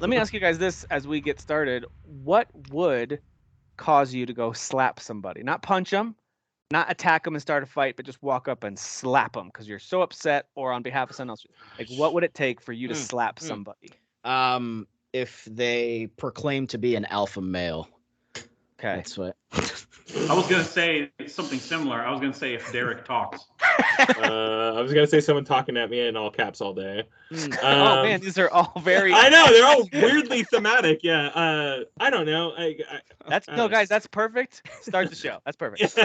Let me ask you guys this as we get started. What would cause you to go slap somebody? Not punch them, not attack them and start a fight, but just walk up and slap them because you're so upset or on behalf of someone else. Like, what would it take for you to slap somebody? If they proclaim to be an alpha male. Okay. That's what. I was gonna say something similar. I was gonna say if Derek talks. I was gonna say someone talking at me in all caps all day. Oh man, these are all very. I know they're all weirdly thematic. Yeah. I don't know. Guys, that's perfect. Start the show. That's perfect.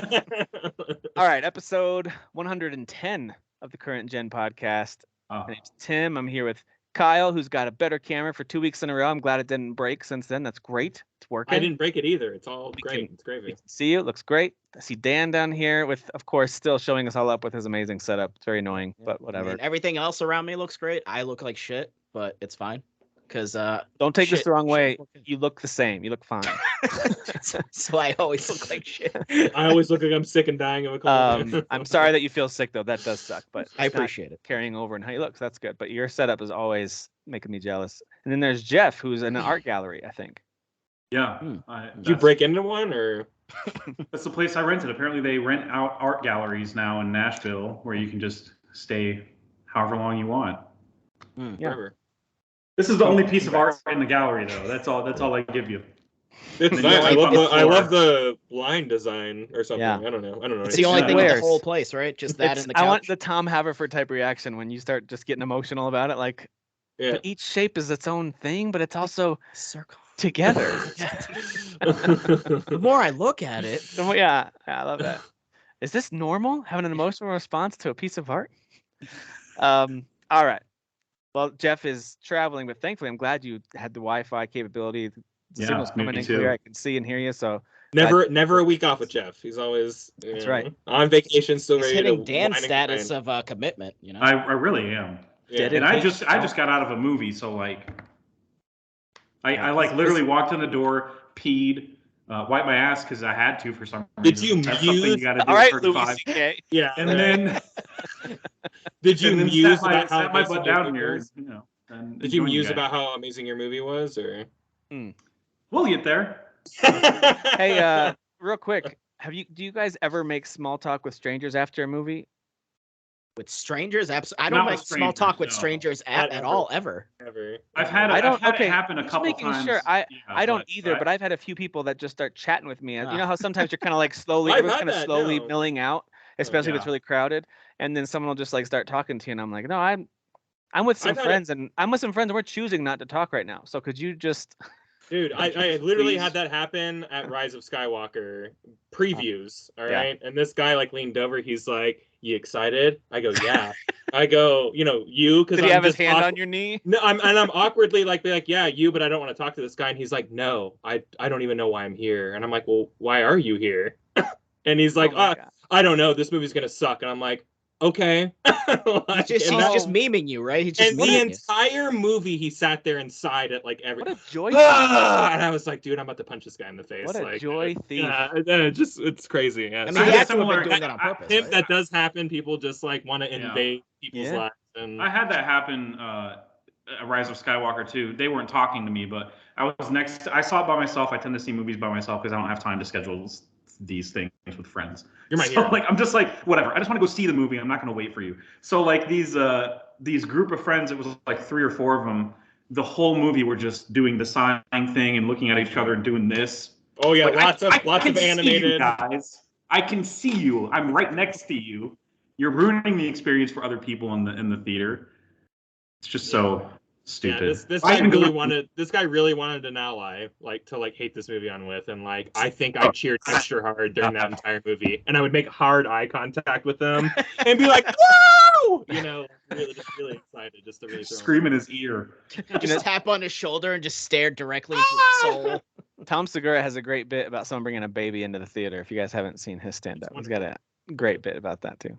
All right, episode 110 of the Current Gen podcast. My name's Tim. I'm here with Kyle, who's got a better camera for 2 weeks in a row. I'm glad it didn't break since then. That's great. It's working. I didn't break it either. It's all great. It's great. We can see you. It looks great. I see Dan down here with, of course, still showing us all up with his amazing setup. It's very annoying, but whatever. And everything else around me looks great. I look like shit, but it's fine. Because don't take this the wrong way. You look the same. You look fine. So I always look like shit. I always look like I'm sick and dying of a cold. I'm sorry that you feel sick though. That does suck, but I appreciate it. Carrying over and how you look, so that's good. But your setup is always making me jealous. And then there's Jeff, who's in an art gallery, I think. Yeah. Did you break into one, or? That's the place I rented. Apparently, they rent out art galleries now in Nashville, where you can just stay however long you want. Forever. This is the only piece of art in the gallery, though. That's all I give you. It's nice. I love the line design or something. Yeah. I don't know. It's the only thing in the whole place, right? Just that in the couch. I want the Tom Haverford type reaction when you start just getting emotional about it. Like, but each shape is its own thing, but it's also circle together. The more I look at it, yeah, I love that. Is this normal? Having an emotional response to a piece of art? All right. Well, Jeff is traveling, but thankfully, I'm glad you had the Wi-Fi capability. The signal's coming in clear. I can see and hear you. So never a week off with Jeff. He's always right on vacation, still ready hitting to Dan's status of commitment. You know, I really am. Yeah. And I just got out of a movie, so like, I like literally walked in the door, peed, wiped my ass because I had to for some reason. Did you That's muse? something you gotta do all right, at Louis 35. C.K. Yeah, And then did you muse about how sat my amazing butt your down movie here? was? You know, and Did you join muse guys. about how amazing your movie was, or? We'll get there. Hey, real quick, do you guys ever make small talk with strangers after a movie? with strangers, absolutely. I don't Not make with small talk strangers, with no. strangers at all, ever. Never. I've had it happen a couple making times. sure. I don't either, but I've had a few people that just start chatting with me. You know how sometimes you're kind of like everyone's kind of slowly milling out, especially if it's really crowded, and then someone will just like start talking to you, and I'm like, no, I'm with some friends, and we're choosing not to talk right now. So could you just? Dude, I literally had that happen at Rise of Skywalker previews, all right? And this guy like leaned over, he's like, "You excited?" I go, "Yeah." I go, you, because did he have his hand on your knee? No, I'm awkwardly like, "Yeah, you," but I don't want to talk to this guy. And he's like, "No, I don't even know why I'm here." And I'm like, "Well, why are you here?" And he's like, "I don't know. This movie's gonna suck." And I'm like, okay. He's just memeing you, right? He's just the entire movie, he sat there and sighed at like every. What a joy! And I was like, dude, I'm about to punch this guy in the face. What a joy thief! Yeah, it's crazy. Yeah. I mean, he has to have been doing that on purpose. Right? That does happen. People just like want to invade people's lives. And I had that happen at Rise of Skywalker too. They weren't talking to me, but I was next. I saw it by myself. I tend to see movies by myself because I don't have time to schedule these things with friends. You're my hero. Like I'm just like whatever. I just want to go see the movie. I'm not going to wait for you. So like these group of friends, it was like 3 or 4 of them. The whole movie were just doing the sign thing and looking at each other and doing this. Oh yeah, like, lots of animated. You guys, I can see you. I'm right next to you. You're ruining the experience for other people in the theater. It's just so stupid. Yeah, this guy really wanted an ally, like to like hate this movie on with, and like I think I cheered extra hard during that entire movie, and I would make hard eye contact with them and be like, "Whoa!" really excited, just to really scream in his ear, just tap on his shoulder and just stare directly into his soul. Tom Segura has a great bit about someone bringing a baby into the theater. If you guys haven't seen his stand-up, he's got a great bit about that too.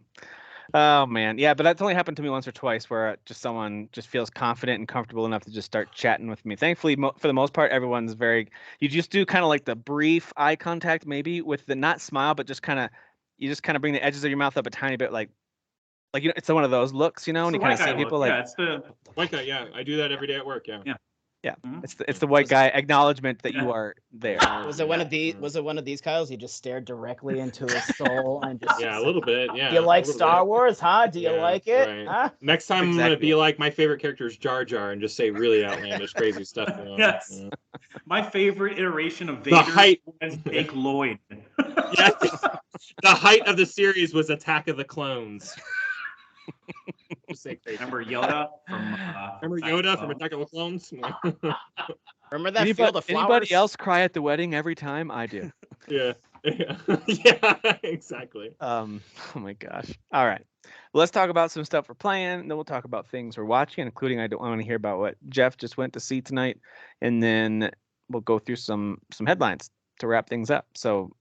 Oh man, yeah, but that's only happened to me once or twice where just someone just feels confident and comfortable enough to just start chatting with me. Thankfully, for the most part, everyone's you just do kind of like the brief eye contact, maybe with the not smile, but just kind of bring the edges of your mouth up a tiny bit, like it's one of those looks, and you kind of see people like. Yeah, it's the like that. Yeah, I do that every day at work. Yeah. Yeah, Mhm. it's the white guy acknowledgement that you are there. Was it one of these? Was it one of these, Kyles? You just stared directly into his soul and just. Yeah, a little bit. Yeah. Do you like a little Star bit. Wars, huh? Do you Yeah, like it? right. Huh? Next time I'm Exactly. gonna be like my favorite character is Jar Jar and just say really outlandish, crazy stuff. You know? Yes. Yeah. My favorite iteration of The Vader height. was Jake Lloyd. Yes. The height of the series was Attack of the Clones. Just say crazy. Remember Yoda from? Remember Yoda from Attack of the Clones? Remember that field of flowers? Anybody else cry at the wedding every time? I do. Yeah. Yeah, exactly. Oh my gosh. All right. Let's talk about some stuff we're playing. Then we'll talk about things we're watching, including I don't want to hear about what Jeff just went to see tonight, and then we'll go through some headlines to wrap things up. So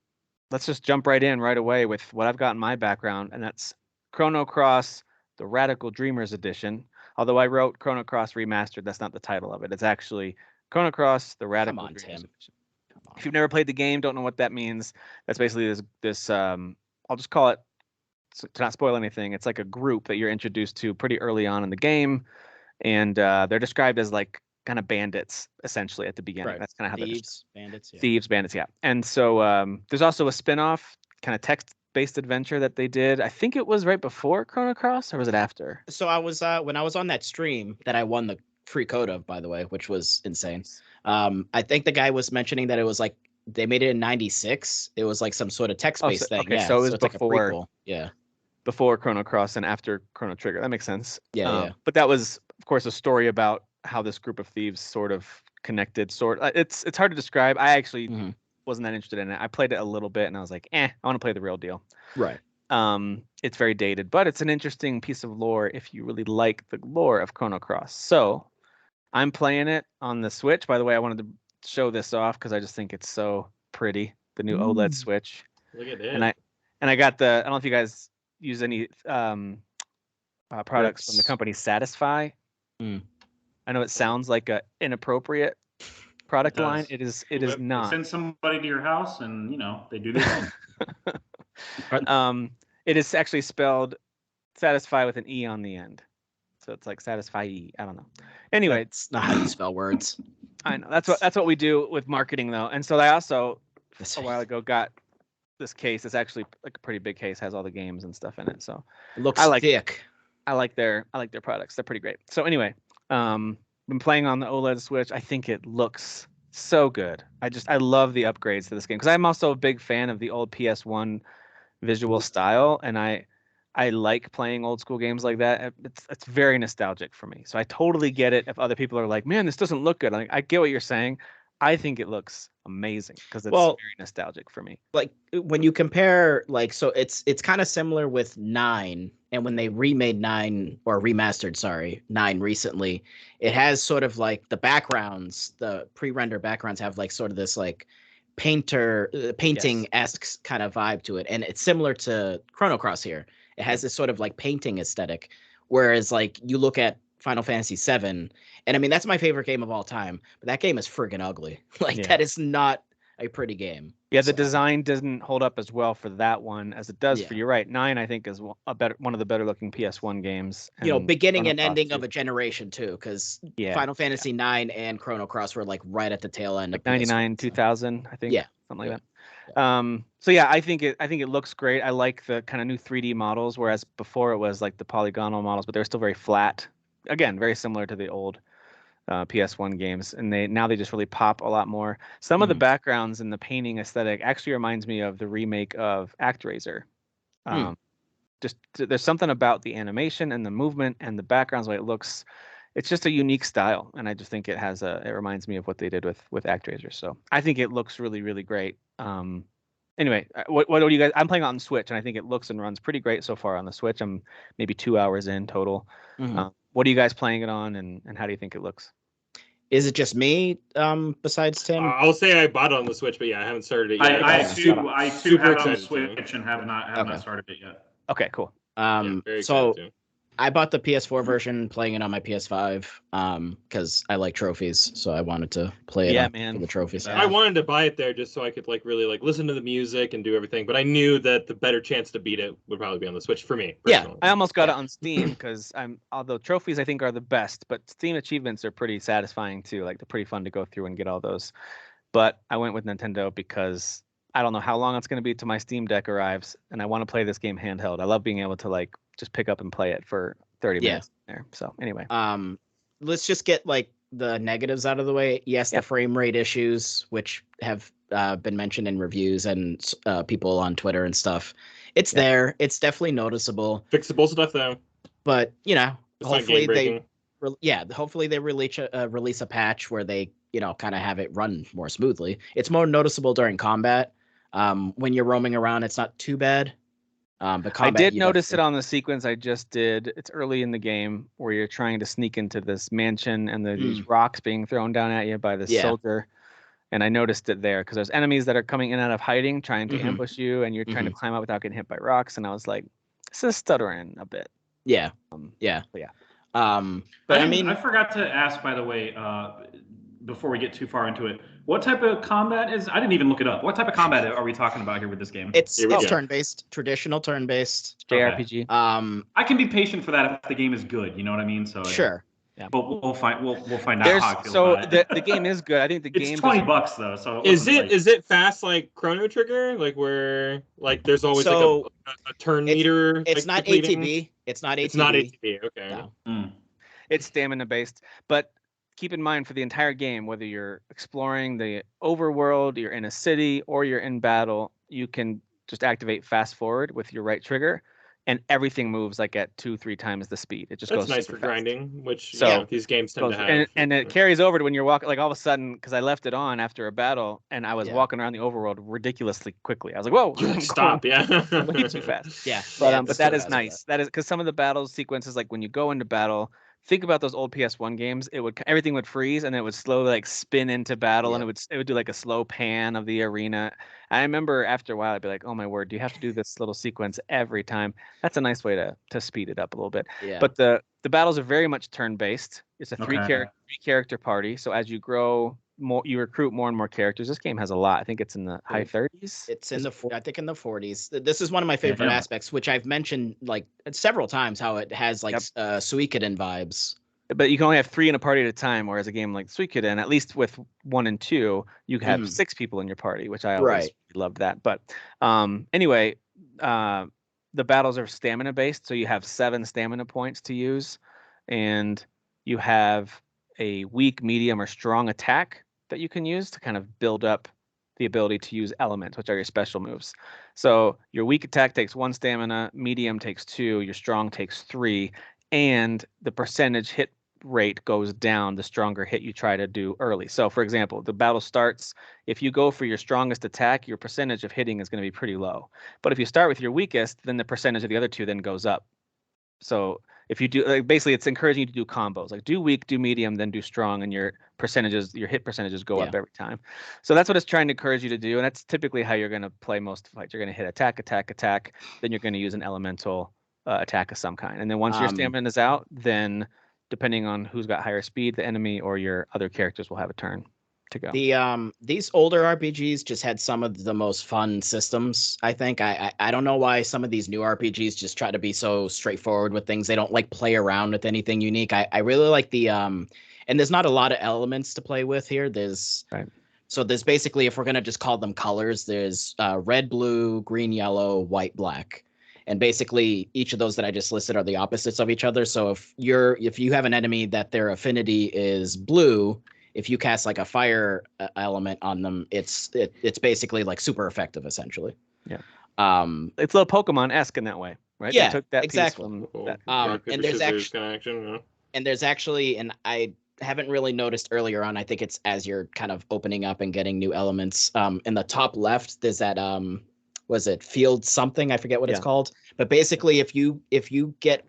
let's just jump right in right away with what I've got in my background, and that's Chrono Cross, the Radical Dreamers Edition. Although I wrote Chrono Cross Remastered, that's not the title of it. It's actually Chrono Cross, the Radical on, Dreamers Tim. Edition. If you've never played the game, don't know what that means, that's basically this I'll just call it, to not spoil anything, it's like a group that you're introduced to pretty early on in the game, and they're described as like kind of bandits essentially at the beginning. Right. That's kind of how they're Thieves, bandits. Yeah. Thieves, bandits, yeah. And so there's also a spin-off kind of text-based adventure that they did. I think it was right before Chrono Cross, or was it after? So I was when I was on that stream that I won the free code of, by the way, which was insane. I think the guy was mentioning that it was like they made it in ~96. It was like some sort of text-based thing. Okay, yeah. so it was it's like a before. prequel. Yeah. Before Chrono Cross and after Chrono Trigger. That makes sense. Yeah. But that was, of course, a story about how this group of thieves sort of connected. It's hard to describe. I actually wasn't that interested in it. I played it a little bit and I was like, I want to play the real deal. Right. It's very dated, but it's an interesting piece of lore if you really like the lore of Chrono Cross. So I'm playing it on the Switch. By the way, I wanted to show this off because I just think it's so pretty. The new OLED Switch. Look at it. And I got the, I don't know if you guys use any products from the company Satisfy. I know it sounds like a inappropriate product line. It is not. Send somebody to your house and they do this. It is actually spelled Satisfy with an E on the end. So it's like Satisfy. I don't know. Anyway, it's not how you spell words. I know that's what we do with marketing though. And so I also a while ago got this case. It's actually like a pretty big case, has all the games and stuff in it. So it looks thick. I like their products. They're pretty great. So anyway, been playing on the OLED Switch. I think it looks so good. I love the upgrades to this game because I'm also a big fan of the old PS1 visual style, and I like playing old school games like that. It's very nostalgic for me. So I totally get it if other people are like, man, this doesn't look good. I get what you're saying. I think it looks amazing because it's very nostalgic for me. Like when you compare, like, so it's kind of similar with 9, and when they remade 9 or remastered, 9 recently, it has sort of like the backgrounds, the pre-render backgrounds have like sort of this like painting-esque kind of vibe to it, and it's similar to Chrono Cross here. It has this sort of like painting aesthetic, whereas like you look at Final Fantasy VII, and I mean that's my favorite game of all time, but that game is friggin' ugly. That is not a pretty game. Yeah, the design doesn't hold up as well for that one as it does for, you're right, 9 I think is one of the better looking PS1 games. Beginning and ending of a generation too, because Final Fantasy 9 and Chrono Cross were like right at the tail end of 99, 2000, I think. Yeah, something like that. So yeah, I think it looks great. I like the kind of new 3D models, whereas before it was like the polygonal models, but they're still very flat. Again, very similar to the old PS1 games, and they just really pop a lot more. Some of the backgrounds and the painting aesthetic actually reminds me of the remake of ActRaiser. Just there's something about the animation and the movement and the backgrounds, the way it looks. It's just a unique style, and I just think it reminds me of what they did with ActRaiser. So I think it looks really, really great. Anyway, what do you guys? I'm playing on Switch, and I think it looks and runs pretty great so far on the Switch. I'm maybe 2 hours in total. What are you guys playing it on, and how do you think it looks? Is it just me besides Tim? I'll say I bought it on the Switch, but I haven't started it yet. I too have it on the Switch and have not started it yet. Okay, cool. So I bought the PS4 version, playing it on my PS5, because I like trophies, so I wanted to play it for the trophies. Yeah. I wanted to buy it there just so I could like really like listen to the music and do everything, but I knew that the better chance to beat it would probably be on the Switch for me. Personally. I almost got it on Steam because although trophies I think are the best, but Steam achievements are pretty satisfying too. Like they're pretty fun to go through and get all those. But I went with Nintendo because I don't know how long it's going to be till my Steam Deck arrives, and I want to play this game handheld. I love being able to like just pick up and play it for 30 minutes there. So anyway, let's just get like the negatives out of the way. Yes, the frame rate issues, which have been mentioned in reviews and people on Twitter and stuff. It's there. It's definitely noticeable. Fixable stuff though. But you know, It's hopefully hopefully they release a patch where they kind of have it run more smoothly. It's more noticeable during combat. When you're roaming around, it's not too bad. But combat, I did notice it on the sequence I just did. It's early in the game where you're trying to sneak into this mansion and there's these rocks being thrown down at you by this soldier. And I noticed it there because there's enemies that are coming in out of hiding, trying to ambush you, and you're trying to climb out without getting hit by rocks. And I was like, this is stuttering a bit. Yeah. But I forgot to ask, by the way, before we get too far into it, what type of combat is? I didn't even look it up. What type of combat are we talking about here with this game? It's turn-based, traditional turn-based JRPG. I can be patient for that if the game is good. You know what I mean? So sure. Yeah. But we'll find out how I feel so about it. the game is good. I think the game it's $20 though. So is it fast like Chrono Trigger? Like where like there's always like a turn meter? It's not ATB. It's not ATB. It's not ATB. Okay. No. It's stamina based, but keep in mind for the entire game, whether you're exploring the overworld, you're in a city, or you're in battle, you can just activate fast forward with your right trigger, and everything moves like at 2-3 times the speed. It just That's goes nice super for fast. grinding, which So these games tend to have. And it carries over to when you're walking, like all of a sudden, because I left it on after a battle, and I was walking around the overworld ridiculously quickly. I was like, "Whoa, stop!" way too fast. But that is nice. That is because some of the battle sequences, like when you go into battle, think about those old PS1 games. Everything would freeze and it would slowly like spin into battle, and it would do like a slow pan of the arena. I remember after a while I'd be like, oh my word, do you have to do this little sequence every time? That's a nice way to speed it up a little bit. Yeah. But the battles are very much turn based. It's a three character party. So as you grow more, you recruit more and more characters. This game has a lot. I think it's in the high 30s. It's in I think in the 40s. This is one of my favorite aspects, which I've mentioned like several times, how it has like Suikoden vibes. But you can only have 3 in a party at a time, whereas a game like Suikoden, at least with 1 and 2, you have 6 people in your party, which I always loved that. But anyway, the battles are stamina based, so you have 7 stamina points to use, and you have a weak, medium, or strong attack that you can use to kind of build up the ability to use elements, which are your special moves. So your weak attack takes 1 stamina, medium takes 2, your strong takes 3, and the percentage hit rate goes down the stronger hit you try to do early. So for example, the battle starts, if you go for your strongest attack, your percentage of hitting is going to be pretty low. But if you start with your weakest, then the percentage of the other 2 then goes up. So if you do, basically it's encouraging you to do combos, like do weak, do medium, then do strong, and your hit percentages go up every time. So that's what it's trying to encourage you to do, and that's typically how you're going to play most fights. You're going to hit attack, then you're going to use an elemental attack of some kind. And then once your stamina is out, then depending on who's got higher speed, the enemy or your other characters will have a turn to go. These older RPGs just had some of the most fun systems, I think. I don't know why some of these new RPGs just try to be so straightforward with things. They don't like play around with anything unique. I really like and there's not a lot of elements to play with here. So there's basically, if we're going to just call them colors, there's red, blue, green, yellow, white, black. And basically, each of those that I just listed are the opposites of each other. So if you have an enemy that their affinity is blue, if you cast like a fire element on them, it's basically like super effective, essentially. Yeah. It's a little Pokemon-esque in that way, right? Yeah, they took that exactly. Piece from that. And there's actually, and I haven't really noticed earlier on, I think it's as you're kind of opening up and getting new elements. In the top left, there's that was it field something? I forget what it's called. But basically, if you get,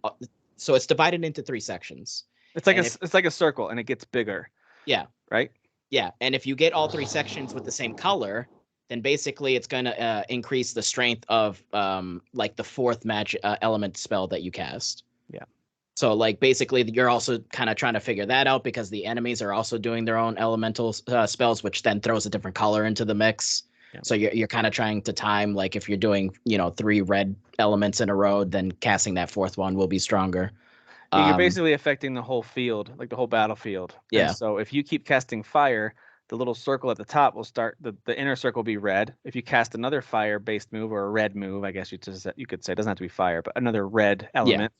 so it's divided into 3 sections. It's like a circle, and it gets bigger. Yeah. Right. Yeah, and if you get all 3 sections with the same color, then basically it's going to increase the strength of like the 4th magic element spell that you cast. Yeah. So like basically you're also kind of trying to figure that out because the enemies are also doing their own elemental spells, which then throws a different color into the mix. Yeah. So you're kind of trying to time, like if you're doing 3 red elements in a row, then casting that 4th one will be stronger. Yeah, you're basically affecting the whole field, like the whole battlefield. Yeah. And so if you keep casting fire, the little circle at the top will start, the inner circle will be red. If you cast another fire-based move or a red move, I guess you could say, it doesn't have to be fire, but another red element,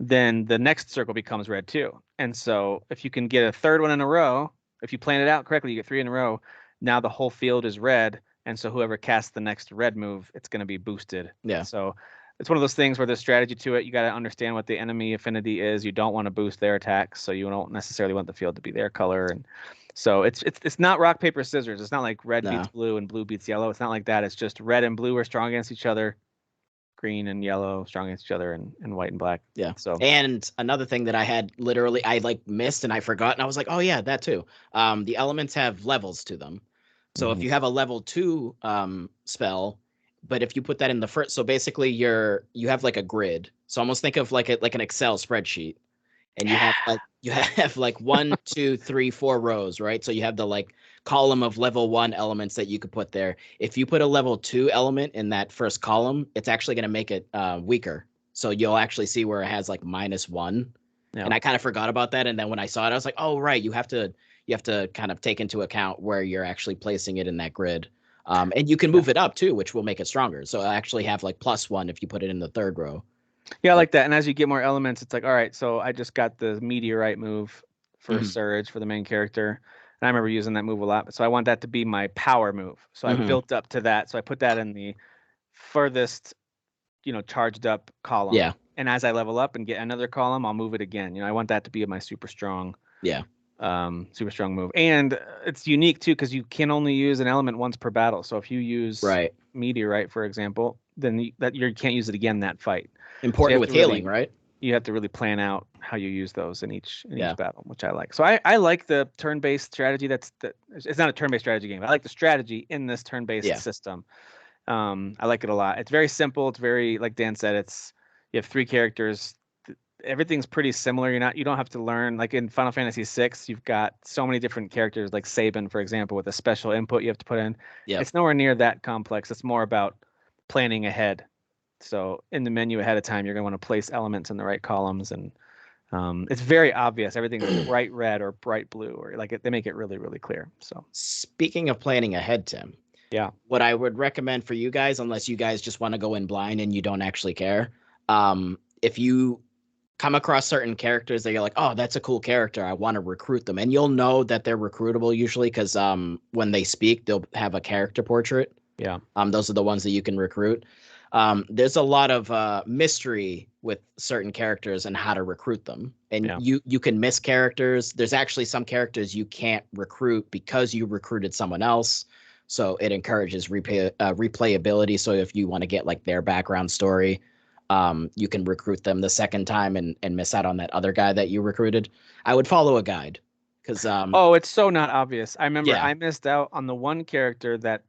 then the next circle becomes red too. And so if you can get a 3rd one in a row, if you plan it out correctly, you get 3 in a row, now the whole field is red. And so whoever casts the next red move, it's going to be boosted. Yeah. So it's one of those things where there's strategy to it. You got to understand what the enemy affinity is. You don't want to boost their attacks, so you don't necessarily want the field to be their color. And so it's not rock, paper, scissors. It's not like red beats blue and blue beats yellow. It's not like that. It's just red and blue are strong against each other. Green and yellow strong against each other, and white and black. Yeah. So and another thing that I had I missed and I forgot, and I was like, oh yeah, that too. The elements have levels to them. So if you have a level 2 spell, but if you put that in the first, so basically you have like a grid. So almost think of like an Excel spreadsheet, and you have like 1, 2, 3, 4 rows, right? So you have the like column of level 1 elements that you could put there. If you put a level 2 element in that first column, it's actually going to make it weaker. So you'll actually see where it has like -1. Yeah. And I kind of forgot about that. And then when I saw it, I was like, oh right, you have to kind of take into account where you're actually placing it in that grid. And you can move it up too, which will make it stronger. So I actually have like +1 if you put it in the 3rd row. Yeah, I like that. And as you get more elements, it's like, all right, so I just got the meteorite move for Surge for the main character. And I remember using that move a lot. So I want that to be my power move. So I built up to that. So I put that in the furthest, charged up column. Yeah. And as I level up and get another column, I'll move it again. I want that to be my super strong. Yeah. Super strong move. And it's unique too, because you can only use an element once per battle. So if you use meteorite, for example, then you can't use it again that fight. Important with healing, right? You have to really plan out how you use those in each battle, which I like. So I like the turn-based strategy. It's not a turn-based strategy game. I like the strategy in this turn-based system. I like it a lot. It's very simple. It's very, like Dan said, you have 3 characters. Everything's pretty similar. You don't have to learn, like in Final Fantasy VI, you've got so many different characters, like Sabin, for example, with a special input you have to put in. It's nowhere near that complex. It's more about planning ahead. So in the menu ahead of time, you're going to want to place elements in the right columns, and it's very obvious. Everything's bright red or bright blue, or they make it really, really clear. So speaking of planning ahead, Tim, what I would recommend for you guys, unless you guys just want to go in blind and you don't actually care, if you come across certain characters that you're like, oh, that's a cool character, I want to recruit them, and you'll know that they're recruitable usually because when they speak, they'll have a character portrait. Those are the ones that you can recruit. There's a lot of mystery with certain characters and how to recruit them, and you can miss characters. There's actually some characters you can't recruit because you recruited someone else, so it encourages replayability. So if you want to get like their background story, you can recruit them the second time and miss out on that other guy that you recruited. I would follow a guide because it's so not obvious. I remember I missed out on the one character that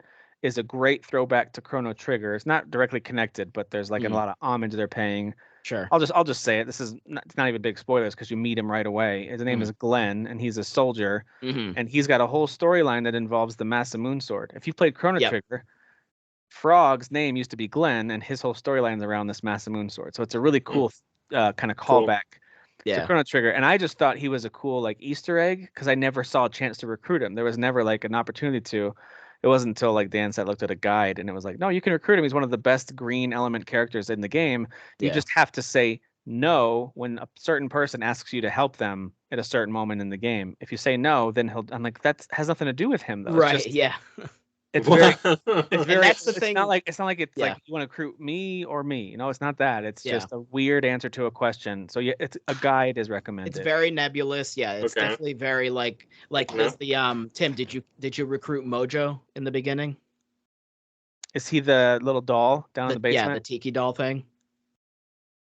is a great throwback to Chrono Trigger. It's not directly connected, but there's like a lot of homage they're paying. Sure. I'll just say it. It's not even big spoilers because you meet him right away. His name is Glenn, and he's a soldier, and he's got a whole storyline that involves the Masamune sword. If you played Chrono Trigger, Frog's name used to be Glenn, and his whole storyline is around this Masamune sword. So it's a really cool kind of callback to Chrono Trigger. And I just thought he was a cool like Easter egg because I never saw a chance to recruit him. There was never like an opportunity to. It wasn't until, like Dan said, I looked at a guide and it was like, no, you can recruit him. He's one of the best green element characters in the game. You just have to say no when a certain person asks you to help them at a certain moment in the game. If you say no, then I'm like, that has nothing to do with him, though. Right? It's very, that's the thing. It's not like it's like you want to recruit me or me. It's not that. It's just a weird answer to a question. So it's a guide is recommended. It's very nebulous. Yeah, it's definitely very like the Tim. Did you recruit Mojo in the beginning? Is he the little doll down in the basement? Yeah, the tiki doll thing.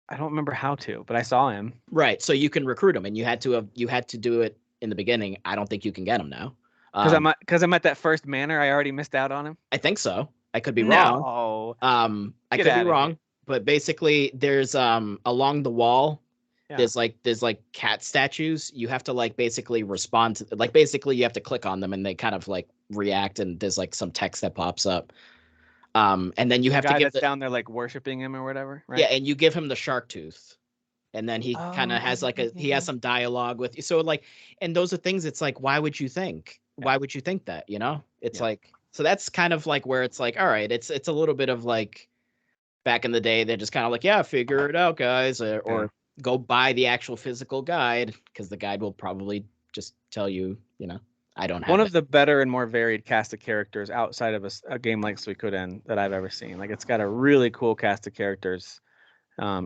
I don't remember how to, but I saw him. Right, so you can recruit him, and you had to do it in the beginning. I don't think you can get him now. Because I'm at that first manor, I already missed out on him. I think so. I could be wrong. No. I could be wrong. But basically, there's along the wall, Yeah. There's like cat statues. You have to like basically respond to, like basically you have to click on them and they kind of like react, and there's like some text that pops up. And then you The have guy to give that's down there like worshiping him or whatever, right? yeah, and you give him the shark tooth. And then he kind of has like he has some dialogue with you. So like, and those are things, it's like, why would you think? Why would you think that, you know? It's like, so that's kind of like where it's like, all right, it's a little bit of like back in the day, they're just kind of like, yeah, figure it out, guys, or go buy the actual physical guide, because the guide will probably just tell you, you know, I don't have one of the better and more varied cast of characters outside of a game like Suikoden that I've ever seen. Like, it's got a really cool cast of characters.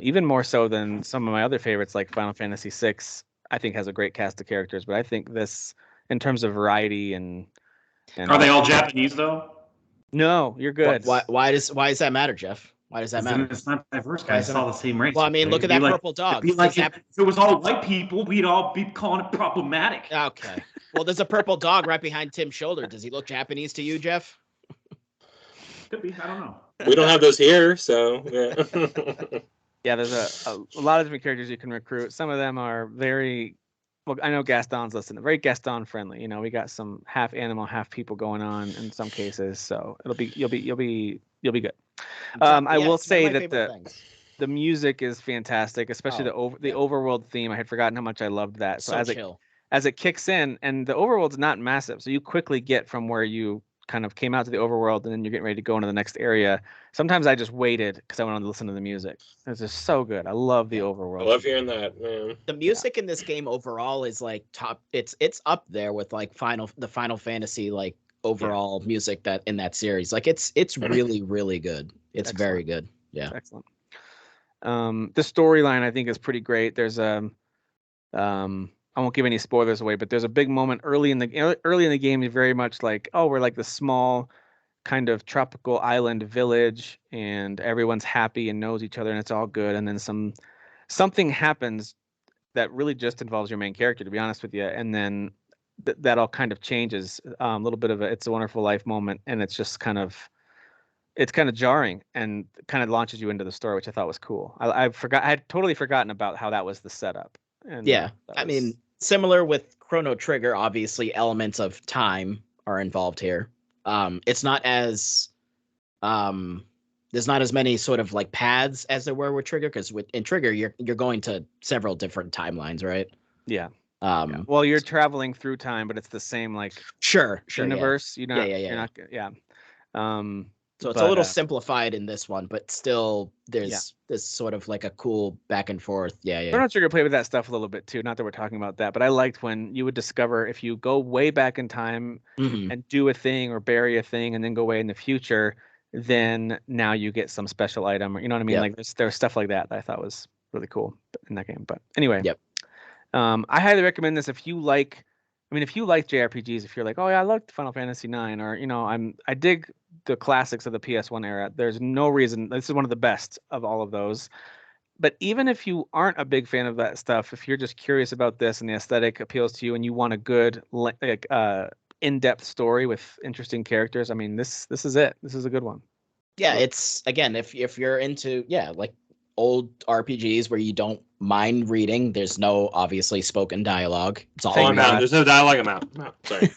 Even more so than some of my other favorites, like Final Fantasy VI, I think has a great cast of characters. But I think this, in terms of variety and Are they all Japanese though? No, you're good. Why does that matter, Jeff? Why does that matter? It's not diverse, guys. It's all the same race. Well, I mean, look at that purple dog. It'd be like if it was all white people, we'd all be calling it problematic. Okay. Well, there's a purple dog right behind Tim's shoulder. Does he look Japanese to you, Jeff? Could be. I don't know. We don't have those here, so yeah. Yeah, there's a lot of different characters you can recruit. Some of them are very, well, I know Gaston's listening, very Gaston friendly. You know, we got some half animal, half people going on in some cases, so you'll be good. I will say that the music is fantastic, especially the overworld theme. I had forgotten how much I loved that. So as it kicks in, and the overworld's not massive, so you quickly get from where you kind of came out to the overworld, and then you're getting ready to go into the next area. Sometimes I just waited because I wanted to listen to the music. It's just so good. I love the overworld. I love hearing that, man. The music in this game overall is like top. It's up there with like the Final Fantasy like overall music that in that series. Like it's really really good. It's excellent. Very good. Yeah, excellent. The storyline I think is pretty great. There's I won't give any spoilers away, but there's a big moment early in the game. You're very much like, oh, we're like the small kind of tropical island village, and everyone's happy and knows each other, and it's all good. And then something happens that really just involves your main character, to be honest with you. And then that all kind of changes. A little bit of a It's a Wonderful Life moment, and it's just kind of jarring and kind of launches you into the story, which I thought was cool. I had totally forgotten about how that was the setup. And I mean, similar with Chrono Trigger, obviously elements of time are involved here. It's not as there's not as many sort of like paths as there were with Trigger, because in Trigger you're going to several different timelines, right? Yeah. Well, you're traveling through time, but it's the same like universe. Yeah. So it's a little simplified in this one, but still there's sort of like a cool back and forth. Yeah. Chrono Trigger played with that stuff a little bit too. Not that we're talking about that, but I liked when you would discover, if you go way back in time and do a thing or bury a thing and then go way in the future, then now you get some special item, or you know what I mean? Like there's stuff like that I thought was really cool in that game. But anyway, I highly recommend this if you like JRPGs. If you're like, oh yeah, I loved Final Fantasy IX, or I dig the classics of the PS1 era. There's no reason. This is one of the best of all of those. But even if you aren't a big fan of that stuff, if you're just curious about this and the aesthetic appeals to you, and you want a good in-depth story with interesting characters, I mean, this is it. This is a good one. Yeah, it's, again, if you're into like old RPGs where you don't mind reading, there's no obviously spoken dialogue. It's all I'm out. There's no dialogue. I'm out. Sorry.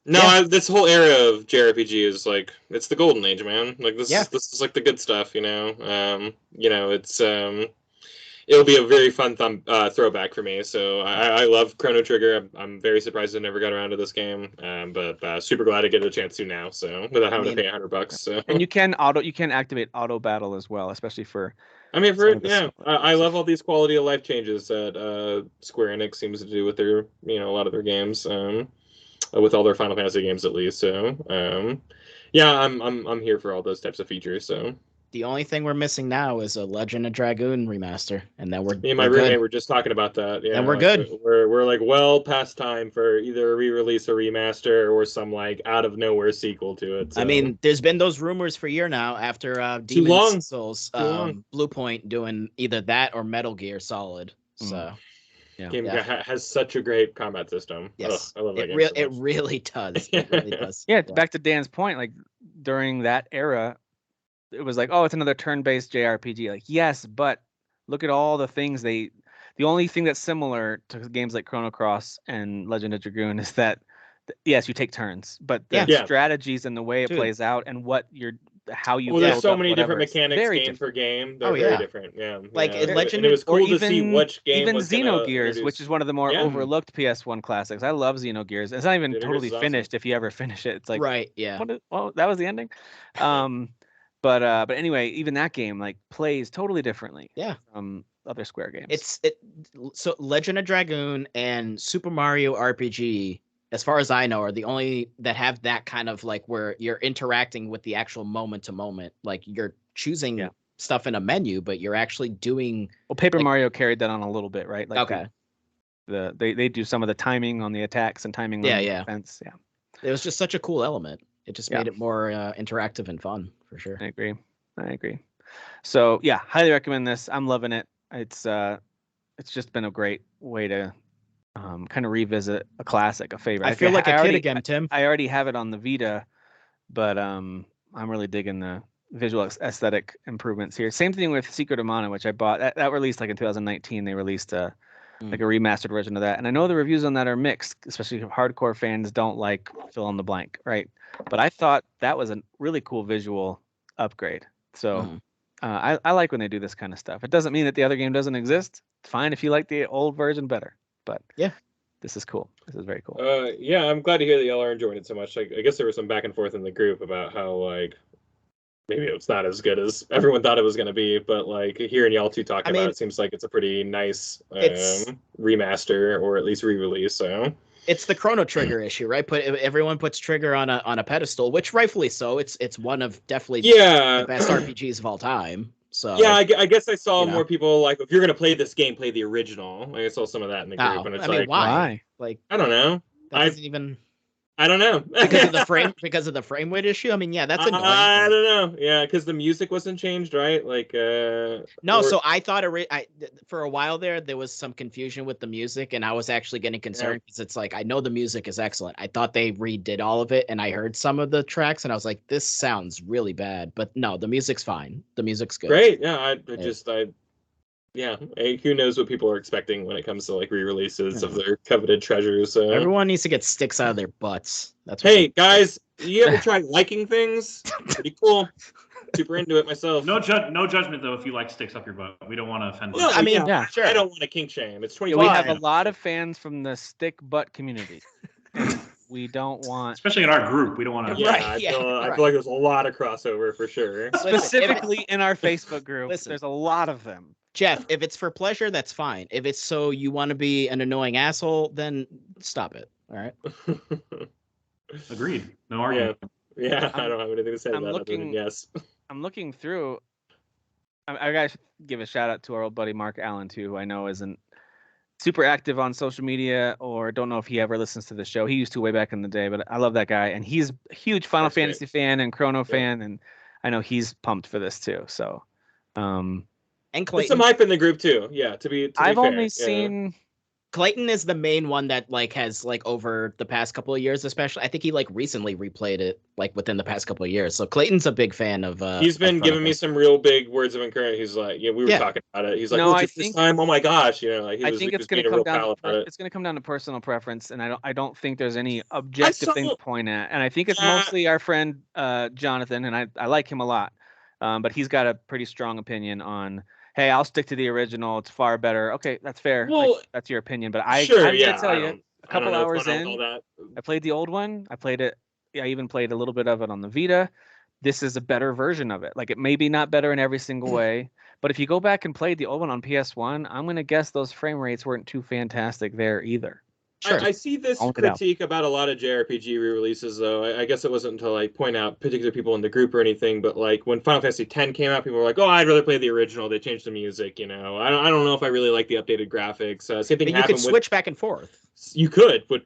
This whole era of JRPG is like, it's the golden age, man. Like this is like the good stuff, you know. It's it'll be a very fun throwback for me. So I love Chrono Trigger. I'm very surprised I never got around to this game, but super glad to get a chance to now. So without having to pay $100. So. And you can activate auto battle as well, especially for. I mean, I love all these quality of life changes that Square Enix seems to do with their, a lot of their games. With all their Final Fantasy games, at least. So, I'm here for all those types of features. So, the only thing we're missing now is a Legend of Dragoon remaster, and then me and my roommate were just talking about that. Yeah, and we're good. We're like well past time for either a re-release or remaster or some like out of nowhere sequel to it. So. I mean, there's been those rumors for a year now after Demon's Souls, Blue Point doing either that or Metal Gear Solid. So. Game has such a great combat system. Yes, I love that game. It really does. It really does. Yeah, back to Dan's point, like during that era, it was like, oh, it's another turn-based JRPG. Like, yes, but look at all the things the only thing that's similar to games like Chrono Cross and Legend of Dragoon is that yes, you take turns, but the Yeah. strategies and the way it Dude. plays out and how you Well, there's build so up many whatever, different it's mechanics very game different. per game. They're Oh, very yeah. different. Yeah. Like, yeah. in Legend- and it was Or cool to see which game even was gonna Xenogears, introduce- which is one of the more Yeah. overlooked PS1 classics. I love Xenogears. It's not even Xenogears totally is awesome. finished if you ever finish it. It's like, right, yeah. well, that was the ending. But anyway, even that game like plays totally differently. Yeah. From other Square games. So Legend of Dragoon and Super Mario RPG, as far as I know, are the only that have that kind of like where you're interacting with the actual moment to moment. Like you're choosing stuff in a menu, but you're actually doing. Well, Paper like- Mario carried that on a little bit, right? Like Okay. They do some of the timing on the attacks and timing on the defense. Yeah. It was just such a cool element. It just made it more interactive and fun for sure. I agree. So yeah, highly recommend this. I'm loving it. It's just been a great way to kind of revisit a classic, a favorite. I feel like a kid again, Tim. I already have it on the Vita, but I'm really digging the visual aesthetic improvements here. Same thing with Secret of Mana, which I bought. That released like in 2019. They released like a remastered version of that, and I know the reviews on that are mixed, especially if hardcore fans don't like fill in the blank, right? But I thought that was a really cool visual upgrade. So I like when they do this kind of stuff. It doesn't mean that the other game doesn't exist. It's fine if you like the old version better, but yeah, this is cool. This is very cool. Yeah, I'm glad to hear that y'all are enjoying it so much. Like, I guess there was some back and forth in the group about how like maybe it's not as good as everyone thought it was going to be, but like hearing y'all two talk about it seems like it's a pretty nice remaster or at least re-release. So it's the Chrono Trigger issue, right? Everyone puts Trigger on a pedestal, which rightfully so. It's one of definitely the best RPGs of all time. So yeah, I guess I saw more people like, if you're gonna play this game, play the original. Like, I saw some of that in the group, and it's why? Like, I don't know. I don't know. because of the frame rate issue. I mean, yeah, that's annoying. I don't know. Yeah, because the music wasn't changed, right? Like, no. So I thought for a while there was some confusion with the music, and I was actually getting concerned because it's like I know the music is excellent. I thought they redid all of it, and I heard some of the tracks, and I was like, this sounds really bad. But no, the music's fine. The music's good. Great. Yeah, yeah, who knows what people are expecting when it comes to like re-releases of their coveted treasures. Everyone needs to get sticks out of their butts. That's hey guys, you ever try liking things? Pretty cool. Super into it myself. No judgment though if you like sticks up your butt. We don't want to offend. No, I mean, sure. I don't want to kink shame. It's 25. We have a lot of fans from the stick butt community. We don't want, especially in our group, we don't want to. Yeah, I feel like there's a lot of crossover for sure. Specifically in our Facebook group, there's a lot of them. Jeff, if it's for pleasure, that's fine. If it's so you want to be an annoying asshole, then stop it. All right. Agreed. No argument. Yeah, I don't have anything to say about that. Yes. I'm looking through. I gotta give a shout out to our old buddy Mark Allen too, who I know isn't super active on social media, or don't know if he ever listens to the show. He used to way back in the day, but I love that guy, and he's a huge Final Fantasy fan and Chrono fan, and I know he's pumped for this too. So, and Clayton. There's some hype in the group too. Yeah, to be I've fair. only seen. Clayton is the main one that like has like over the past couple of years, especially. I think he like recently replayed it like within the past couple of years. So Clayton's a big fan of. He's been giving me some real big words of encouragement. He's like, we were talking about it. He's like, no, this time, oh my gosh, like I think it's going to come down. It's going to come down to personal preference, and I don't think there's any objective thing to point at. And I think it's mostly our friend Jonathan, and I like him a lot, but he's got a pretty strong opinion on. Hey, I'll stick to the original. It's far better. Okay, that's fair. Well, that's your opinion. But I'm gonna tell you, a couple hours in, I played the old one. I played it. I even played a little bit of it on the Vita. This is a better version of it. Like, it may be not better in every single way, but if you go back and play the old one on PS1, I'm gonna guess those frame rates weren't too fantastic there either. Sure. I see this critique about a lot of JRPG re-releases, though. I guess it wasn't until I point out particular people in the group or anything, but like when Final Fantasy X came out, people were like, "Oh, I'd rather play the original. They changed the music." I don't know if I really like the updated graphics. Same thing. You could switch back and forth. You could, but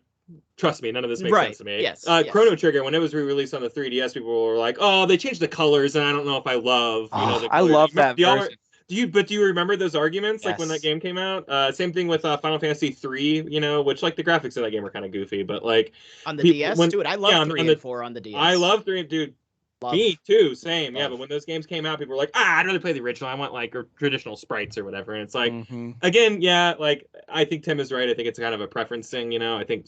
trust me, none of this makes sense to me. Yes. Chrono Trigger, when it was re-released on the 3DS, people were like, "Oh, they changed the colors, and I don't know if I love." I love that version. Do you remember those arguments like when that game came out? Same thing with Final Fantasy 3, which like the graphics in that game are kind of goofy, but like on the DS, dude, I love 3 and 4 on the DS. I love 3, dude. Love. Me too, same. Yeah, Love. but when those games came out, people were like, I'd rather play the original. I want like traditional sprites or whatever. And it's like, again, yeah, like I think Tim is right. I think it's kind of a preference thing, you know. I think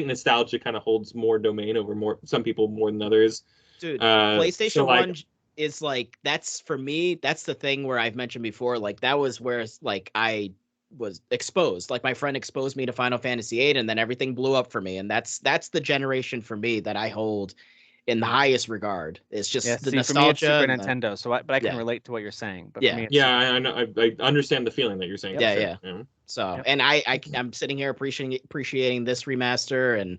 nostalgia kind of holds more domain over some people more than others. Dude, PlayStation 1 is like, that's for me, that's the thing where I've mentioned before, like that was where like I was exposed. Like my friend exposed me to Final Fantasy VIII, and then everything blew up for me. And that's the generation for me that I hold in the highest regard. It's just the nostalgia. For me, it's Super Nintendo. So, but I can relate to what you're saying. But for me, it's I know. I understand the feeling that you're saying. Yeah. So, and I'm sitting here appreciating this remaster and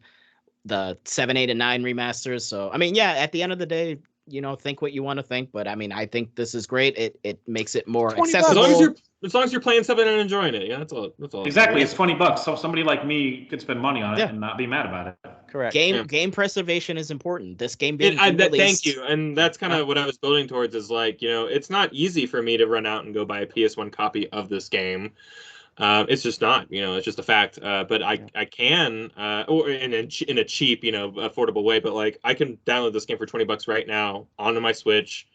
the 7, 8, and 9 remasters. So, I mean, yeah, at the end of the day, you know, think what you want to think, but I mean, I think this is great. It makes it more accessible. As long as you're playing something and enjoying it, yeah, that's all. Exactly, it's $20, so somebody like me could spend money on it and not be mad about it. Correct. Game preservation is important. This game being released, thank you, and that's kind of what I was building towards. Is like, you know, it's not easy for me to run out and go buy a PS1 copy of this game. It's just not, you know, it's just a fact. But I can, or in a cheap, you know, affordable way. But like, I can download this game for $20 right now onto my Switch.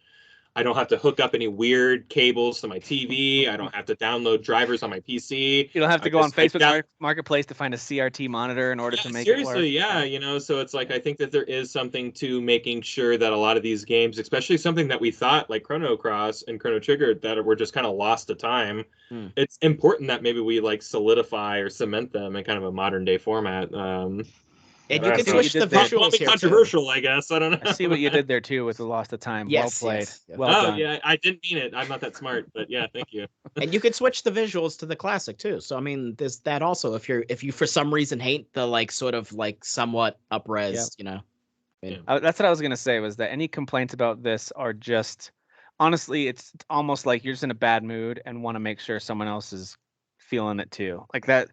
I don't have to hook up any weird cables to my TV. I don't have to download drivers on my PC. You don't have to go on Facebook Marketplace to find a CRT monitor in order to make it work. Seriously, yeah, you know, so it's like, I think that there is something to making sure that a lot of these games, especially something that we thought like Chrono Cross and Chrono Trigger that were just kind of lost to time, it's important that maybe we like solidify or cement them in kind of a modern day format. And you can switch the visuals here. Controversial, I guess. I don't know. I see what you did there too with the lost of time. Yes, well played. Yes. Well done. Yeah, I didn't mean it. I'm not that smart, but yeah, thank you. And you could switch the visuals to the classic too. So I mean, there's that also. If you for some reason hate the like sort of like somewhat up-res, you know. That's what I was gonna say, was that any complaints about this are just, honestly, it's almost like you're just in a bad mood and want to make sure someone else is feeling it too. Like that's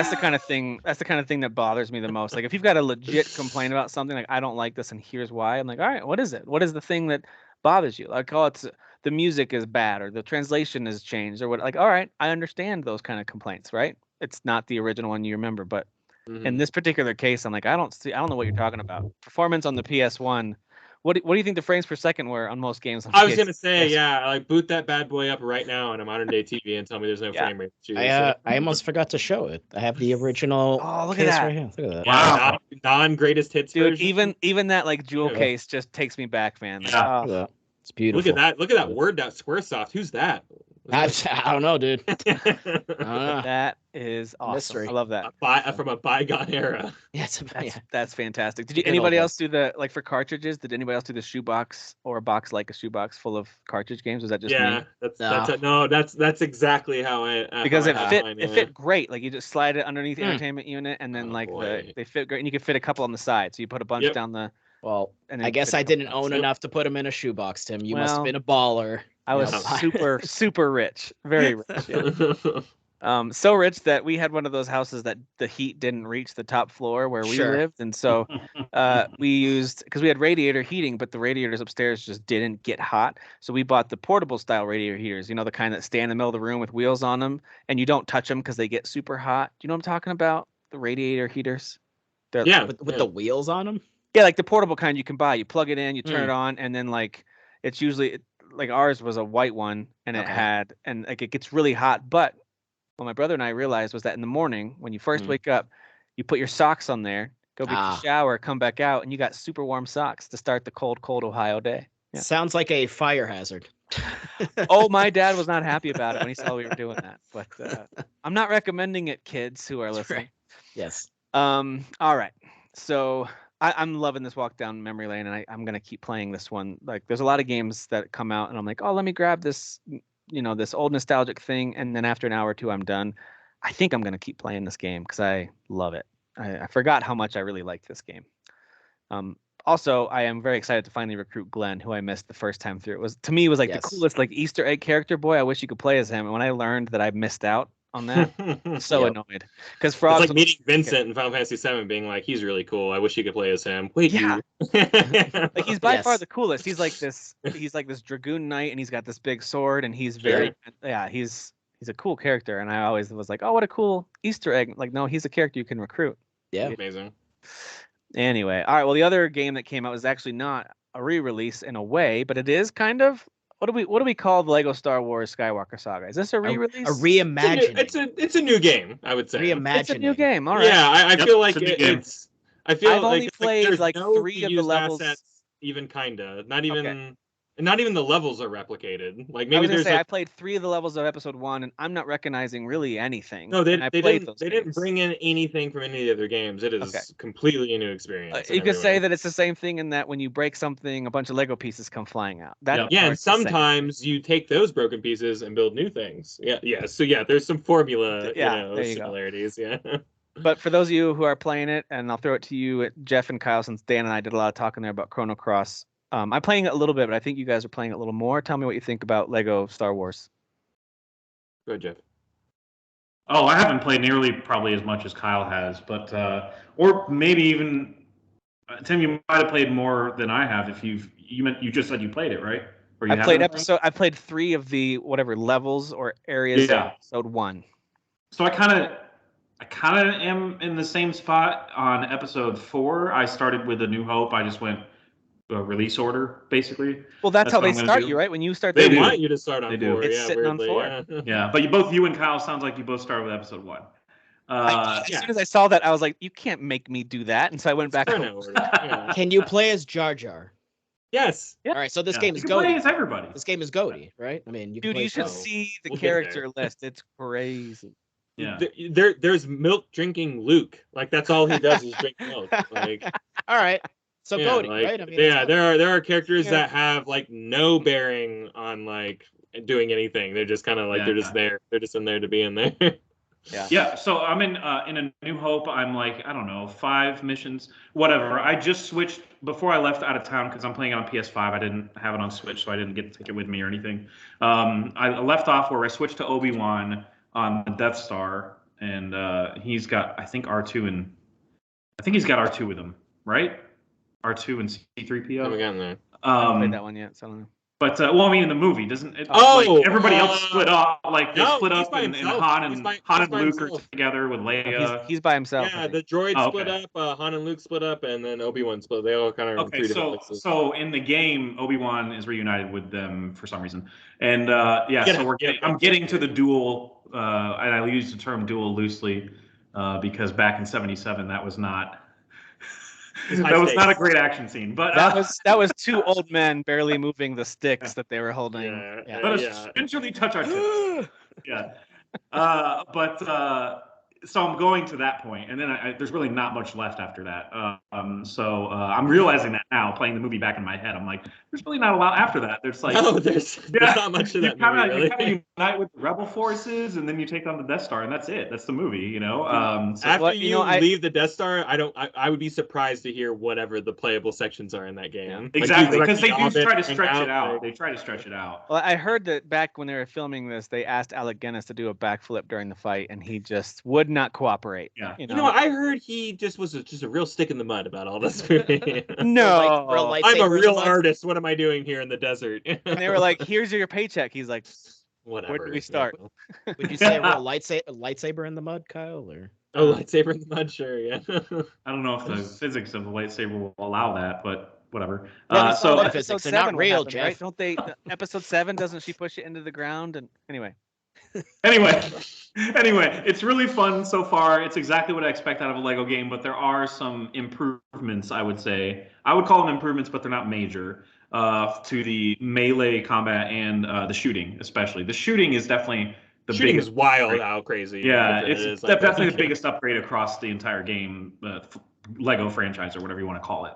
the kind of thing that bothers me the most. Like if you've got a legit complaint about something, like I don't like this and here's why, I'm like, all right, what is it? What is the thing that bothers you? Like, oh, it's the music is bad or the translation has changed or what. Like, all right, I understand those kind of complaints, right? It's not the original one you remember, but in this particular case, I'm like, I don't know what you're talking about. Performance on the PS1. What do you think the frames per second were on most games? I was gonna say, like boot that bad boy up right now on a modern day TV and tell me there's no frame rate. I almost forgot to show it. I have the original. Oh, look at that! Right here. Look at that. Wow, non-greatest hits. Dude, version. even that like jewel case just takes me back, man. Like, it's beautiful. Look at that word out Squaresoft. Who's that? I don't know, dude. That is awesome. Mystery. I love that. From a bygone era. That's fantastic. Did anybody else do the, like for cartridges? Did anybody else do the shoebox or a box like a shoebox full of cartridge games? Was that just me? That's exactly how I. Because it fit great. Like you just slide it underneath the entertainment unit, and then they fit great, and you could fit a couple on the side. So you put a bunch down the. Well, I guess I didn't own enough to put them in a shoebox, Tim. You must have been a baller. I was super rich, very rich. Yeah. So rich that we had one of those houses that the heat didn't reach the top floor where we lived, and so we used, because we had radiator heating, but the radiators upstairs just didn't get hot. So we bought the portable style radiator heaters. You know, the kind that stay in the middle of the room with wheels on them, and you don't touch them because they get super hot. Do you know what I'm talking about? The radiator heaters. With the wheels on them. Yeah, like the portable kind you can buy. You plug it in, you turn it on, and then like it's usually like ours was a white one, and it had, and like it gets really hot. But what my brother and I realized was that in the morning when you first wake up, you put your socks on there, go get a shower, come back out, and you got super warm socks to start the cold Ohio day. Yeah. Sounds like a fire hazard. Oh, my dad was not happy about it when he saw we were doing that. But I'm not recommending it, kids who are listening. Right. Yes. All right. So I'm loving this walk down memory lane, and I'm gonna keep playing this one. Like, there's a lot of games that come out, and I'm like, oh, let me grab this, this old nostalgic thing, and then after an hour or two, I'm done. I think I'm gonna keep playing this game because I love it. I forgot how much I really liked this game. Also, I am very excited to finally recruit Glenn, who I missed the first time through. It was, to me, was like the coolest like Easter egg character. Boy, I wish you could play as him. And when I learned that I missed out on that, so annoyed. Because Frog's it's like meeting Vincent in Final Fantasy VII, being like, he's really cool. I wish you could play as him. Wait, like he's by far the coolest. He's like this dragoon knight, and he's got this big sword, and he's very he's a cool character. And I always was like, oh, what a cool Easter egg. Like, no, he's a character you can recruit. Yeah, amazing. Anyway, all right. Well, the other game that came out was actually not a re-release in a way, but it is kind of what do we call the Lego Star Wars Skywalker Saga? Is this a re-release? A reimagining. It's a new game, I would say. Reimagining. It's a new game. All right. Yeah, I feel like it's a new game. it's. I feel I've like only played there's like no 3 of the reused levels. assets, even kinda. Not even. Okay. Not even the levels are replicated. Like I maybe was gonna there's say I like played 3 of the levels of episode 1, and I'm not recognizing really anything. no, they and I played those didn't games. bring in anything from any of the other games. It is Okay. completely a new experience. in You could every say way. that it's the same thing in that when you break something, a bunch of Lego pieces come flying out. That Yeah, and part's the same. sometimes you take those broken pieces and build new things. Yeah. So yeah, there's some formula, Yeah, there you go. similarities. Yeah. But for those of you who are playing it, and I'll throw it to you, Jeff and Kyle, since Dan and I did a lot of talking there about Chrono Cross. I'm playing it a little bit, but I think you guys are playing it a little more. Tell me what you think about Lego Star Wars. Go ahead, Jeff. Oh, I haven't played nearly probably as much as Kyle has, but or maybe even Tim, you might have played more than I have. If you just said you played it, right? Or you I played 3 of the whatever levels or areas of episode 1. So I kind of am in the same spot on episode 4. I started with A New Hope. I just went release order, basically. Well, that's how what they I'm gonna start do. you, right? When you start, They do. want you to start on They do. 4. It's Yeah, sitting on weirdly, 4. Yeah, but both you and Kyle sounds like you both started with episode 1. As soon as I saw that, I was like, you can't make me do that. And so I went back. Turn order. Yeah. Can you play as Jar Jar? Yes. Yeah. All right, so this Yeah. game You is can play goaty. as everybody. This game is goaty, right? I mean, you can Dude, play you as should Goaty. see the We'll get character list. It's crazy. Yeah. There's milk drinking Luke. Like that's all he does is drink milk. Like All right, so yeah, goaty, like, right? I mean, yeah, it's there are characters Yeah. that have like no bearing on like doing anything. They're just kind of like they're just there. They're just in there to be in there. Yeah, so I'm in A New Hope. I'm like, I don't know, 5 missions, whatever. I just switched before I left out of town because I'm playing it on PS5. I didn't have it on Switch, so I didn't get to take it with me or anything. I left off where I switched to Obi-Wan on the Death Star, and he's got, I think he's got R2 with him, right? R2 and C-3PO. Haven't gotten there. I haven't played that one yet, so I don't know. But well, I mean, in the movie, doesn't it? Oh, like, everybody else split up. Like they no, split he's up, by and himself. Han He's and by Luke are himself. together with Leia. He's by himself. Yeah, I the think. droid split okay. up. Han and Luke split up, and then Obi-Wan split. They all kind of Okay, three different places. so in the game, Obi-Wan is reunited with them for some reason, and I'm getting to the duel, and I use the term duel loosely because back in '77 that was not. That was not a great action scene, but that was 2 old men barely moving the sticks that they were holding. Yeah. let us gingerly touch our tips. Yeah, so I'm going to that point, and then there's really not much left after that. So I'm realizing that now, playing the movie back in my head. I'm like, there's really not a lot after that. There's like, no, there's not much of that movie, really. You kind of unite with the Rebel forces, and then you take on the Death Star, and that's it. That's the movie, you know. After you leave the Death Star, I would be surprised to hear whatever the playable sections are in that game. Exactly, like, because they do try to and stretch it out. like- They try to stretch it out. Well, I heard that back when they were filming this, they asked Alec Guinness to do a backflip during the fight, and he just would not cooperate. Yeah. You You know, I heard he just was just a real stick in the mud about all this movie. No. Real I'm a lightsaber real in the mud. artist. What am I doing here in the desert? And they were like, "Here's your paycheck." He's like, Whatever. "Where do we start?" Would you say a real lightsaber in the mud, Kyle? Or Oh, lightsaber in the mud, sure, yeah. I don't know if the physics of the lightsaber will allow that, but whatever. Yeah, So that episode physics are not 7 what real, happened, Jeff. right? Don't they? Episode 7 doesn't she push it into the ground? And anyway, anyway, it's really fun so far. It's exactly what I expect out of a Lego game, but there are some improvements, I would say. I would call them improvements, but they're not major, to the melee combat and the shooting, especially. The shooting is definitely the Shooting biggest. is wild how crazy. Yeah, it it's is. Like, definitely the biggest upgrade across the entire game, Lego franchise or whatever you want to call it.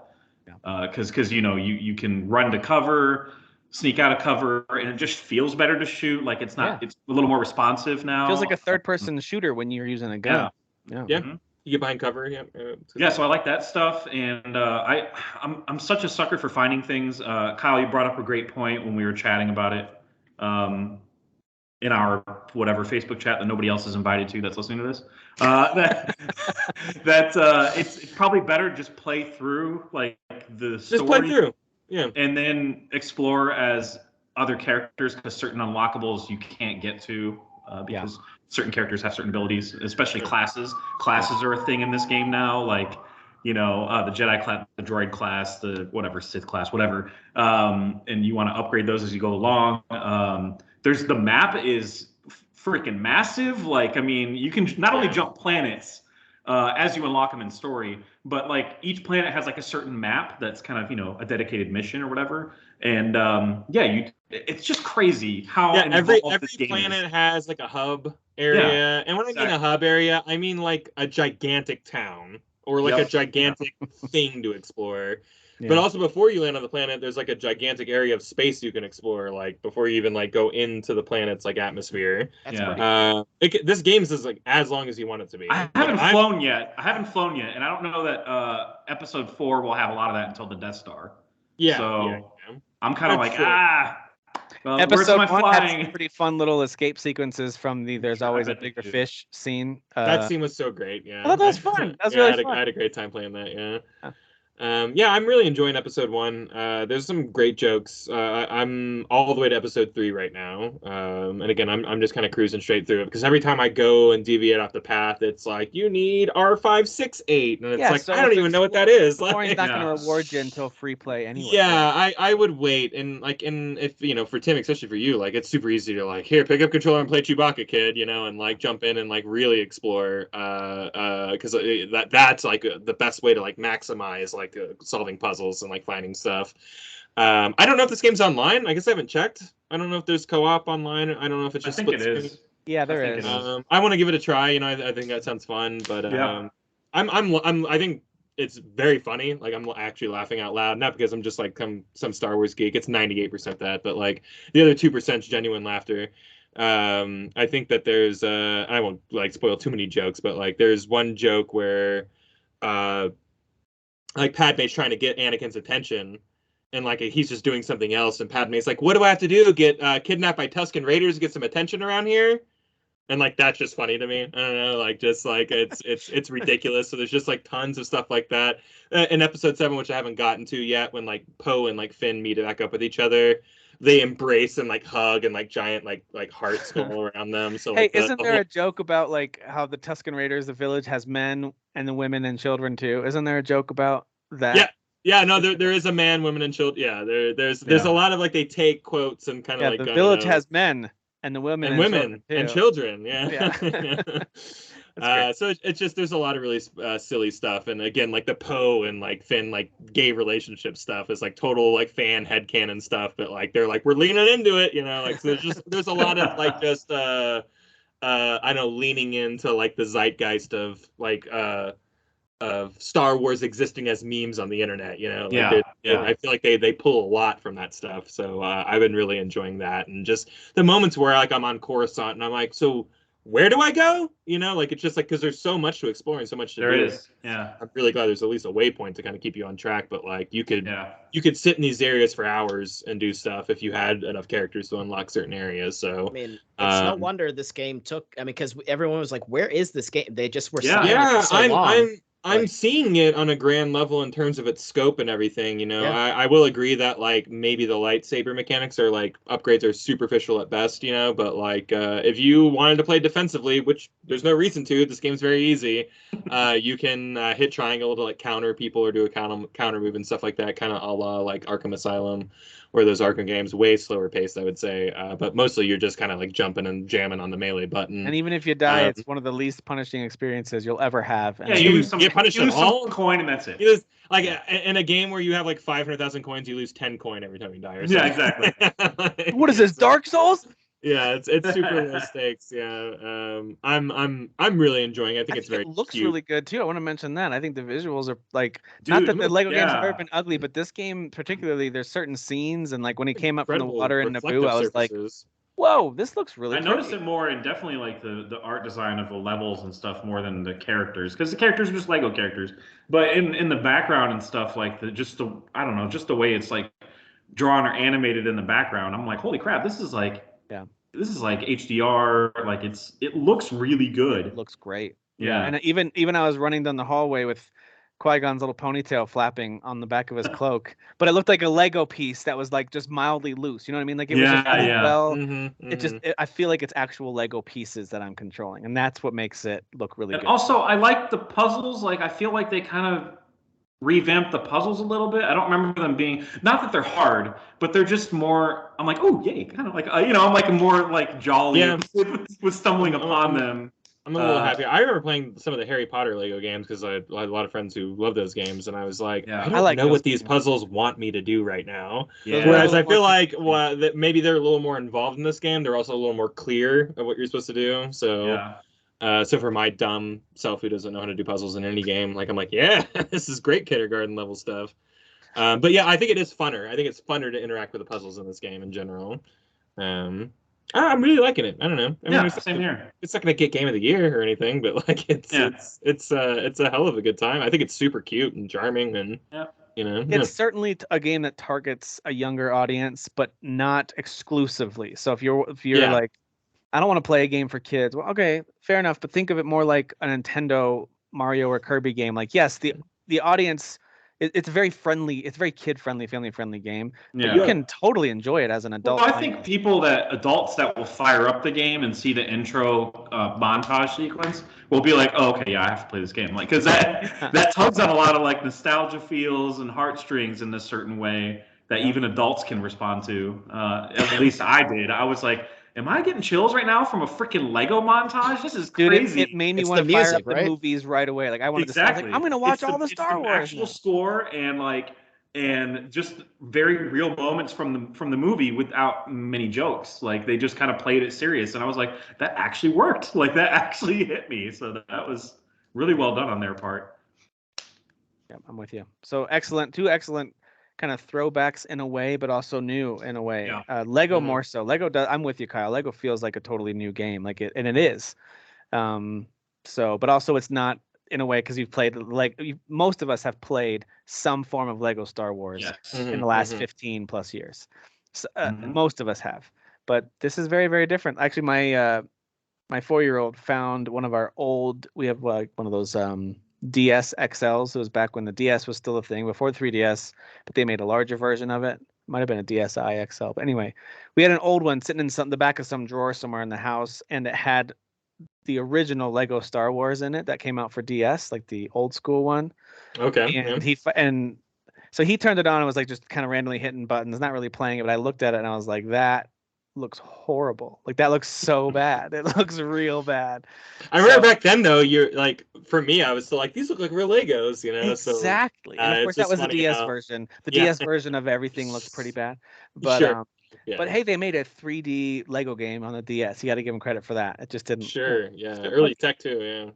Because you can run to cover, sneak out of cover, and it just feels better to shoot. Like it's not. It's a little more responsive now. feels like a third-person shooter when you're using a gun. Yeah. Mm-hmm. You get behind cover. Yeah, so I like that stuff, and I'm such a sucker for finding things. Kyle, you brought up a great point when we were chatting about it in our whatever Facebook chat that nobody else is invited to that's listening to this. It's probably better just play through like the story. Just play through. Yeah. And then explore as other characters because certain unlockables you can't get to because certain characters have certain abilities, especially classes. Classes are a thing in this game now. Like the Jedi class, the droid class, the whatever Sith class, whatever, and you want to upgrade those as you go along. There's the map is freaking massive. Like, I mean, you can not only jump planets as you unlock them in story, but like each planet has like a certain map that's kind of a dedicated mission or whatever. And it's just crazy how every this game planet is. has like a hub area, and when I mean a hub area, I mean like a gigantic town or like a gigantic thing to explore. Yeah. But also before you land on the planet, there's like a gigantic area of space you can explore, like before you even like go into the planet's like atmosphere. That's this game is like as long as you want it to be. I haven't flown yet, and I don't know that episode 4 will have a lot of that until the Death Star. Yeah. So I'm kind of like, episode 1 had some pretty fun little escape sequences from the "There's always a bigger fish" scene. That scene was so great. Yeah. I thought that was fun. That was really fun. I had a great time playing that. Yeah. I'm really enjoying episode 1. There's some great jokes. I'm all the way to episode 3 right now. And again, I'm just kind of cruising straight through it because every time I go and deviate off the path, it's like, you need R568. And it's like, so I don't even know what that is. Like, not going to reward you until free play anyway. Yeah, I would wait. And if, for Tim, especially for you, like, it's super easy to like, here, pick up controller and play Chewbacca, kid, and like jump in and like really explore. Because that's like the best way to like maximize like solving puzzles and like finding stuff. I don't know if this game's online. I guess I haven't checked. I don't know if there's co-op online. I don't know if it's just split screen. Yeah, there is. I want to give it a try. I think that sounds fun. But I think it's very funny. Like I'm actually laughing out loud, not because I'm just like some Star Wars geek. It's 98% that, but like the other 2% is genuine laughter. I think that there's I won't like spoil too many jokes, but like there's one joke where like Padme's trying to get Anakin's attention, and like he's just doing something else, and Padme's like, "What do I have to do? Get kidnapped by Tusken Raiders to get some attention around here?" And like that's just funny to me. I don't know, like just like it's ridiculous. So there's just like tons of stuff like that in episode 7, which I haven't gotten to yet. When like Poe and like Finn meet back up with each other, they embrace and like hug and like giant like hearts go all around them. So hey, isn't there a joke about like how the Tusken Raiders, the village has men and the women and children too? Isn't there a joke about that? Yeah, no, there is a man, women, and children. Yeah, there's a lot of like they take quotes and kind of like the village has men and the women and children. Yeah. So it's just there's a lot of really silly stuff, and again like the Poe and like Finn like gay relationship stuff is like total like fan headcanon stuff, but like they're like we're leaning into it, like so there's a lot of like just I know leaning into like the zeitgeist of like of Star Wars existing as memes on the internet, I feel like they pull a lot from that stuff, so I've been really enjoying that, and just the moments where like I'm on Coruscant and I'm like, so where do I go? Like it's just like because there's so much to explore and so much to do. There is. Yeah. I'm really glad there's at least a waypoint to kind of keep you on track. But like you could sit in these areas for hours and do stuff if you had enough characters to unlock certain areas. So I mean, it's no wonder this game took. I mean, because everyone was like, "Where is this game?" They just were. I'm seeing it on a grand level in terms of its scope and everything, I will agree that like maybe the lightsaber mechanics or like upgrades are superficial at best, but like if you wanted to play defensively, which there's no reason to, this game's very easy, you can hit triangle to like counter people or do a counter move and stuff like that, kind of a la like Arkham Asylum, where those Arkham games way slower paced, I would say, but mostly you're just kind of like jumping and jamming on the melee button. And even if you die, it's one of the least punishing experiences you'll ever have. And you get punished at all coin, and that's it. You lose, like in a game where you have like 500,000 coins, you lose 10 coin every time you die. Or yeah, exactly. Like, what is this, Dark Souls? Yeah, it's super low stakes. Yeah, I'm really enjoying it. I think it's very it looks cute. really good too. I want to mention that. I think the visuals are like, not that the Lego games have ever been ugly, but this game particularly, there's certain scenes and like when he came up from the water in Naboo, I was like, whoa, this looks really pretty. Noticed it more in definitely like the art design of the levels and stuff more than the characters, because the characters are just Lego characters. But in the background and stuff, like just the way it's like drawn or animated in the background, I'm like, holy crap, this is like HDR, like it looks really good. It looks great. Yeah. And even I was running down the hallway with Qui-Gon's little ponytail flapping on the back of his cloak, but it looked like a Lego piece that was like just mildly loose. You know what I mean? Like it was just well. It just I feel like it's actual Lego pieces that I'm controlling, and that's what makes it look really good. Also, I like the puzzles. Like I feel like they kind of revamped the puzzles a little bit. I don't remember them being, not that they're hard, but they're just more. I'm like, oh yay, kind of like I'm like more like jolly Yeah. with stumbling upon them. I'm a little happy. I remember playing some of the Harry Potter Lego games because I had a lot of friends who love those games, and I was like, Yeah. I I don't like know those what these games. puzzles want me to do right now. Yeah. Whereas a I little feel more like confusing. that maybe they're a little more involved in this game. They're also a little more clear of what you're supposed to do. So, so for my dumb self who doesn't know how to do puzzles in any game, like I'm like, yeah, this is great kindergarten level stuff. But yeah, I think it is funner. I think it's funner to interact with the puzzles in this game in general. I'm really liking it. I don't know. I mean, Same here. It's not gonna get game of the year or anything, but like it's a hell of a good time. I think it's super cute and charming, and It's certainly a game that targets a younger audience, but not exclusively. So if you're like, I don't want to play a game for kids, well, okay, fair enough, but think of it more like a Nintendo Mario or Kirby game. Like, yes, the audience, it's very friendly, it's very kid friendly, family friendly game, but you can totally enjoy it as an adult. Well, I think adults that will fire up the game and see the intro montage sequence will be like, oh, okay, yeah, I have to play this game, like, because that tugs on a lot of like nostalgia feels and heartstrings in a certain way that even adults can respond to. At least I did. I was like, am I getting chills right now from a freaking Lego montage? This is crazy. It made me want to fire up the movies right away. Like I wanted to. I was like, I'm gonna watch all the Star Wars. Actual score and just very real moments from the movie without many jokes. Like they just kind of played it serious, and I was like, that actually worked. Like that actually hit me. So that was really well done on their part. Yeah, I'm with you. So excellent, two excellent kind of throwbacks in a way, but also new in a way. Yeah. Lego more so. Lego does. I'm with you, Kyle. Lego feels like a totally new game, like it, and it is. So, but also it's not in a way because you've played most of us have played some form of Lego Star Wars in the last 15 plus years. So, most of us have, but this is very, very different. Actually, my 4-year-old found one of our old. We have like one of those DS XLs. It was back when the DS was still a thing before 3DS, but they made a larger version of it. Might have been a DSi XL, but anyway, we had an old one sitting in the back of some drawer somewhere in the house, and it had the original Lego Star Wars in it that came out for DS, like the old school one. Okay. And so he turned it on and was like just kind of randomly hitting buttons, not really playing it. But I looked at it and I was like, that looks horrible. Like that looks so bad. It looks real bad. I remember back then though, you're like, for me, I was still like, these look like real Legos, Exactly. And of course that was the DS version. The DS version of everything looked pretty bad. But but hey, they made a 3D Lego game on the DS. You got to give them credit for that. It just didn't. Early tech too.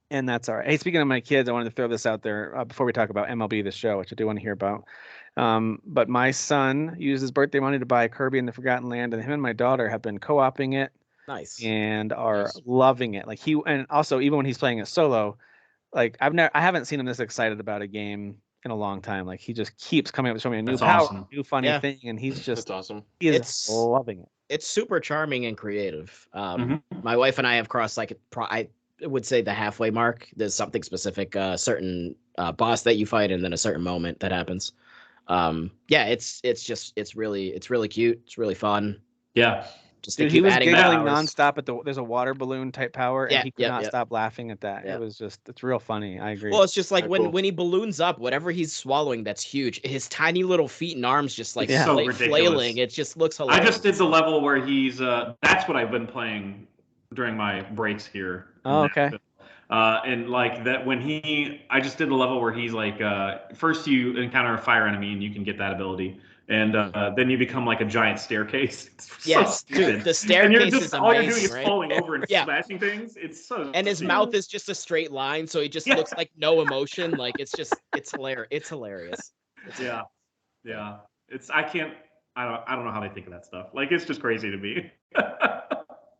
And that's all right. Hey, speaking of my kids, I wanted to throw this out there before we talk about MLB The Show, which I do want to hear about. But my son used his birthday money to buy Kirby and the Forgotten Land, and him and my daughter have been co-oping it. Nice. And are loving it. Like and also even when he's playing it solo, like I haven't seen him this excited about a game in a long time. Like he just keeps coming up with showing me a new power, new funny thing, and he's just that's awesome. He's loving it. It's super charming and creative. My wife and I have crossed like I would say the halfway mark. There's something specific, certain boss that you fight, and then a certain moment that happens. It's really cute. It's really fun. Yeah. Just he was giggling nonstop at there's a water balloon type power, and he could not stop laughing at that. It was it's real funny. I agree. Well, it's just like when he balloons up, whatever he's swallowing, that's huge. His tiny little feet and arms just like flailing. It just looks hilarious. I just did the level where he's that's what I've been playing during my breaks here. Oh, okay. And like that when I just did the level where he's like first you encounter a fire enemy and you can get that ability. And then you become like a giant staircase. Yes, dude, the staircase is amazing. All you're doing is falling over and smashing things. It's so. And his mouth is just a straight line, so he just looks like no emotion. Like it's hilarious. It's hilarious. Yeah. I don't know how they think of that stuff. Like it's just crazy to me.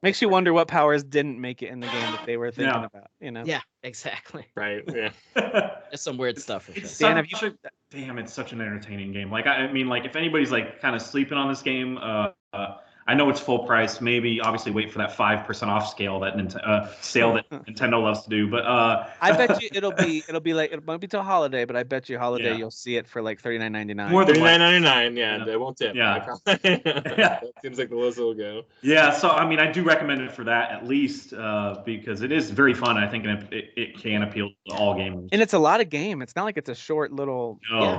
Makes you wonder what powers didn't make it in the game that they were thinking about. Yeah, exactly. Right. Yeah. There's some weird stuff for sure. Damn, it's such an entertaining game. Like I mean, like if anybody's like kind of sleeping on this game, I I know it's full price. Maybe obviously wait for that 5% off sale that Nintendo loves to do. But I bet you it'll be like it might be till holiday, but I bet you holiday Yeah. you'll see it for like $39.99. More than $39.99. Yeah, Yeah. they won't tip. Yeah. That seems like the lowest it'll go. Yeah, so I mean, I do recommend it for that at least because it is very fun. I think and it can appeal to all gamers. And it's a lot of game. It's not like it's a short little No,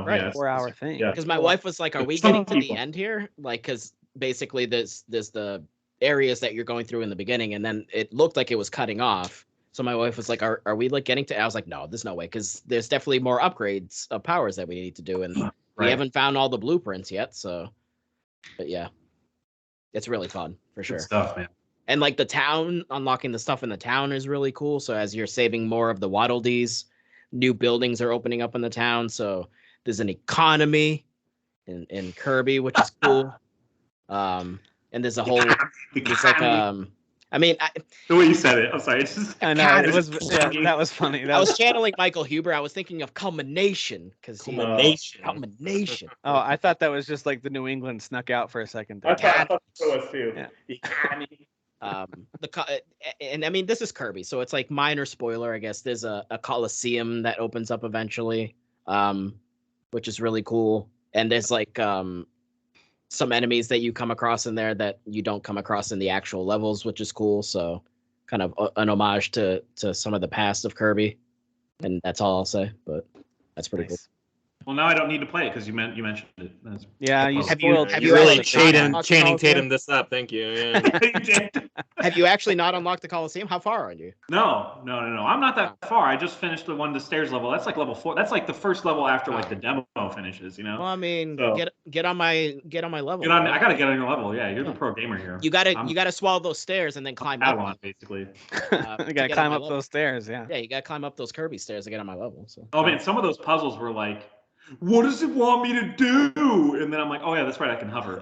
right, yeah, 4-hour thing. Yeah. Because my wife was like, "Are we Some getting to the people- end here?" Like, because basically there's the areas that you're going through in the beginning, and then it looked like it was cutting off. So my wife was like, "Are we like getting to?" I was like, "No, there's no way," because there's definitely more upgrades of powers that we need to do, and we Right. haven't found all the blueprints yet. So, but yeah, it's really fun for Good sure. stuff, man. And like the town, unlocking the stuff in the town is really cool. So as you're saving more of the Waddle Dees, new buildings are opening up in the town. So there's an economy in Kirby, which is cool. And there's a whole, it's like I mean, The way you said it, I'm sorry. It's just, I know God, it was. it's Yeah, funny. that was funny. That I was. was channeling Michael Huber. I was thinking of culmination because culmination. Oh, I thought that was just like the New England snuck out for a second there. I thought so was too. Yeah. And I mean, this is Kirby, so it's like minor spoiler, I guess. There's a Coliseum that opens up eventually, which is really cool. And there's like some enemies that you come across in there that you don't come across in the actual levels, which is cool. So kind of an homage to some of the past of Kirby. And that's all I'll say, but that's pretty cool. Nice. Well, now I don't need to play it because you mentioned it. That's- Yeah, you Have spoiled. have You you really actually Channing Coliseum? Tatum this up. Thank you. Yeah. Have you actually not unlocked the Coliseum? How far are you? No. I'm not that far. I just finished the one to stairs level. That's like level 4. That's like the first level after like the demo finishes. You know. Well, I mean, So- get on my level. Get on. right? I gotta get on your level. Yeah, you're the pro gamer here. You gotta swallow those stairs and then climb up. Padawan, basically. You to gotta get on climb my up level. those stairs. Yeah. Yeah, you gotta climb up those Kirby stairs to get on my level. So. Oh man, some of those puzzles were like, what does it want me to do? And then I'm like, oh yeah, that's right, I can hover.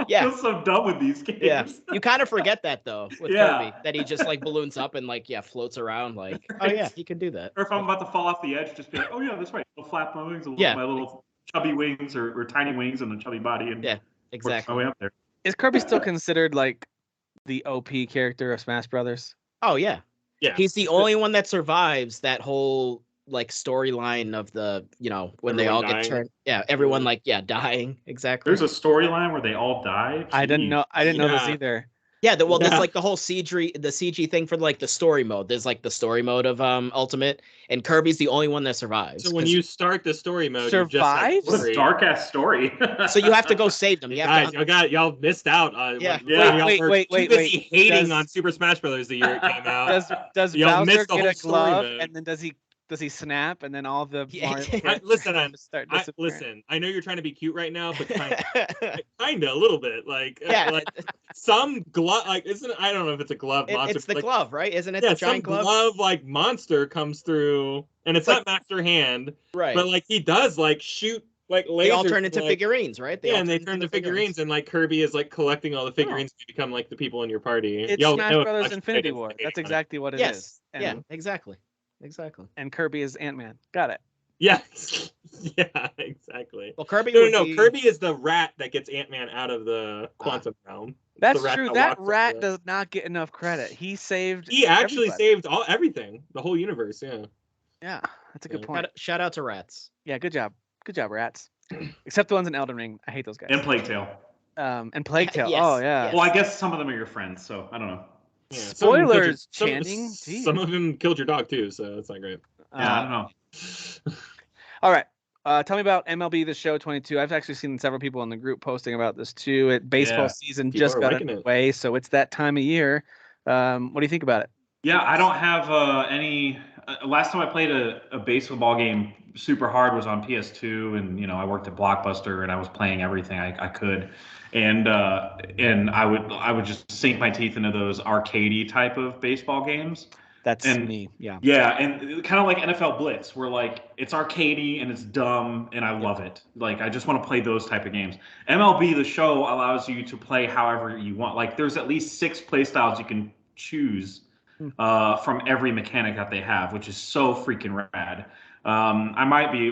Yeah. I feel so dumb with these games. Yeah, you kind of forget that though with Yeah. Kirby, that he just like balloons up and like floats around. Like, oh yeah, he can do that. Or if I'm about to fall off the edge, just be like, oh yeah, that's right. I'll flap my wings, Yeah. my little chubby wings or tiny wings and a chubby body, and Yeah, work my exactly. way up there. Is Kirby still considered like the OP character of Smash Brothers? Oh yeah, Yeah. he's the only one that survives that whole like storyline of the when they all Everyone get dying. turned. Yeah, everyone like dying. Exactly. There's a storyline where they all die. I didn't Jeez. know. I didn't know this Yeah. either. Yeah, there's Yeah. like the whole CG thing for like the story mode. There's like the story mode of Ultimate, and Kirby's the only one that survives. So when 'cause- you start the story mode, Survives? you just have What a story. dark ass story. so you have to go save them. You have Guys, y'all missed out. Yeah. Y'all Wait, were wait, too wait, busy wait. hating Does- on Super Smash Brothers the year it came out. Does Y'all Bowser missed the get whole a story glove mode. and then does he snap and then all the Yeah. Mario Listen, characters start disappearing? listen. I know you're trying to be cute right now, but kind of a little bit. Like, Yeah. like some glove. Like, I don't know if it's a glove monster. it's the but, like, glove, right? Isn't it Yeah, the some giant glove? glove like monster comes through, and it's Like- not Master Hand, Right. but like he does like shoot like lasers. They all turn into like, figurines, right? Yeah, all and they turn into figurines, and like Kirby is like collecting all the figurines to become like the people in your party. It's Y'all Smash know Brothers it's Infinity hating War. on That's it. exactly what it is. Yes. And, Yeah. Exactly. And Kirby is Ant-Man. Got it. Yes. Yeah, exactly. Well, Kirby. No, would no, be- Kirby is the rat that gets Ant-Man out of the quantum realm. That's The rat true. that That walks rat up does not get enough credit. He saved. He actually everybody. saved everything, the whole universe. Yeah. Yeah, that's a good Yeah. point. Shout out to rats. Yeah, good job. Good job, rats. Except the ones in Elden Ring. I hate those guys. And Plague Tale. And Plague Tale. Yes, Oh yeah. yes. Well, I guess some of them are your friends, so I don't know. Yeah. Spoilers, Some, Channing. Jeez. some of them killed your dog too, so that's not great. Yeah, I don't know. All right. Tell me about MLB The Show 22. I've actually seen several people in the group posting about this too. Baseball Yeah. season People just are got liking it. underway, so it's that time of year. What do you think about it? Yeah, I don't have any. Last time I played a baseball game super hard was on PS2, and I worked at Blockbuster and I was playing everything I could, and I would just sink my teeth into those arcadey type of baseball games. That's And- me. Yeah. Yeah, and kind of like NFL Blitz, where like it's arcadey and it's dumb, and I love it. Like I just want to play those type of games. MLB The Show allows you to play however you want. Like there's at least 6 play styles you can choose from every mechanic that they have, which is so freaking rad. I might be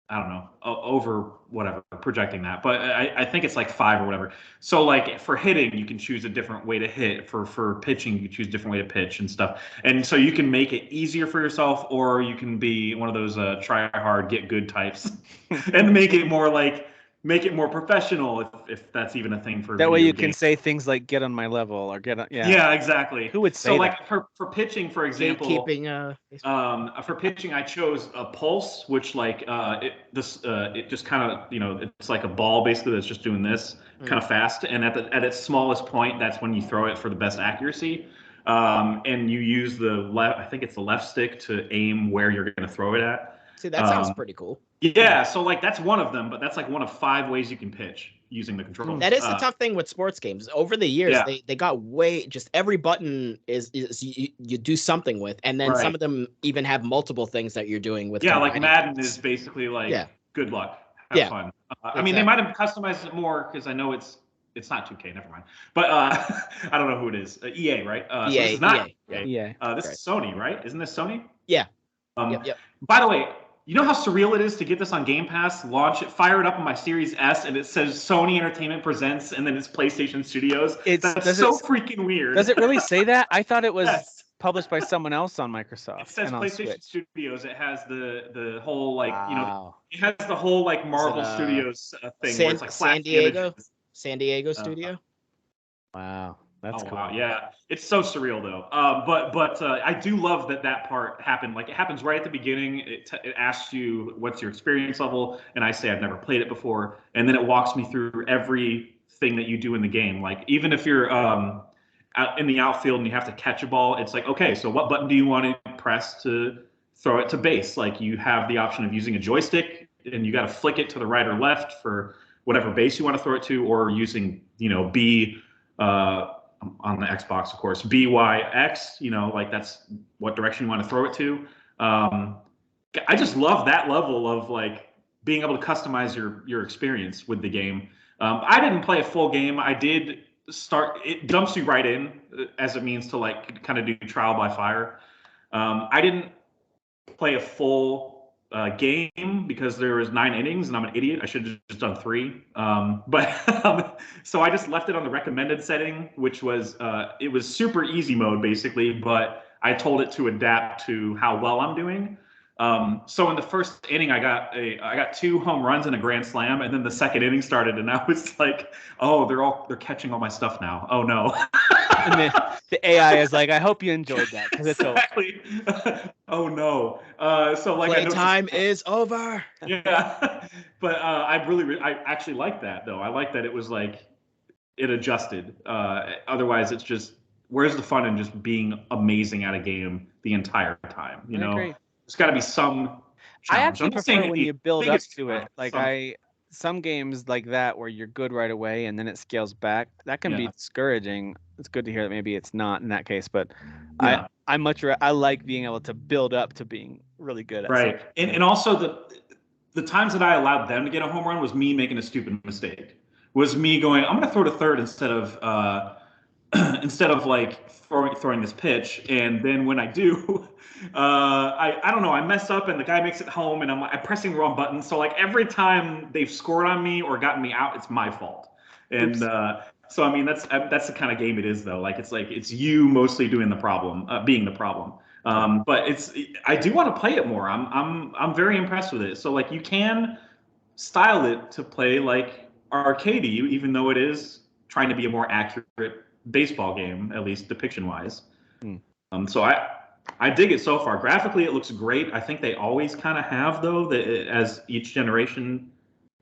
I don't know, over whatever, projecting that, but I think it's like 5 or whatever. So like for hitting, you can choose a different way to hit. For pitching, you choose a different way to pitch and stuff. And so you can make it easier for yourself, or you can be one of those try hard, get good types, and make it more professional, if that's even a thing for that way you video can say things like "get on my level" or "get on." Yeah. Yeah, exactly. Who would say So that? like for pitching, for example, Gatekeeping. for pitching, I chose a pulse, which like it just kind of, it's like a ball basically that's just doing this kind of fast, and at its smallest point, that's when you throw it for the best accuracy. And you use I think it's the left stick to aim where you're going to throw it at. See, that sounds pretty cool. Yeah, so like that's one of them, but that's like one of 5 ways you can pitch using the controls. That is the tough thing with sports games. Over the years, Yeah. they got just every button is you do something with, and then some of them even have multiple things that you're doing with. Yeah, like Madden is basically like good luck, have fun. I mean, they might have customized it more because I know it's not 2K, never mind. But I don't know who it is. EA, right? EA, so this is not EA. Yeah. This is Sony, right? Isn't this Sony? Yeah. Yep. By the way, you know how surreal it is to get this on Game Pass, launch it, fire it up on my Series S, and it says Sony Entertainment Presents, and then it's PlayStation Studios. That's so freaking weird. Does it really say that? I thought it was Yes. published by someone else on Microsoft. It says and on PlayStation Switch. Studios. It has the whole like Wow. it has the whole like Marvel Studios thing where it's like San Diego? San Diego studio? Wow. That's cool. Wow, yeah, it's so surreal though. But I do love that part happened. Like it happens right at the beginning. It asks you what's your experience level, and I say I've never played it before, and then it walks me through everything that you do in the game. Like even if you're out in the outfield and you have to catch a ball, it's like, okay, so what button do you want to press to throw it to base? Like you have the option of using a joystick, and you got to flick it to the right or left for whatever base you want to throw it to, or using B. On the Xbox, of course, BYX, like that's what direction you want to throw it to. I just love that level of like being able to customize your experience with the game. I didn't play a full game. I did start, it dumps you right in as a means to like kind of do trial by fire. I didn't play a full game because there was 9 innings and I'm an idiot. I should have just done 3. But so I just left it on the recommended setting, which was it was super easy mode basically, but I told it to adapt to how well I'm doing. So in the first inning, I got 2 home runs and a grand slam, and then the second inning started, and I was like, "Oh, they're catching all my stuff now. Oh no!" And then the AI is like, "I hope you enjoyed that because it's over." Exactly. Oh no! So like, playtime is over. Yeah, but I actually like that though. I like that it was like it adjusted. Otherwise, it's just where's the fun in just being amazing at a game the entire time? You know. Agree. There's got to be some challenge. I actually prefer when you build up to it. Like some. Some games like that where you're good right away and then it scales back. That can be discouraging. It's good to hear that maybe it's not in that case, but I like being able to build up to being really good at right. And also the times that I allowed them to get a home run was me making a stupid mistake. Was me going, I'm going to throw to third instead of like throwing this pitch, and then when I do, I don't know, I mess up and the guy makes it home, and I'm pressing the wrong button. So like every time they've scored on me or gotten me out, it's my fault. And so I mean that's the kind of game it is though. Like it's you mostly doing the problem, being the problem. But I do want to play it more. I'm very impressed with it. So like you can style it to play like arcadey, even though it is trying to be a more accurate baseball game, at least depiction wise. So I dig it so far. Graphically, it looks great. I think they always kind of have though, as each generation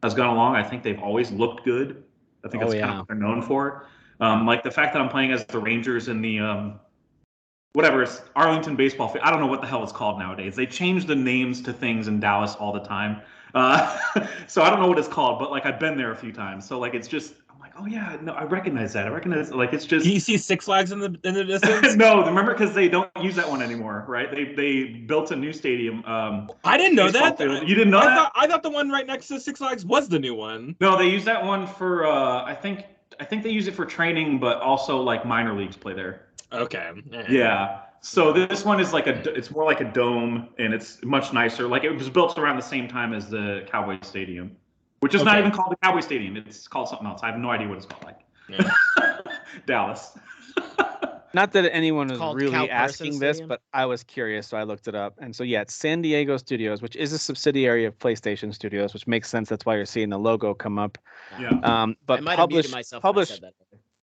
has gone along. I think they've always looked good. I think that's kind of what they're known for. Like the fact that I'm playing as the Rangers in the whatever, it's Arlington baseball field. I don't know what the hell it's called nowadays. They change the names to things in Dallas all the time. So I don't know what it's called, but like I've been there a few times. So like it's just, I'm like, oh yeah, no, I recognize that. Like it's just. Do you see Six Flags in the distance? No, remember, because they don't use that one anymore, right? They built a new stadium. I didn't know that. You didn't know that? I thought the one right next to Six Flags was the new one. No, they use that one for I think they use it for training, but also like minor leagues play there. Okay. Yeah. So this one is it's more like a dome, and it's much nicer. Like, it was built around the same time as the Cowboy Stadium, which is not even called the Cowboy Stadium. It's called something else. I have no idea what it's called. Like Dallas. Not that anyone was called really Cal asking Parsons this, Stadium? but I was curious, so I looked it up. And so yeah, it's San Diego Studios, which is a subsidiary of PlayStation Studios, which makes sense. That's why you're seeing the logo come up. Yeah. I But might have muted myself when I said that.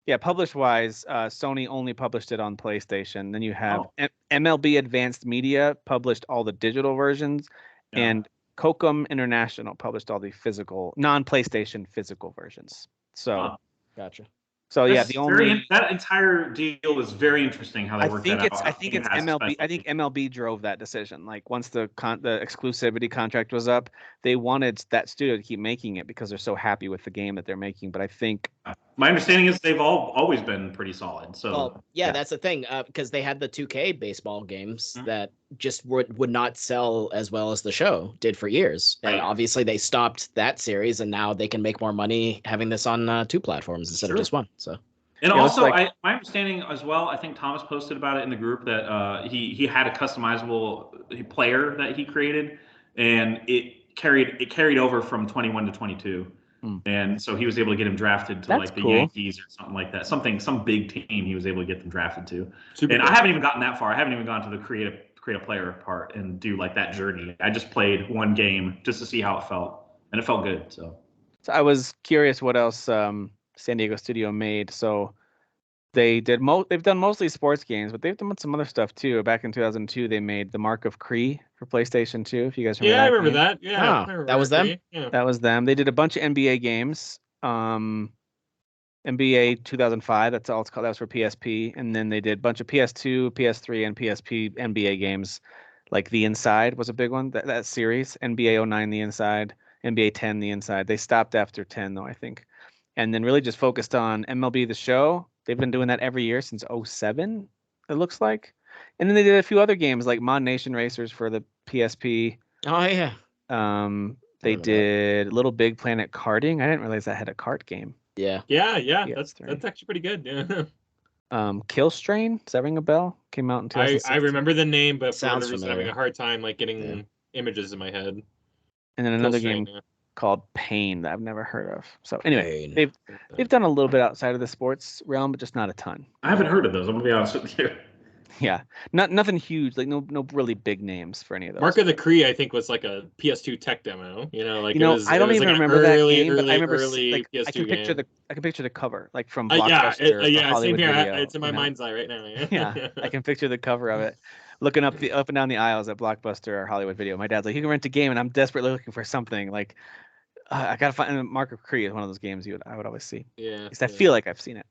yeah, published wise, Sony only published it on PlayStation. Then you have Oh. MLB Advanced Media published all the digital versions, Yeah. and Kokum International published all the physical, non-PlayStation physical versions. So, Huh. Gotcha. so yeah, That's the only that entire deal is very interesting how they worked that out. I think it's MLB. I think MLB drove that decision. Like, once the exclusivity contract was up, they wanted that studio to keep making it because they're so happy with the game that they're making. But I think my understanding is they've always been pretty solid. So Well, yeah, that's the thing, because they had the 2K baseball games Mhm. that just would not sell as well as the show did for years. And Right. obviously they stopped that series, and now they can make more money having this on 2 platforms instead of Sure. just one. So And Yeah, also, it's like- my understanding as well, I think Thomas posted about it in the group that he had a customizable player that he created, and it carried over from 21 to 22. Hmm. And so he was able to get him drafted to That's like the cool. Yankees or something like that. Some big team he was able to get them drafted to. Super And cool. I haven't even gotten that far. I haven't even gone to the create a player part and do like that journey. I just played one game just to see how it felt, and it felt good. So So I was curious what else San Diego Studio made. So they've done mostly sports games, but they've done some other stuff too. Back in 2002, they made The Mark of Kree for PlayStation 2. If you guys remember Yeah, I that remember game. that. Yeah, Ah, I remember that was them? Yeah. That was them. They did a bunch of NBA games. NBA 2005, that's all it's called. That was for PSP. And then they did a bunch of PS2, PS3, and PSP NBA games. Like The Inside was a big one. That series, NBA 09, The Inside, NBA 10, The Inside. They stopped after 10 though, I think. And then really just focused on MLB The Show. They've been doing that every year since 07, it looks like. And then they did a few other games like Mod Nation Racers for the PSP. oh yeah. They remember that. did Little Big Planet Karting. I didn't realize that had a kart game. Yeah. Yeah. That's PS3. actually pretty good. Yeah. Kill Strain, does that ring a bell? Came out in I 2016. remember the name, but for Sounds whatever reason, familiar. having a hard time like getting images in my head. And then another Kill game Strain, yeah. called Pain that I've never heard of. So anyway, Pain. they've done a little bit outside of the sports realm, but just not a ton. I haven't heard of those. I'm gonna be honest with you. Yeah, nothing huge, like no really big names for any of those. Mark of the Kree, I think, was like a PS2 tech demo. You know, like You know, it was, I don't it was even like an remember that early, game, but I remember early like PS2 I can picture game. the cover, like from Yeah, Blockbuster, or yeah, same Hollywood here. Video. It's in my you know? mind's eye right now. Yeah, I can picture the cover of it. Looking up and down the aisles at Blockbuster or Hollywood Video. My dad's like, "You can rent a game," and I'm desperately looking for something. Like, I gotta find Mark of Kree is one of those games I would always see. Yeah. At least I feel like I've seen it.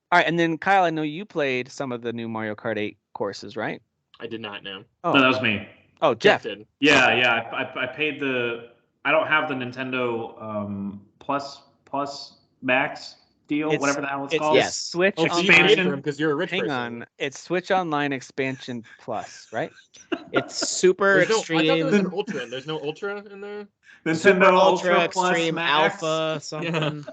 All right, and then Kyle, I know you played some of the new Mario Kart 8 courses, right? I did not know. No, that was me. Oh, Jeff. did. Yeah. I paid I don't have the Nintendo Plus Max deal, It's- whatever the hell it's It's called. Yes. Switch Oh, so you Expansion. paid for them because you're a rich Hang person. on, it's Switch Online Expansion Plus, right? It's super I thought extreme. there was an Ultra. And there's no Ultra in there. Nintendo Super Ultra Plus Extreme Max. Alpha something.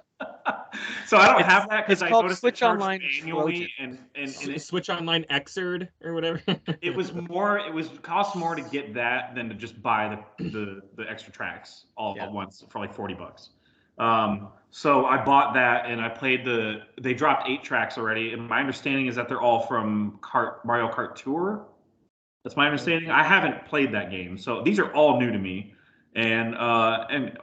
So I don't have that it's because I called noticed Switch it charged Online annually, and Switch Online Xrd or whatever. it was cost more to get that than to just buy the extra tracks all Yeah. at once for like $40. So I bought that and I played they dropped 8 tracks already, and my understanding is that they're all from Mario Kart Tour. That's my understanding. I haven't played that game, so these are all new to me. And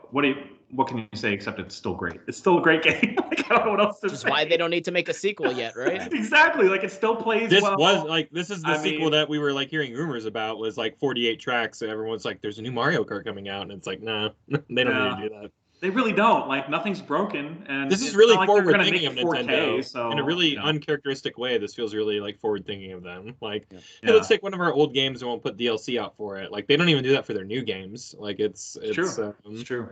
what can you say except it's still great? It's still a great game. Like, I don't know what else to Which is say. why they don't need to make a sequel yet, right? Exactly. Like, it still plays This well. was like this is the I sequel mean- that we were like hearing rumors about was like 48 tracks, and everyone's like, "There's a new Mario Kart coming out," and it's like, nah, they don't No. need to do that. They really don't. Like, nothing's broken. And This is it's really not like they're forward gonna thinking of make it 4K, Nintendo so, in a really you know. uncharacteristic way. This feels really like forward thinking of them. Like, hey, Yeah. let's take one of our old games and we'll put DLC out for it. Like, they don't even do that for their new games. Like, it's true. It's true.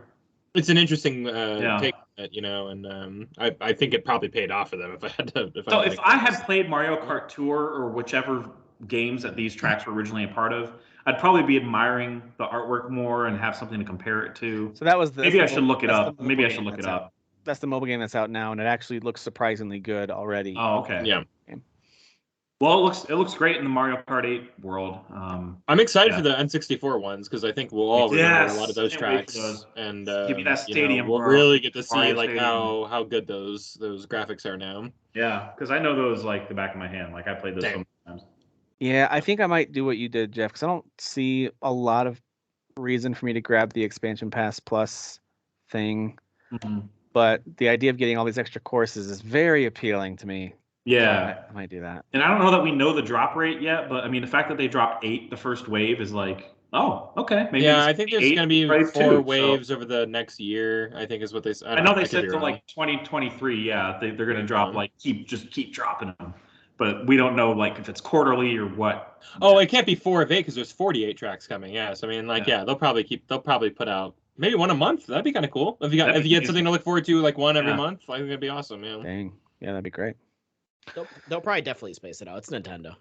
it's an interesting Yeah. take on it, you know, and I think it probably paid off for them if I had to. So if I had played Mario Kart Tour or whichever games that these tracks were originally a part of, I'd probably be admiring the artwork more and have something to compare it to. So that was the. Maybe I should look it that's the up. mobile Maybe I game should look that's it out. up. That's the mobile game that's out now, and it actually looks surprisingly good already. Oh, okay. Yeah. Well, it looks great in the Mario Kart 8 world. I'm excited Yeah. for the N64 ones because I think we'll all remember a lot of those Can't wait for tracks, those. and Give me that you know, stadium, we'll bro. really get to see Mario like Stadium. how good those graphics are now. Yeah, because I know those like the back of my hand. Like I played those so Same. many times. Yeah, I think I might do what you did, Jeff, because I don't see a lot of reason for me to grab the expansion pass plus thing. Mhm. But the idea of getting all these extra courses is very appealing to me. Yeah, I might do that. and I don't know that we know the drop rate yet, but I mean the fact that they dropped 8 the first wave is like, oh, okay, maybe. Yeah, it's I think there's 8 going to be wave 4 2, waves over the next year. I think is what they said. I know they I could said be to wrong. like 2023. Yeah, they're going to drop like keep dropping them, but we don't know like if it's quarterly or what. Oh, it can't be 4 of 8 because there's 48 tracks coming. Yeah, so I mean, like, Yeah. they'll probably put out maybe one a month. That'd be kind of cool. If you That'd be had something to look forward to, like one every Yeah. month, I think that'd be awesome. Yeah. Dang. Yeah, that'd be great. They'll probably definitely space it out. It's Nintendo.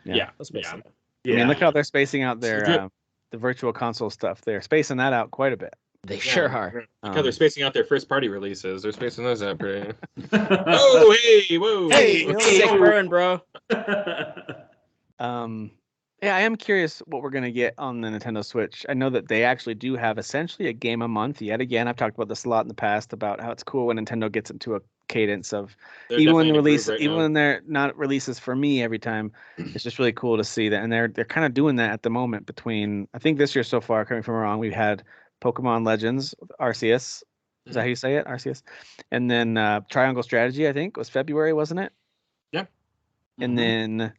Yeah. They'll space it out. I mean, look how they're spacing out Legit. their the virtual console stuff. They're spacing that out quite a bit. They sure are. Look how they're spacing out their first party releases. They're spacing those out pretty. oh, Oh, hey, whoa. Hey, sick burn, bro. Yeah, I am curious what we're gonna get on the Nintendo Switch. I know that they actually do have essentially a game a month. Yet again, I've talked about this a lot in the past about how it's cool when Nintendo gets into a cadence of They're even when the definitely release, improved right even now. when they're not releases for me every time. It's just really cool to see that, and they're kind of doing that at the moment. Between I think this year so far, correct me if I'm wrong, we've had Pokemon Legends Arceus. Is that how you say it, Arceus? And then Triangle Strategy, I think was February, wasn't it? Yeah. And then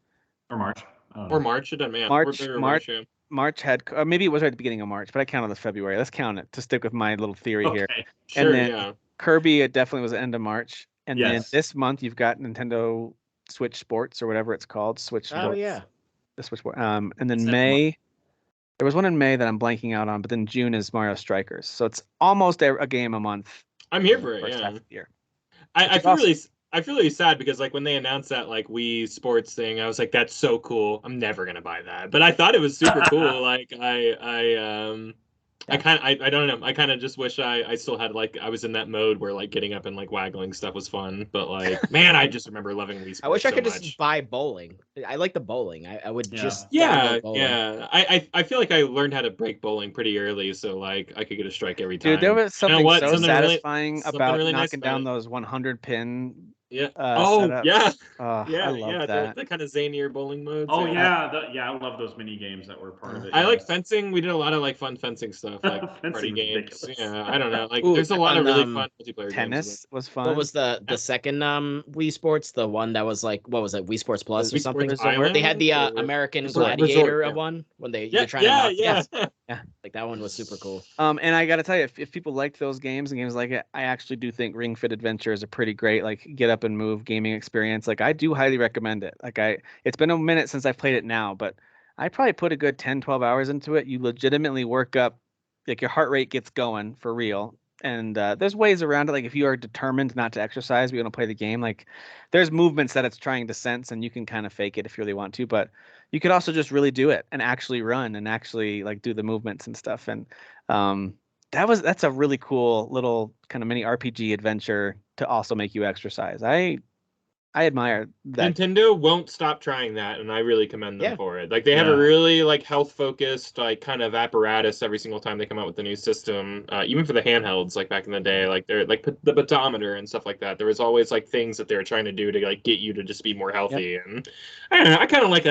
or March. I don't Or know. March, it doesn't matter. March, yeah. March had maybe it was right at the beginning of March, but I counted as February. Let's count it to stick with my little theory here. Okay. Sure, And then yeah. Kirby, it definitely was the end of March. And then Yes. this month you've got Nintendo Switch Sports or whatever it's called, Switch Oh Sports. yeah. The Switch Sports. And then It's next May, there was one in May that I'm blanking out on, but then June is Mario Strikers. So it's almost a game a month. I'm here for it. First Yeah. half of the year. I is feel awesome. I feel really sad because like when they announced that like Wii Sports thing, I was like, that's so cool. I'm never gonna buy that. But I thought it was super cool. Like I don't know. I kind of just wish I still had like I was in that mode where like getting up and like waggling stuff was fun. But like man, I just remember loving Wii Sports. I wish I could so just much. buy bowling. I like the bowling. I would just Yeah, download bowling. yeah. I feel like I learned how to break bowling pretty early, so like I could get a strike every time. Dude, there was something what? so Something really- satisfying something about really nice knocking about down it. those 100 pin Yeah. setups. Yeah. Oh, Yeah, I love that. the kind of zanier bowling modes. Oh yeah, I love those mini games that were part of it. I yeah. like fencing. We did a lot of like fun fencing stuff, like Fencing's party games. ridiculous. Yeah, I don't know. Like, Ooh, there's a lot of really on, fun multiplayer Tennis games. was fun. What was the second Wii Sports? The one that was like what was it? Wii Sports Plus or Wii something? Sports Where they had the Island or- American Resort, Gladiator yeah. one when you Yeah, were trying to knock yeah. like that one was super cool. And I gotta tell you, if people liked those games and games like it, I actually do think Ring Fit Adventure is a pretty great like get up and move gaming experience. Like I do highly recommend it. Like it's been a minute since I've played it now, but I probably put a good 10, 12 hours into it. You legitimately work up, like your heart rate gets going for real. And there's ways around it. Like if you are determined not to exercise, but you want to play the game, like there's movements that it's trying to sense, and you can kind of fake it if you really want to. But you could also just really do it and actually run and actually like do the movements and stuff. And that's a really cool little kind of mini RPG adventure to also make you exercise. I admire that. Nintendo won't stop trying that, and I really commend them Yeah. for it. Like they have a really like health focused like kind of apparatus every single time they come out with a new system. Even for the handhelds, like back in the day, like they're like the pedometer and stuff like that. There was always like things that they were trying to do to like get you to just be more healthy. And I don't know. I kind of like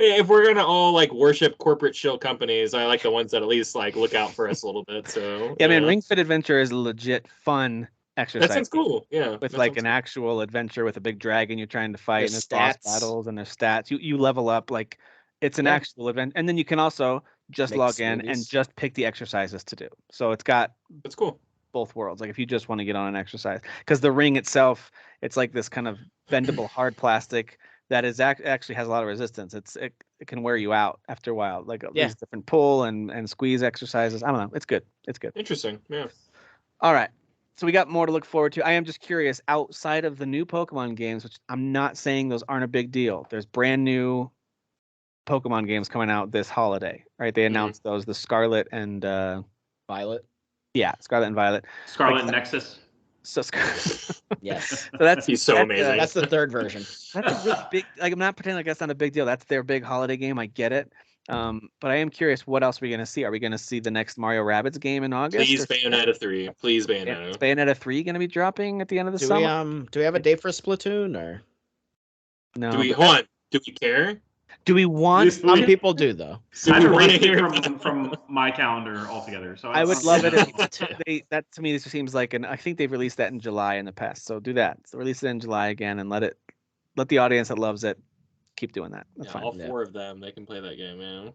if we're gonna all like worship corporate shill companies, I like the ones that at least like look out for us a little bit. So Yeah, man, Ring Fit Adventure is legit fun exercise. that sounds cool. Yeah, With that like sounds an actual adventure with a big dragon you're trying to fight, There's and there's boss stats. battles and there's stats. You level up, like it's an Yeah. actual event, and then you can also just Make log in and smoothies. just pick the exercises to do. So it's got That's cool. both worlds. Like if you just want to get on an exercise, because the ring itself, it's like this kind of bendable hard plastic that is actually has a lot of resistance. It can wear you out after a while, like these different pull and squeeze exercises. I don't know. It's good. It's good. Interesting. Yeah. All right. So we got more to look forward to. I am just curious, outside of the new Pokemon games, which I'm not saying those aren't a big deal. There's brand new Pokemon games coming out this holiday, right? They announced those, the Scarlet and Violet. yeah, Scarlet and Violet. Scarlet Like, Nexus. So Yes. so that's He's so that's, amazing. That's the third version. That's a really big. Like, I'm not pretending like that's not a big deal. That's their big holiday game. I get it. But I am curious, what else are we going to see? Are we going to see the next Mario Rabbids game in August? Please Bayonetta 3. Please Is Bayonetta. Bayonetta 3 going to be dropping at the end of the Do summer? we have a date for Splatoon or? No. Do we but hold on? Do we care? do we want? Some people do though. I have Do we wanna erased hear- it from my calendar altogether. So I would don't- love it if Me too. that to me this seems like I think they've released that in July in the past. So do that. So release it in July again and let the audience that loves it keep doing that. That's Yeah, fine. all 4 of them, they can play that game, man.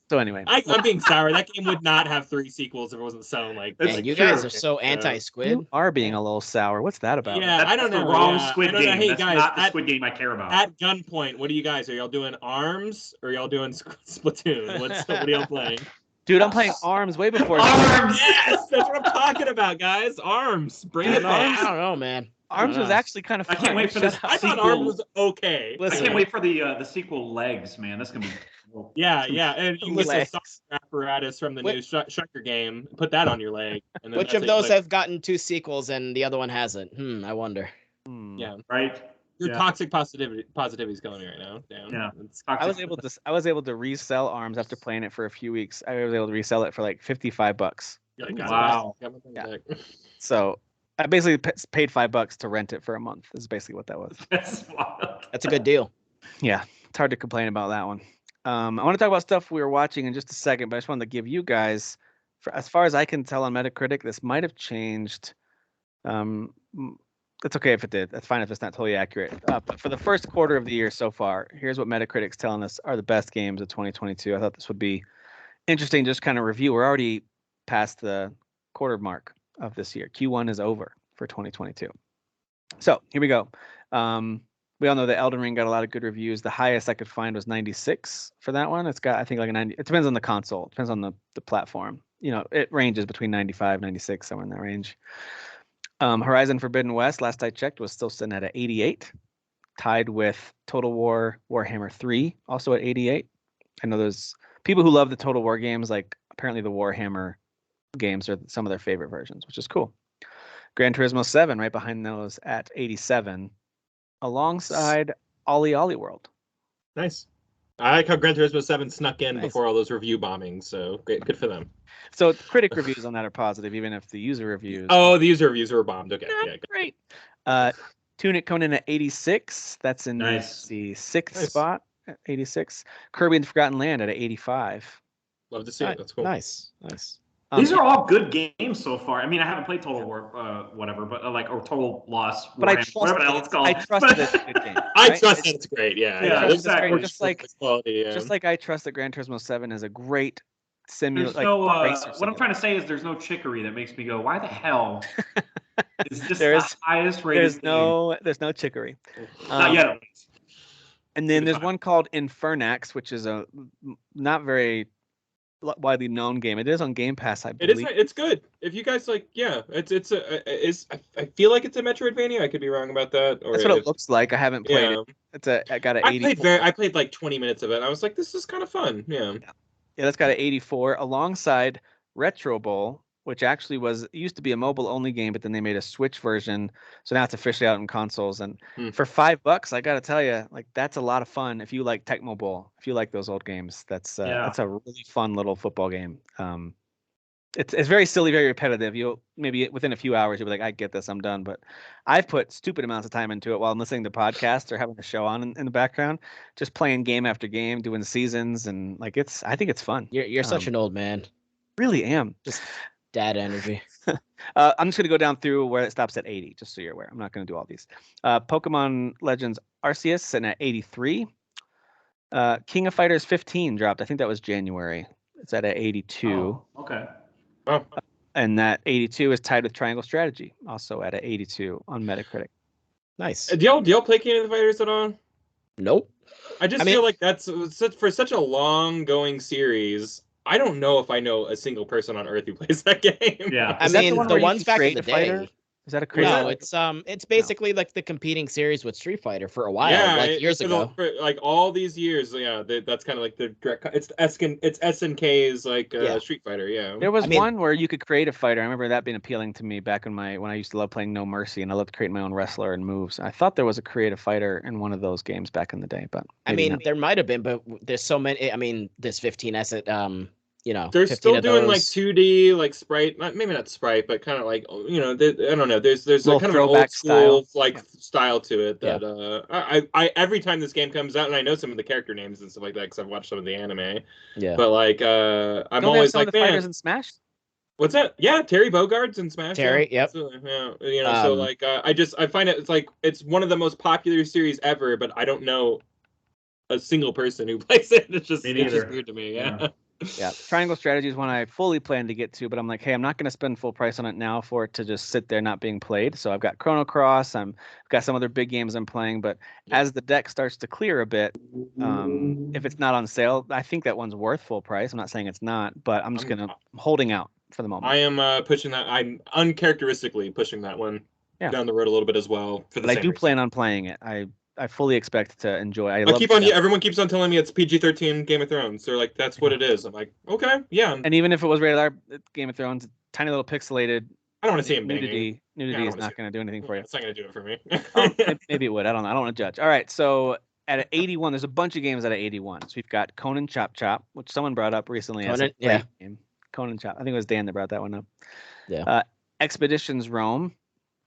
So anyway, I'm being sour. That game would not have 3 sequels if it wasn't selling like That's that. Man, you true. guys are so anti-squid. you are being a little sour. What's that about? Yeah, That's I don't the know. wrong yeah, Squid I don't know. Game. Hey That's guys, not the at, Squid Game I care about. at gunpoint, what are you guys? Are y'all doing ARMS or y'all doing Splatoon? What are y'all playing? Dude, I'm playing ARMS way before. Arms! Yes, that's what I'm talking about, guys. ARMS, bring I it don't know, back. I don't know, man. ARMS was know. actually kind of I fun. can't wait for this. I thought sequel. ARMS was okay. I Listen, can't wait for the sequel Legs, man. That's gonna be. Yeah, and you list a Legs. software apparatus from the Which- new Striker game. Put that on your leg. And then Which that's of how you those play. have gotten 2 sequels and the other one hasn't? I wonder. Yeah, Right. your Yeah. toxic positivity is killing me right now. Damn. Yeah. It's- I was able to resell ARMS after playing it for a few weeks. I was able to resell it for like $55. you're like, God, Wow. got my thing Yeah. back. So I basically paid $5 to rent it for a month. Is basically what that was. That's wild. That's a good deal. Yeah, it's hard to complain about that one. I want to talk about stuff we were watching in just a second, but I just wanted to give you guys, as far as I can tell on Metacritic, this might have changed. It's okay if it did. That's fine if it's not totally accurate. But for the first quarter of the year so far, here's what Metacritic's telling us are the best games of 2022. I thought this would be interesting, just kind of review. We're already past the quarter mark of this year. Q1 is over for 2022. So here we go. We all know that Elden Ring got a lot of good reviews. The highest I could find was 96 for that one. It's got, I think, like a 90. It depends on the console. It depends on the platform. You know, it ranges between 95, 96, somewhere in that range. Horizon Forbidden West, last I checked, was still sitting at 88, tied with Total War Warhammer 3, also at 88. I know there's people who love the Total War games, like apparently the Warhammer games are some of their favorite versions, which is cool. Gran Turismo 7 right behind those at 87, alongside Ollie Ollie World. Nice. I like how Gran Turismo 7 snuck in Nice. before all those review bombings. So great, good for them. So critic reviews on that are positive, even if the user reviews. Oh, the user reviews were bombed. Okay, not yeah. Good. great. Tunic coming in at 86. That's in Nice. the sixth Nice. spot at 86. Kirby and the Forgotten Land at 85. Love to see it. That's cool. Nice. These are all good games so far. I mean, I haven't played Total War, whatever, but or Total Loss, But I Warhammer, trust whatever the hell it's called. I trust that it's a good game. I right? trust that it's great. Yeah, Yeah, yeah. trust This is exactly. great. Just like- quality. Yeah. Just like I trust that Gran Turismo 7 is a great simulator. There's no. racer What I'm simulator. trying to say is there's no chicory that makes me go, why the hell is this There the is- highest rated? There's no chicory. Not yet. At least. And then there's one called Infernax, which is a not very widely known game. It is on Game Pass, I It is. believe. It's good. If you guys like, yeah, it's. I feel like it's a Metroidvania. I could be wrong about that. Or That's what it it's- looks like. I haven't played it. I got an 84. I played like 20 minutes of it. And I was like, this is kind of fun. Yeah. Yeah, that's got an 84 alongside Retro Bowl, which actually used to be a mobile only game, but then they made a Switch version, so now it's officially out in consoles. And for $5, I got to tell you, like that's a lot of fun if you like Tecmo Bowl, if you like those old games. That's a really fun little football game. It's very silly, very repetitive. You'll maybe within a few hours you'll be like, I get this, I'm done. But I've put stupid amounts of time into it while I'm listening to podcasts or having a show on in the background, just playing game after game, doing seasons, and like I think it's fun. You're such an old man. Really am. Dad energy. I'm just going to go down through where it stops at 80, just so you're aware. I'm not going to do all these. Pokemon Legends Arceus sitting at 83. King of Fighters 15 dropped. I think that was January. It's at 82. Oh, okay. Oh, And that 82 is tied with Triangle Strategy, also at 82 on Metacritic. Nice. do y'all play King of the Fighters at all? Nope. I just I mean- feel like that's for such a long going series. I don't know if I know a single person on Earth who plays that game. Yeah. I Is that the mean, one the where you ones can back in create the a fighter? day. Is that a creative? No, it's basically like the competing series with Street Fighter for a while, like years ago. For, like all these years, yeah, that's kind of like the direct. It's SNK's like Street Fighter, yeah. There was one where you could create a fighter. I remember that being appealing to me back when I used to love playing No Mercy, and I loved creating my own wrestler and moves. I thought there was a creative fighter in one of those games back in the day, but I mean, there might have been, but there's so many. I mean, there's 15 asset. They're still doing like 2D, like sprite, maybe not sprite, but kind of like I don't know. There's a kind of an old school style to it that I every time this game comes out, and I know some of the character names and stuff like that because I've watched some of the anime. Yeah. But like I'm always like, man, fighters in Smash. What's that? Yeah, Terry Bogard's in Smash. Terry, yep. So, so like I find it's one of the most popular series ever, but I don't know a single person who plays it. It's just weird to me. Yeah. Yeah, Triangle Strategy is one I fully plan to get to, but I'm like, hey, I'm not going to spend full price on it now for it to just sit there not being played. So I've got Chrono Cross, I've got some other big games I'm playing, but as the deck starts to clear a bit, if it's not on sale, I think that one's worth full price. I'm not saying it's not, but I'm just I'm holding out for the moment. I am pushing that. I'm uncharacteristically pushing that one down the road a little bit as well. But I do plan on playing it. I fully expect to enjoy. Everyone keeps on telling me it's PG-13 Game of Thrones. They're like, that's what it is. I'm like, okay, yeah. And even if it was rated R, Game of Thrones, tiny little pixelated. I don't want to see him nudity. Nudity is not going to do anything for you. It's not going to do it for me. Maybe it would. I don't know. I don't want to judge. All right. So at 81, there's a bunch of games at 81. So we've got Conan Chop Chop, which someone brought up recently as a great game. Conan Chop. I think it was Dan that brought that one up. Yeah. Expeditions Rome.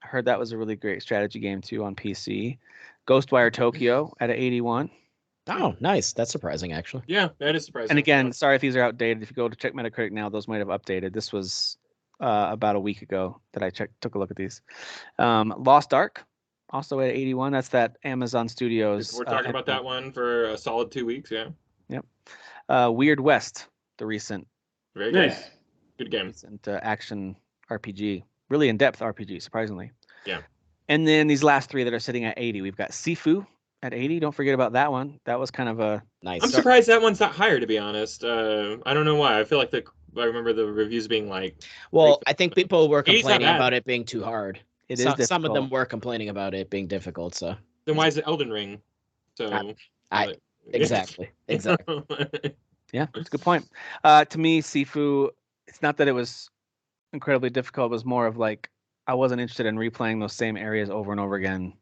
I heard that was a really great strategy game too on PC. Ghostwire Tokyo at 81. Oh, nice. That's surprising, actually. Yeah, that is surprising. And again, sorry if these are outdated. If you go to check Metacritic now, those might have updated. This was about a week ago that I took a look at these. Lost Ark, also at 81. That's that Amazon Studios. We're talking about that one for a solid 2 weeks, yeah. Yep. Weird West, the recent. Very nice. Good game. Recent action RPG. Really in-depth RPG, surprisingly. Yeah. And then these last three that are sitting at 80. We've got Sifu at 80. Don't forget about that one. That was kind of a nice. I'm surprised that one's not higher, to be honest. I don't know why. I feel like I remember the reviews being like. Well, I think people were complaining about it being too hard. It is. Some of them were complaining about it being difficult. So. Then why is it Elden Ring? So. Exactly. Yeah, that's a good point. To me, Sifu. It's not that it was incredibly difficult. It was more of like. I wasn't interested in replaying those same areas over and over again.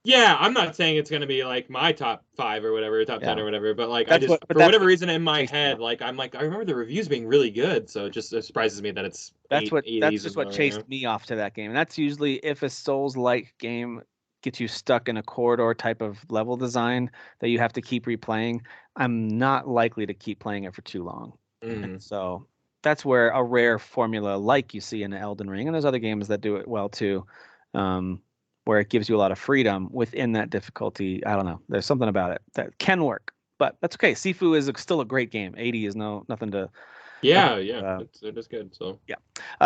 Yeah, I'm not saying it's going to be like my top 5 or whatever, top 10 or whatever, but like for whatever reason in my head, like I'm like I remember the reviews being really good, so it just surprises me that it's that's just what chased me off to that game. And that's usually if a Souls-like game gets you stuck in a corridor type of level design that you have to keep replaying, I'm not likely to keep playing it for too long. And so that's where a rare formula like you see in Elden Ring, and there's other games that do it well too, where it gives you a lot of freedom within that difficulty. I don't know. There's something about it that can work, but that's okay. Sifu is still a great game. 80 is nothing to. Yeah, it is good. So yeah,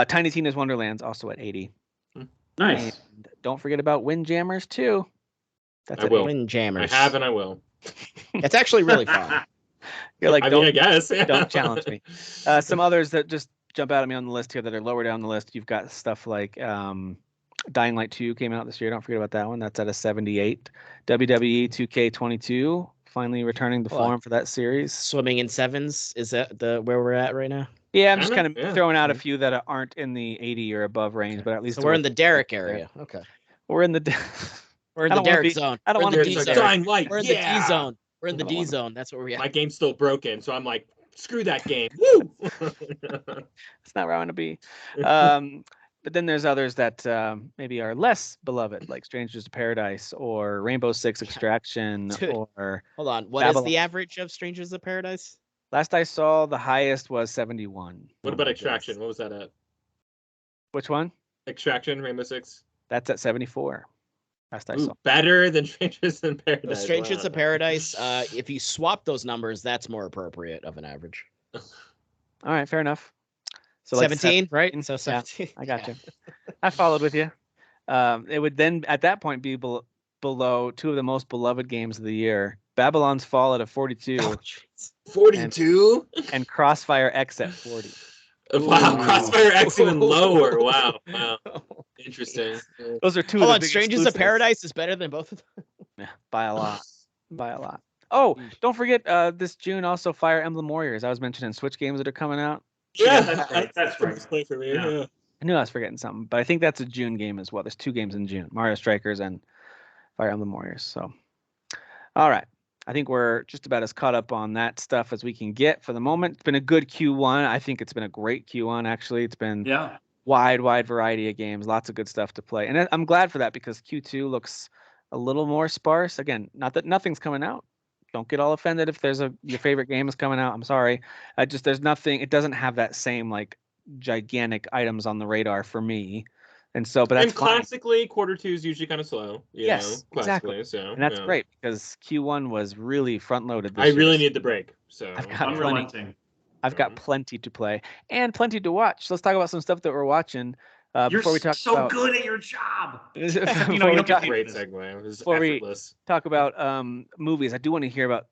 Tiny Tina's Wonderland's also at 80. Nice. And don't forget about Windjammers too. That's Windjammers. I have and I will. It's actually really fun. You're like, I guess. Don't challenge me. Some others that just jump out at me on the list here that are lower down the list. You've got stuff like Dying Light 2 came out this year. Don't forget about that one. That's at a 78. WWE 2K22 finally returning to form for that series. Swimming in sevens. Is that where we're at right now? Yeah, I'm just kind of throwing out a few that aren't in the 80 or above range, but at least we're in the Derek area. Okay. We're in the Derek zone. I don't want to be Dying Light. We're in the D zone. We're in the D zone. That's where we're at. My game's still broken, so I'm like, screw that game. Woo! That's not where I want to be. But then there's others that maybe are less beloved, like Strangers of Paradise or Rainbow Six Extraction. Or hold on, what is the average of Strangers of Paradise? Last I saw, the highest was 71. What about Extraction? What was that at? Which one? Extraction, Rainbow Six. That's at 74. Last I saw. Better than Strangers in Paradise. Strangers of Paradise. If you swap those numbers, that's more appropriate of an average. All right, fair enough. So 17, like right? And so 17. Yeah, I got you. I followed with you. It would then, at that point, be below two of the most beloved games of the year: Babylon's Fall at a 42. Oh, 42? And Crossfire X at 40. Wow, Ooh. Crossfire X even lower. Wow. Interesting. Those are two. Hold of the on, big Strangers of exclusives. Paradise is better than both of them. Yeah, by a lot. By a lot. Oh, don't forget this June also Fire Emblem Warriors. I was mentioning Switch games that are coming out. Yeah, that's right. That's right. Play for me. Yeah. Yeah. I knew I was forgetting something, but I think that's a June game as well. There's 2 games in June: Mario Strikers and Fire Emblem Warriors. So, all right. I think we're just about as caught up on that stuff as we can get for the moment. It's been a good Q1. I think it's been a great Q1, actually. It's been wide variety of games, lots of good stuff to play. And I'm glad for that because Q2 looks a little more sparse. Again, not that nothing's coming out. Don't get all offended if there's your favorite game is coming out. I'm sorry. There's nothing. It doesn't have that same like gigantic items on the radar for me. And so, but that's fine. Classically, Q2 is usually kind of slow. Yes, exactly. So, and that's great because Q1 was really front loaded. I really need the break. So I've got plenty to play and plenty to watch. So let's talk about some stuff that we're watching. Before we talk so good at your job. You don't get great segue. It was before effortless. We talk about movies, I do want to hear about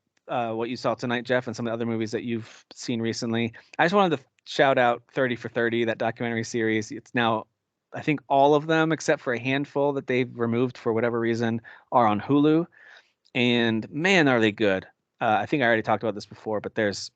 what you saw tonight, Jeff, and some of the other movies that you've seen recently. I just wanted to shout out 30 for 30, that documentary series. It's now, I think all of them except for a handful that they've removed for whatever reason are on Hulu. And man, are they good. I think I already talked about this before, but there's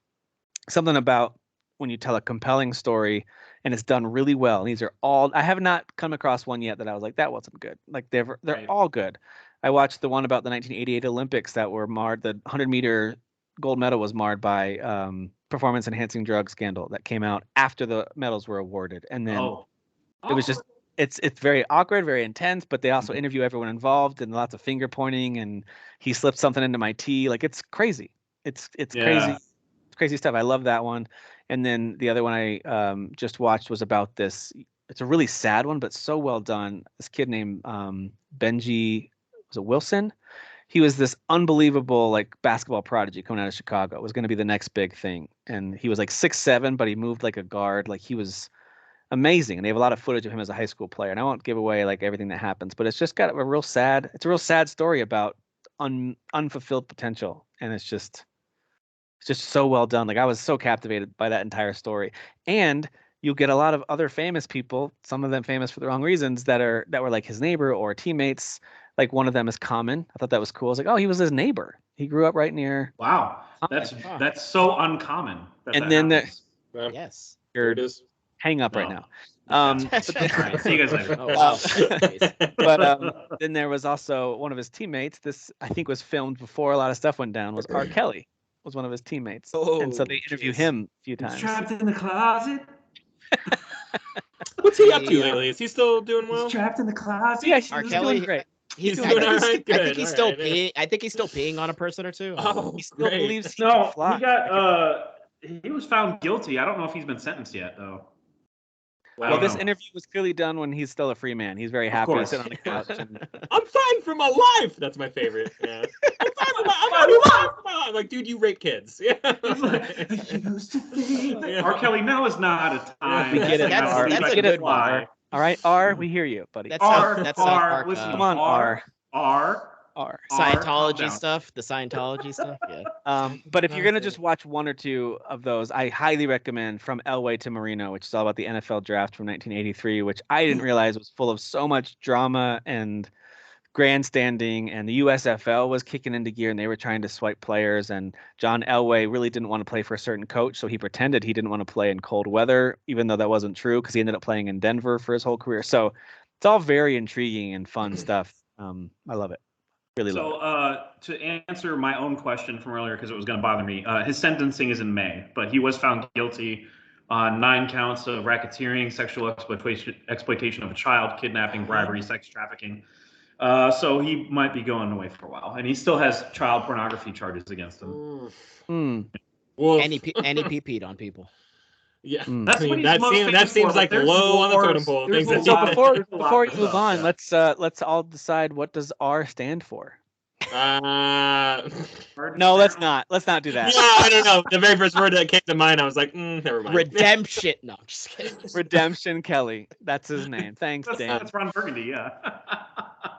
something about when you tell a compelling story and it's done really well. And these are all, I have not come across one yet that I was like, that wasn't good. Like they're all good. I watched the one about the 1988 Olympics that were marred. The 100-meter gold medal was marred by performance enhancing drug scandal that came out after the medals were awarded. And then it was just, it's very awkward, very intense, but they also interview everyone involved and lots of finger pointing, and he slipped something into my tea. Like it's crazy. It's crazy. It's crazy stuff. I love that one. And then the other one I just watched was about this. It's a really sad one, but so well done. This kid named Benji, was it Wilson? He was this unbelievable like basketball prodigy coming out of Chicago. It was going to be the next big thing. And he was like 6'7", but he moved like a guard. Like he was amazing. And they have a lot of footage of him as a high school player. And I won't give away like everything that happens, but it's just got a real sad story about unfulfilled potential. And it's just so well done. Like I was so captivated by that entire story. And you get a lot of other famous people, some of them famous for the wrong reasons, that were like his neighbor or teammates. Like one of them is Common. I thought that was cool. I was like, oh, he was his neighbor. He grew up right near. Wow, that's so uncommon. And then yes, here it is. Hang up right now. See you guys later. Oh, wow. But then there was also one of his teammates. This I think was filmed before a lot of stuff went down. Was R. Kelly was one of his teammates, and so they interview him a few times. He's trapped in the closet. What's he up to lately? Is he still doing well? He's trapped in the closet. Yeah, R. Kelly, doing great. He's doing all right. I think he's still peeing. I think he's still peeing on a person or two. Oh, he still believes he no. fly. He got he was found guilty. I don't know if he's been sentenced yet though. Well, this interview was clearly done when he's still a free man. He's very happy to sit on the couch. I'm fine for my life. That's my favorite. Yeah. I'm fine for my life. I'm like, dude, you rape kids. Yeah. Used to think R. Kelly, now is not a time. We get it. That's a good one. All right, R, we hear you, buddy. That's R. Listen, come on, R. Scientology stuff, the Scientology stuff, yeah. But if you're gonna just watch one or two of those, I highly recommend From Elway to Marino, which is all about the NFL draft from 1983, which I didn't realize was full of so much drama and grandstanding, and the USFL was kicking into gear and they were trying to swipe players, and John Elway really didn't want to play for a certain coach, so he pretended he didn't want to play in cold weather, even though that wasn't true, because he ended up playing in Denver for his whole career. So it's all very intriguing and fun stuff. I love it. Really love it. To answer my own question from earlier, because it was going to bother me, his sentencing is in May, but he was found guilty on 9 counts of racketeering, sexual exploitation of a child, kidnapping, bribery, sex trafficking. So he might be going away for a while, and he still has child pornography charges against him. Well, and he peed on people. Yeah, that seems like low on the totem pole. So before you move on, let's all decide, what does R stand for? No, let's not do that. Yeah, I don't know. The very first word that came to mind, I was like, never mind. Redemption. No, I'm just kidding. Redemption Kelly. That's his name. Thanks, Dan. That's Ron Burgundy, yeah.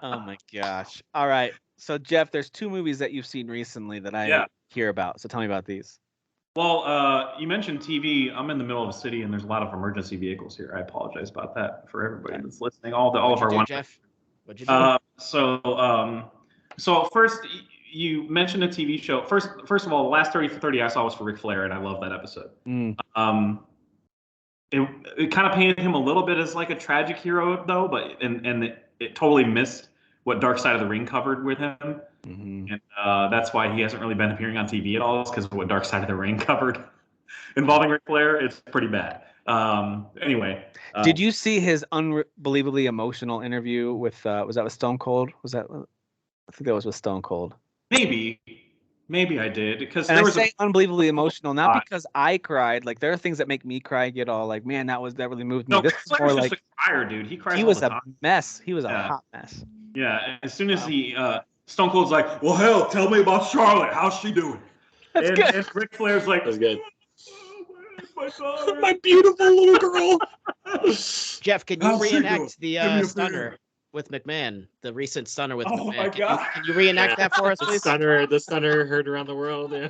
Oh my gosh. All right. So Jeff, there's 2 movies that you've seen recently that I hear about. So tell me about these. Well, you mentioned TV. I'm in the middle of a city, and there's a lot of emergency vehicles here. I apologize about that for everybody that's listening. All of our What'd you do, Jeff? What'd you do? So first, you mentioned a TV show. First of all, the last 30 for 30 I saw was for Ric Flair, and I love that episode. It kind of painted him a little bit as like a tragic hero, though, but it totally missed what Dark Side of the Ring covered with him. And that's why he hasn't really been appearing on TV at all. It's because of what Dark Side of the Ring covered involving Ric Flair. It's pretty bad. Anyway, did you see his unbelievably emotional interview with was that with Stone Cold? I think that was with Stone Cold. Maybe I did, because and I say unbelievably emotional, not because I cried. Like, there are things that make me cry, get all like, man, that really moved me. No, this was more like a crier, dude. He cried. He was a mess. He was a hot mess. Yeah. As soon as he Stone Cold's like, well, hell, tell me about Charlotte. How's she doing? And Ric Flair's like, that's good. My beautiful little girl. Jeff, can you reenact the stunner with McMahon? The recent stunner with McMahon. My God. Can you reenact that for us, please? The stunner heard around the world. Yeah.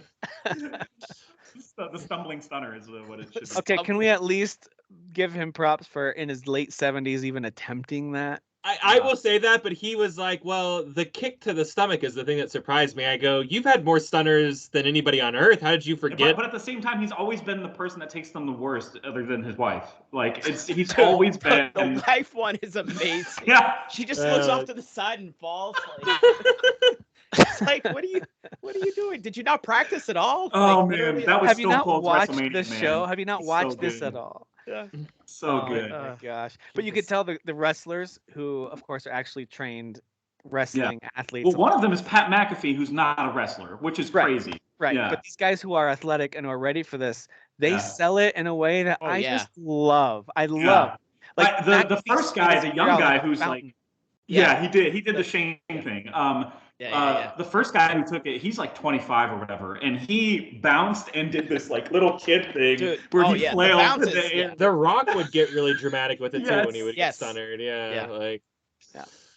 The stumbling stunner is what it should be. Okay, can we at least give him props for in his late 70s even attempting that? I will say that, but he was like, well, the kick to the stomach is the thing that surprised me. I go, you've had more stunners than anybody on earth. How did you forget? But at the same time, he's always been the person that takes them the worst, other than his wife. Like, he's always been. The wife one is amazing. Yeah, she just looks off to the side and falls. Like, it's like, what are you doing? Did you not practice at all? Oh man, that was have you not watched WrestleMania, this show? Have you not watched this at all? Yeah. So good. Oh my gosh. But you could tell the wrestlers who, of course, are actually trained wrestling athletes. Well, one of them is Pat McAfee, who's not a wrestler, which is crazy. Right. Yeah. But these guys who are athletic and who are ready for this, they sell it in a way that I just love. I love. Like the first guy is a young guy who's like, he did the Shane thing. The first guy who took it, he's like 25 or whatever, and he bounced and did this like little kid thing where he flailed to the air. The Rock would get really dramatic with it too when he would get stunnered.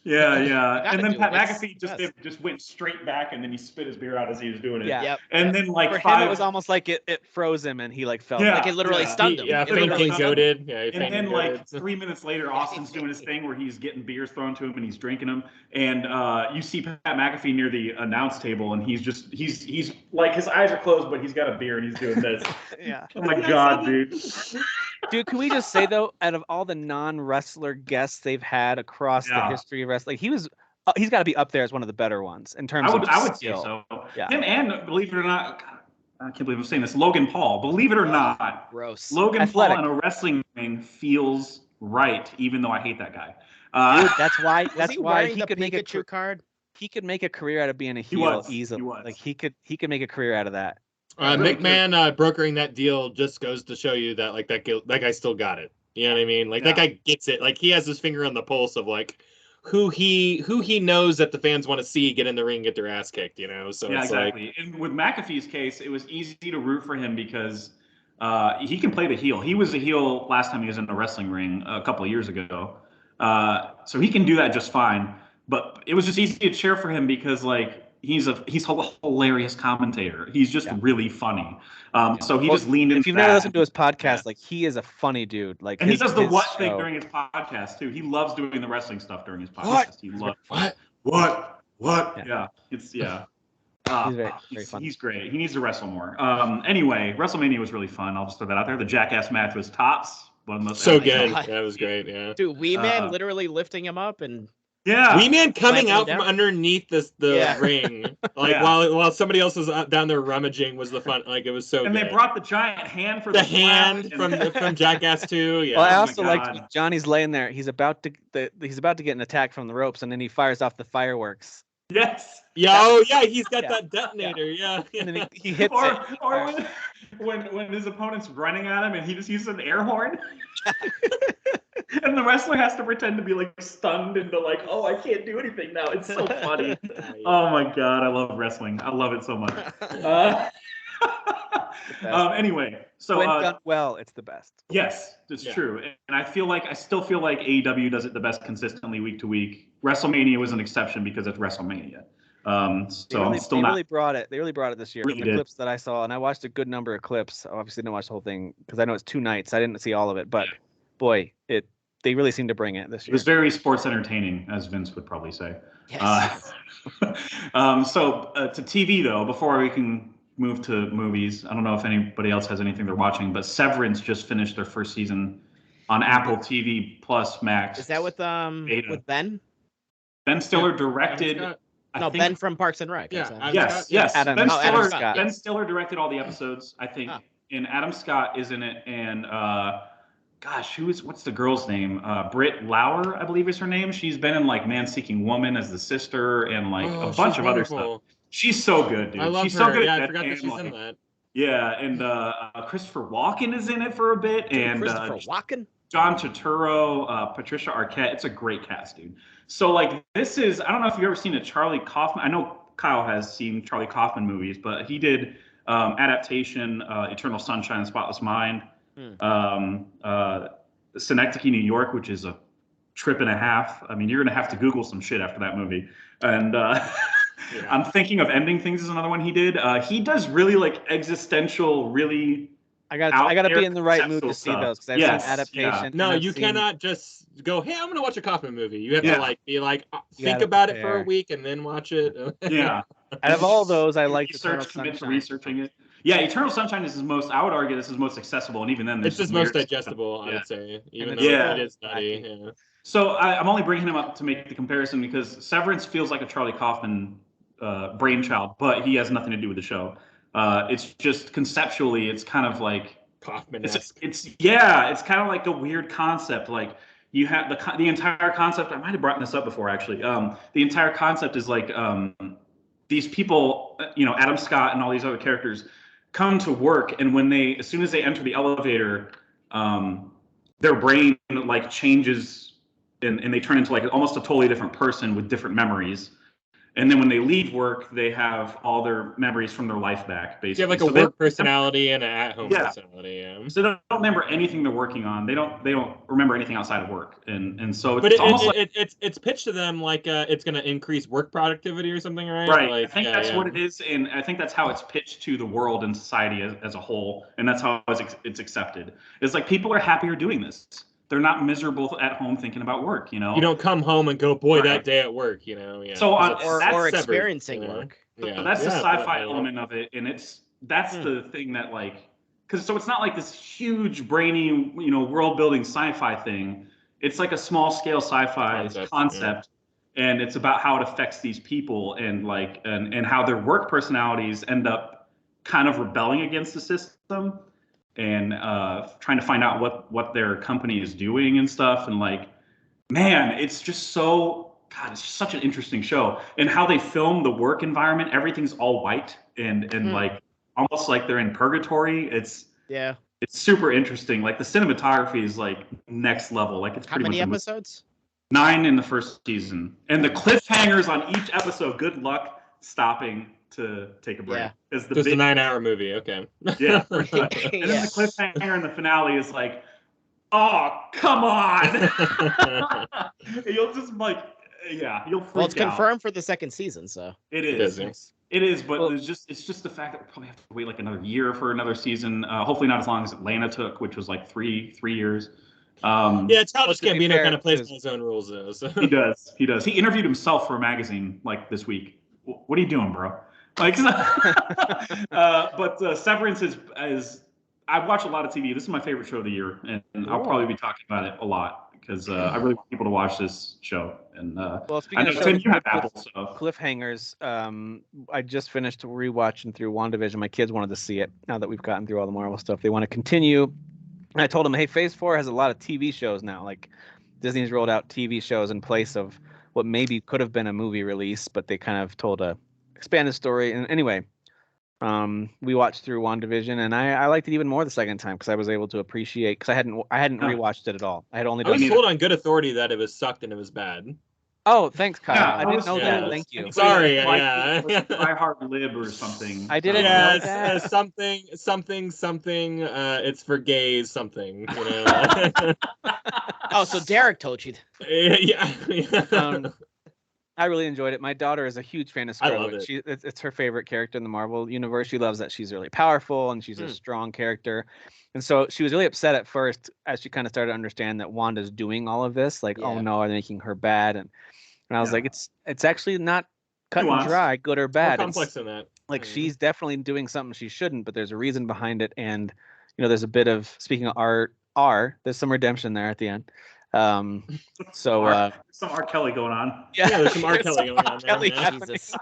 And then Pat McAfee just went straight back, and then he spit his beer out as he was doing it. And then like for him, it was almost like it froze him, and he like felt like it literally stunned him. Fainting goated. And then like 3 minutes later, Austin's doing his thing where he's getting beers thrown to him and he's drinking them. And you see Pat McAfee near the announce table, and he's like, his eyes are closed, but he's got a beer and he's doing this. Oh my God, dude. Dude, can we just say though, out of all the non-wrestler guests they've had across the history of wrestling, he's got to be up there as one of the better ones in terms of I would say so. Yeah. Him and, believe it or not, God, I can't believe I'm saying this, Logan Paul. Believe it or not, gross. Logan Paul in a wrestling ring feels right, even though I hate that guy. Dude, that's why he could make a true card. He could make a career out of being a heel easily. Like he could make a career out of that. McMahon brokering that deal just goes to show you that like that guy still got it. You know what I mean? Like that guy gets it. Like he has his finger on the pulse of like who he knows that the fans want to see get in the ring, get their ass kicked. You know? So exactly. And with McAfee's case, it was easy to root for him because he can play the heel. He was a heel last time he was in the wrestling ring a couple of years ago, so he can do that just fine. But it was just easy to cheer for him because like. He's a hilarious commentator. He's just really funny. So he just leaned into If you've never listened to his podcast, like he is a funny dude. Like, and he does the what thing during his podcast too. He loves doing the wrestling stuff during his podcast. He loves what? Yeah, it's he's very funny. He's great. He needs to wrestle more. Anyway, WrestleMania was really fun. I'll just throw that out there. The Jackass match was tops. One of the most good. That was great. Yeah, dude, Wee Man literally lifting him up and. Yeah, Wee Man coming out from underneath the ring, like while somebody else was down there rummaging was the fun. Like it was so. And good. They brought the giant hand for the hand from Jackass 2. Yeah. Well, I also like Johnny's laying there. He's about to get an attack from the ropes, and then he fires off the fireworks. Yes. He's got that detonator. Yeah. And then he hits it. Or when his opponent's running at him and he just uses an air horn. And the wrestler has to pretend to be like stunned into like, oh, I can't do anything now. It's so funny. Oh my God, I love wrestling. I love it so much. Anyway, so when done well, it's the best. Yes, it's true. And I still feel like AEW does it the best consistently week to week. WrestleMania was an exception because it's WrestleMania. So I'm still they not. really brought it. They really brought it this year. Really From the did. clips that I saw, and I watched a good number of clips. I obviously didn't watch the whole thing because I know it's 2 nights. I didn't see all of it, but boy, they really seem to bring it this It year. was very sports entertaining, as Vince would probably say. Yes. So to TV though, before we can move to movies, I don't know if anybody else has anything they're watching, but Severance just finished their first season on Apple TV Plus Max. Is that with Ben? Ben Stiller directed. No, Ben from Parks and Rec. Yeah, Yes. Adam Scott. Ben Stiller directed all the episodes, I think, and Adam Scott is in it. And gosh, what's the girl's name? Britt Lauer, I believe is her name. She's been in like Man Seeking Woman as the sister and like a bunch of other stuff. She's so good, dude. I love she's her. So good. Yeah, I forgot that she's in that. Yeah, and Christopher Walken is in it for a bit, and Christopher Walken. John Turturro, Patricia Arquette. It's a great cast, dude. So like this is, I don't know if you've ever seen a Charlie Kaufman. I know Kyle has seen Charlie Kaufman movies, but he did adaptation, Eternal Sunshine of the Spotless Mind, Synecdoche, New York, which is a trip and a half. I mean, you're gonna have to Google some shit after that movie. And I'm thinking of Ending Things is another one he did. He does really like existential, really. I gotta be in the right mood to see those because I've seen adaptation. Yeah. No, you cannot just go, hey, I'm gonna watch a Kaufman movie. You have to like be like, think about it for a week and then watch it. Yeah. Out of all those, I like commit to researching it. Yeah, Eternal Sunshine is his most. I would argue this is most accessible, and even then, it's his most digestible. I would say, even though it is nutty. Yeah. So I'm only bringing him up to make the comparison because Severance feels like a Charlie Kaufman brainchild, but he has nothing to do with the show. It's just conceptually, it's kind of like Kaufman-esque. It's kind of like a weird concept. Like you have the entire concept. I might have brought this up before actually. The entire concept is like these people, Adam Scott and all these other characters come to work, and as soon as they enter the elevator, their brain like changes and they turn into like almost a totally different person with different memories. And then when they leave work, they have all their memories from their life back, basically. You have like a work personality and an at-home personality. Yeah. So they don't remember anything they're working on. They don't remember anything outside of work. And so it's pitched to them like it's going to increase work productivity or something, right? Right. Like, I think that's what it is, and I think that's how it's pitched to the world and society as a whole, and that's how it's accepted. It's like people are happier doing this. They're not miserable at home thinking about work, You don't come home and go, boy, that day at work, Yeah. So or experiencing work. Yeah. That's the sci-fi element of it, and that's the thing that because it's not like this huge brainy, world-building sci-fi thing. It's like a small-scale sci-fi concept, and it's about how it affects these people and and how their work personalities end up kind of rebelling against the system. And trying to find out what their company is doing and stuff. And man, it's just it's just such an interesting show. And how they film the work environment, everything's all white and almost like they're in purgatory. It's super interesting. Like the cinematography is next level. Like it's how many episodes? 9 in the first season. And the cliffhangers on each episode, good luck stopping to take a break. Yeah. Just a 9-hour movie, okay. Yeah, for sure. And then the cliffhanger in the finale is like, oh, come on. You'll just you'll freak out. Well, it's confirmed for the second season, so. It is. It is, but it's just the fact that we'll probably have to wait another year for another season. Hopefully not as long as Atlanta took, which was 3 years. Childish Gambino kind of plays by his own rules, though. So. He does. He interviewed himself for a magazine this week. What are you doing, bro? But Severance is I watch a lot of TV. This is my favorite show of the year, and I'll probably be talking about it a lot because I really want people to watch this show. And speaking of shows you have Apple, so. Cliffhangers, I just finished rewatching through WandaVision. My kids wanted to see it now that we've gotten through all the Marvel stuff. They want to continue. And I told them, hey, Phase 4 has a lot of TV shows now. Like Disney's rolled out TV shows in place of what maybe could have been a movie release, but they kind of told a expanded story. And anyway, we watched through WandaVision, and I liked it even more the second time because I was able to appreciate because I hadn't rewatched it at at all. I was told on good authority that it was sucked and it was bad. Oh, thanks, Kyle. Yeah, I didn't know that. Thank you. Sorry, I Heart Lib or something. I didn't know that. Something. It's for gays. Something. Oh, so Derek told you. Yeah. I really enjoyed it. My daughter is a huge fan of I love Scarlet. it. It's her favorite character in the Marvel universe. She loves that she's really powerful and she's a Hmm. strong character. And so she was really upset at first as she kind of started to understand that Wanda's doing all of this. Like, oh Yeah. no, are they making her bad? And I was Yeah. like, it's actually not cut and Nuanced. dry, good or More bad. It's complex than that. like she's definitely doing something she shouldn't, but there's a reason behind it. And there's a bit of, speaking of there's some redemption there at the end. So Some R. Kelly going on. Yeah, there's some R. Kelly going on there. Kelly Yeah. happening. Jesus.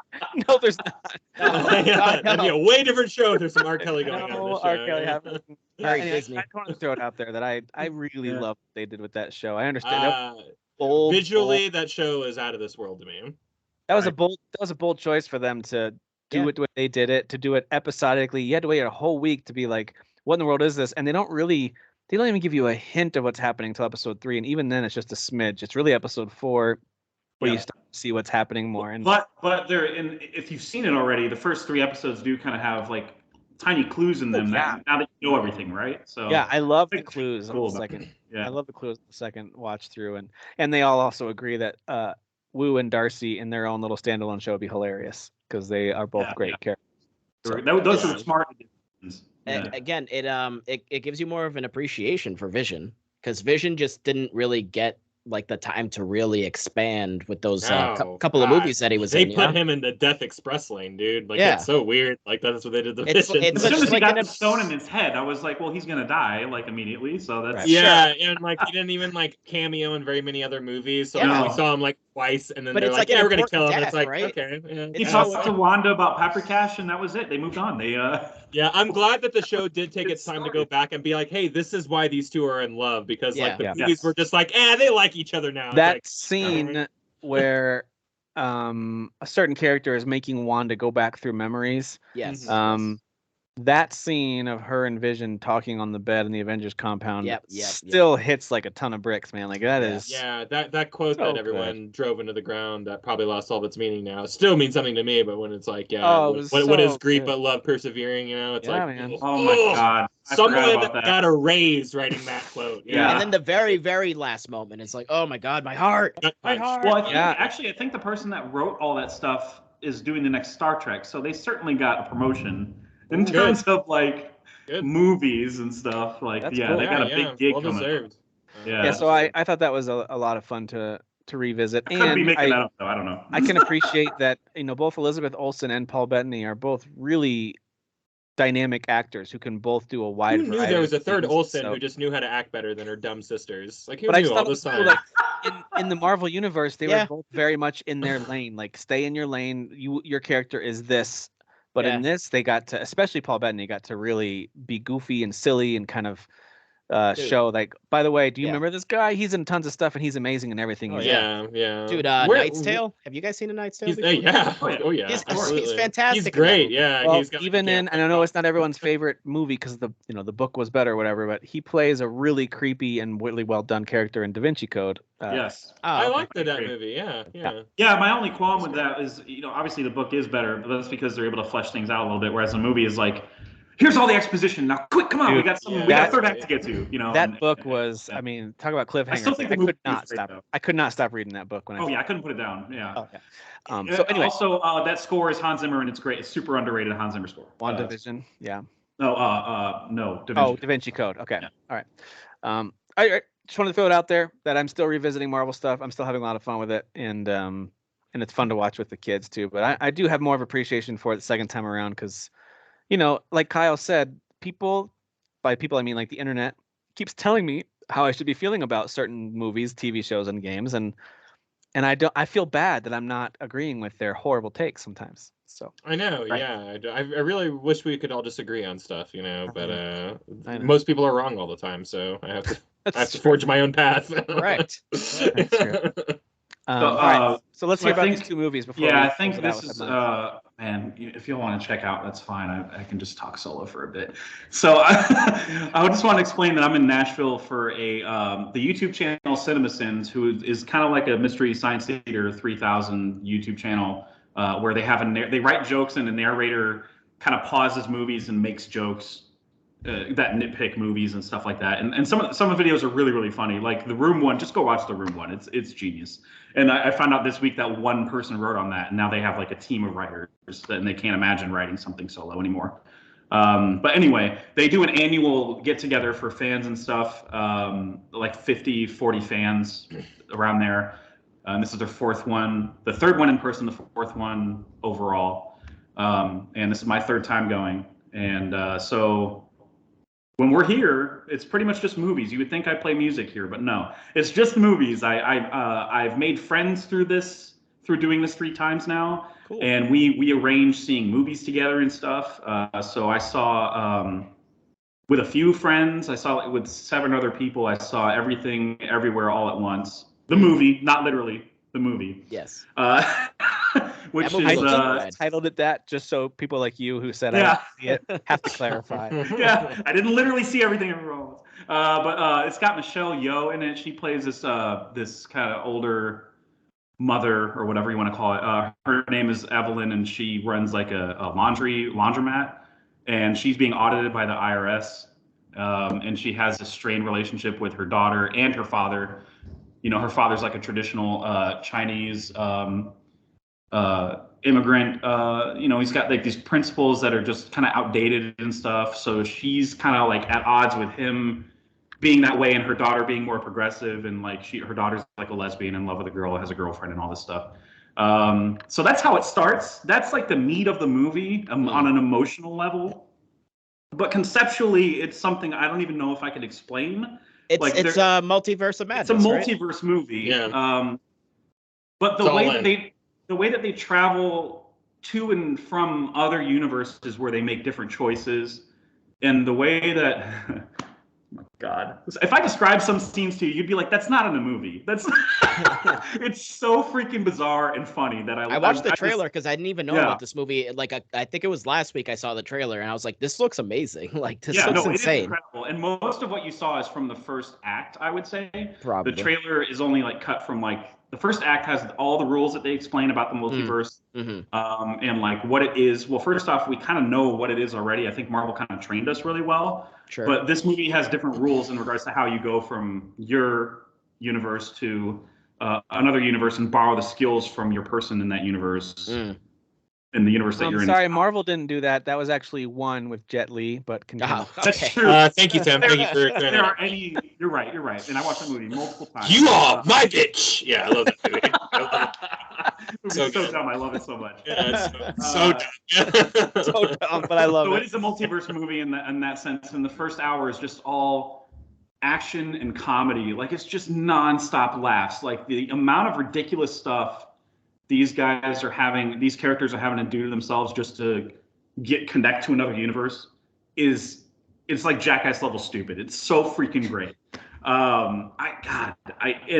No, there's not. Yeah, that'd be no. a way different show if there's some R. Kelly going on. No in this R. show, Kelly yeah. happening. Very Anyway, Disney. I just wanted to throw it out there that I really Yeah. love what they did with that show. I understand that Uh, bold, visually, that show is out of this world to me. that was a bold choice for them to do Yeah. it the way they did it, to do it episodically. You had to wait a whole week to be like, what in the world is this? And they don't even give you a hint of what's happening until episode 3, and even then it's just a smidge. It's really episode 4 where you Yeah. start to see what's happening more. And But if you've seen it already, the first 3 episodes do kind of have like tiny clues in them yeah. now that you know everything, right? So yeah, I love the It's clues on cool the about second. yeah. I love the clues on the second watch through, and they all also agree that Wu and Darcy in their own little standalone show would be hilarious because they are both Yeah, great yeah. characters. So, Those Yeah. are smart additions. Yeah. Again, it gives you more of an appreciation for Vision, because Vision just didn't really get like the time to really expand with those No, couple of God. movies that he was They in. put him in the Death Express lane, dude. Like, Yeah. it's so weird. Like, that's what they did to It's- Vision. it's As soon such as he like got an the stone in his head, I was like, well, he's gonna die like immediately. So that's Right. Yeah, and like he didn't even like cameo in very many other movies. So Yeah. we saw him like twice, and then But they're it's like, like an "Yeah, we're gonna important kill him." And it's death, like, right? okay, yeah. He It's talked so- to Wanda about Paprikash, and that was it. They moved on. They Yeah, I'm glad that the show did take Good its time to story. go back and be like, "Hey, this is why these two are in love," because like the Yeah. movies were just like, they like each other now. It's that like, scene where a certain character is making Wanda go back through memories. Yes. That scene of her and Vision talking on the bed in the Avengers compound Yep. still hits like a ton of bricks, man. Like that is yeah, that quote So that everyone drove into the ground that probably lost all of its meaning now still means something to me. But when it's like, Oh, it was what is so grief good. but love persevering? You know, it's Yeah, like, man. Oh my God! I forgot someone about that. got a raise writing that quote. Yeah. And then the very, very last moment, it's like, oh my God, my heart. Gut My punch. heart. Well, I think, Yeah. actually, I think the person that wrote all that stuff is doing the next Star Trek, so they certainly got a promotion in Good. terms of like Good. movies and stuff. Like, That's yeah, cool. they got a big gig well coming. deserved. Yeah. Yeah, so I thought that was a lot of fun to revisit. I could be And making that up though. I don't know. I can appreciate that, both Elizabeth Olsen and Paul Bettany are both really dynamic actors who can both do a wide Who knew variety there was a of third things, Olsen so- who just knew how to act better than her dumb sisters? Like, who But I knew just all thought it was this cool, time? like in the Marvel universe, they Yeah. were both very much in their lane. Like, stay in your lane. Your character is this. But in this, they got to, especially Paul Bettany, got to really be goofy and silly and kind of Dude. show like, by the way, do you Yeah. remember this guy? He's in tons of stuff and he's amazing in everything Oh, he's in. yeah. Dude, Where- Knight's Tale. Have you guys seen A Knight's Tale? He's, before? yeah. Oh yeah. He's absolutely. fantastic He's in that great. movie. Yeah. Well, he's got, even in, and I know it's not everyone's favorite movie because the book was better or whatever, but he plays a really creepy and really well done character in Da Vinci Code. Yes. Oh, I okay. liked that Great. movie. Yeah. Yeah, my only qualm with that is, obviously the book is better, but that's because they're able to flesh things out a little bit. Whereas the movie is like, here's all the exposition. Now, quick, come on, we Dude, got some, yeah. we got a That- third act to get to. That and- book was, yeah. I mean, talk about cliffhangers. still think the movie is great, though. I could not stop reading that book when I. Oh yeah, I couldn't put it down. Yeah. Oh, yeah. So anyway, also that score is Hans Zimmer, and it's great. It's super underrated Hans Zimmer score. WandaVision, yeah. No, Da Vinci. Oh, Da Vinci Code. Okay. Yeah. All right. I just wanted to throw it out there that I'm still revisiting Marvel stuff. I'm still having a lot of fun with it, and it's fun to watch with the kids too. But I do have more of appreciation for it the second time around because, like Kyle said, by people I mean like the internet, keeps telling me how I should be feeling about certain movies, TV shows, and games, and I feel bad that I'm not agreeing with their horrible takes sometimes. So I know. Right. Yeah. I really wish we could all disagree on stuff, but I know. most people are wrong all the time. So I have to that's forge my own path. Correct. That's true. All So, right. So let's so hear I about think- these two movies before. Yeah, we I think close it out this with is, headlines. man, if you want to check out, that's fine. I can just talk solo for a bit. So I just want to explain that I'm in Nashville for the YouTube channel CinemaSins, who is kind of like a Mystery Science Theater 3000 YouTube channel where they have they write jokes and a narrator kind of pauses movies and makes jokes that nitpick movies and stuff like that. And some of the videos are really, really funny. Like The Room One, just go watch The Room One. It's genius. And I found out this week that one person wrote on that, and now they have like a team of writers, and they can't imagine writing something solo anymore. But anyway, they do an annual get together for fans and stuff, like 40 fans around there. And this is their fourth one, the third one in person, the fourth one overall. And this is my third time going. And so when we're here, it's pretty much just movies. You would think I play music here, but no, it's just movies. I've made friends through doing this 3 times now. Cool. And we arranged seeing movies together and stuff. So I saw with a few friends, I saw with 7 other people, I saw Everything Everywhere All at Once. The movie, not literally, the movie. Yes. Which I titled it that just so people like you who said I didn't see it have to clarify. Yeah, I didn't literally see Everything Everywhere All at Once. But it's got Michelle Yeoh in it. She plays this kind of older mother or whatever you want to call it. Her name is Evelyn, and she runs like a laundromat, and she's being audited by the IRS. And she has a strained relationship with her daughter and her father. You know, her father's like a traditional Chinese immigrant. You know, he's got like these principles that are just kind of outdated and stuff. So she's kind of like at odds with him being that way, and her daughter being more progressive, and like her daughter's like a lesbian in love with a girl, has a girlfriend, and all this stuff. So that's how it starts. That's like the meat of the movie on an emotional level. But conceptually, it's something I don't even know if I could explain. It's a multiverse of madness. It's a multiverse movie. Yeah. But the way that they travel to and from other universes where they make different choices, and the way that oh my God, if I describe some scenes to you, you'd be like, "That's not in a movie." That's it's so freaking bizarre and funny that I watched the trailer because I didn't even know about this movie. Like I think it was last week I saw the trailer and I was like, "This looks amazing!" Like this looks insane. It is incredible. And most of what you saw is from the first act, I would say. Probably. The trailer is only like cut from like the first act has all the rules that they explain about the multiverse, and like what it is. Well, first off, we kind of know what it is already. I think Marvel kind of trained us really well. Sure. But this movie has different rules in regards to how you go from your universe to another universe and borrow the skills from your person in that universe. In the universe that you're in. Sorry, Marvel didn't do that. That was actually one with Jet Li, but continue. That's true. Thank you, Tim. Thank you for there are any. You're right. And I watched that movie multiple times. You are my bitch. Yeah, I love that movie. So dumb. I love it so much. Yeah, it's so dumb. So dumb, but I love it. So it is a multiverse movie in that sense. And the first hour is just all action and comedy. Like it's just nonstop laughs. Like the amount of ridiculous stuff these characters are having to do to themselves just to connect to another universe it's like Jackass level stupid. It's so freaking great. And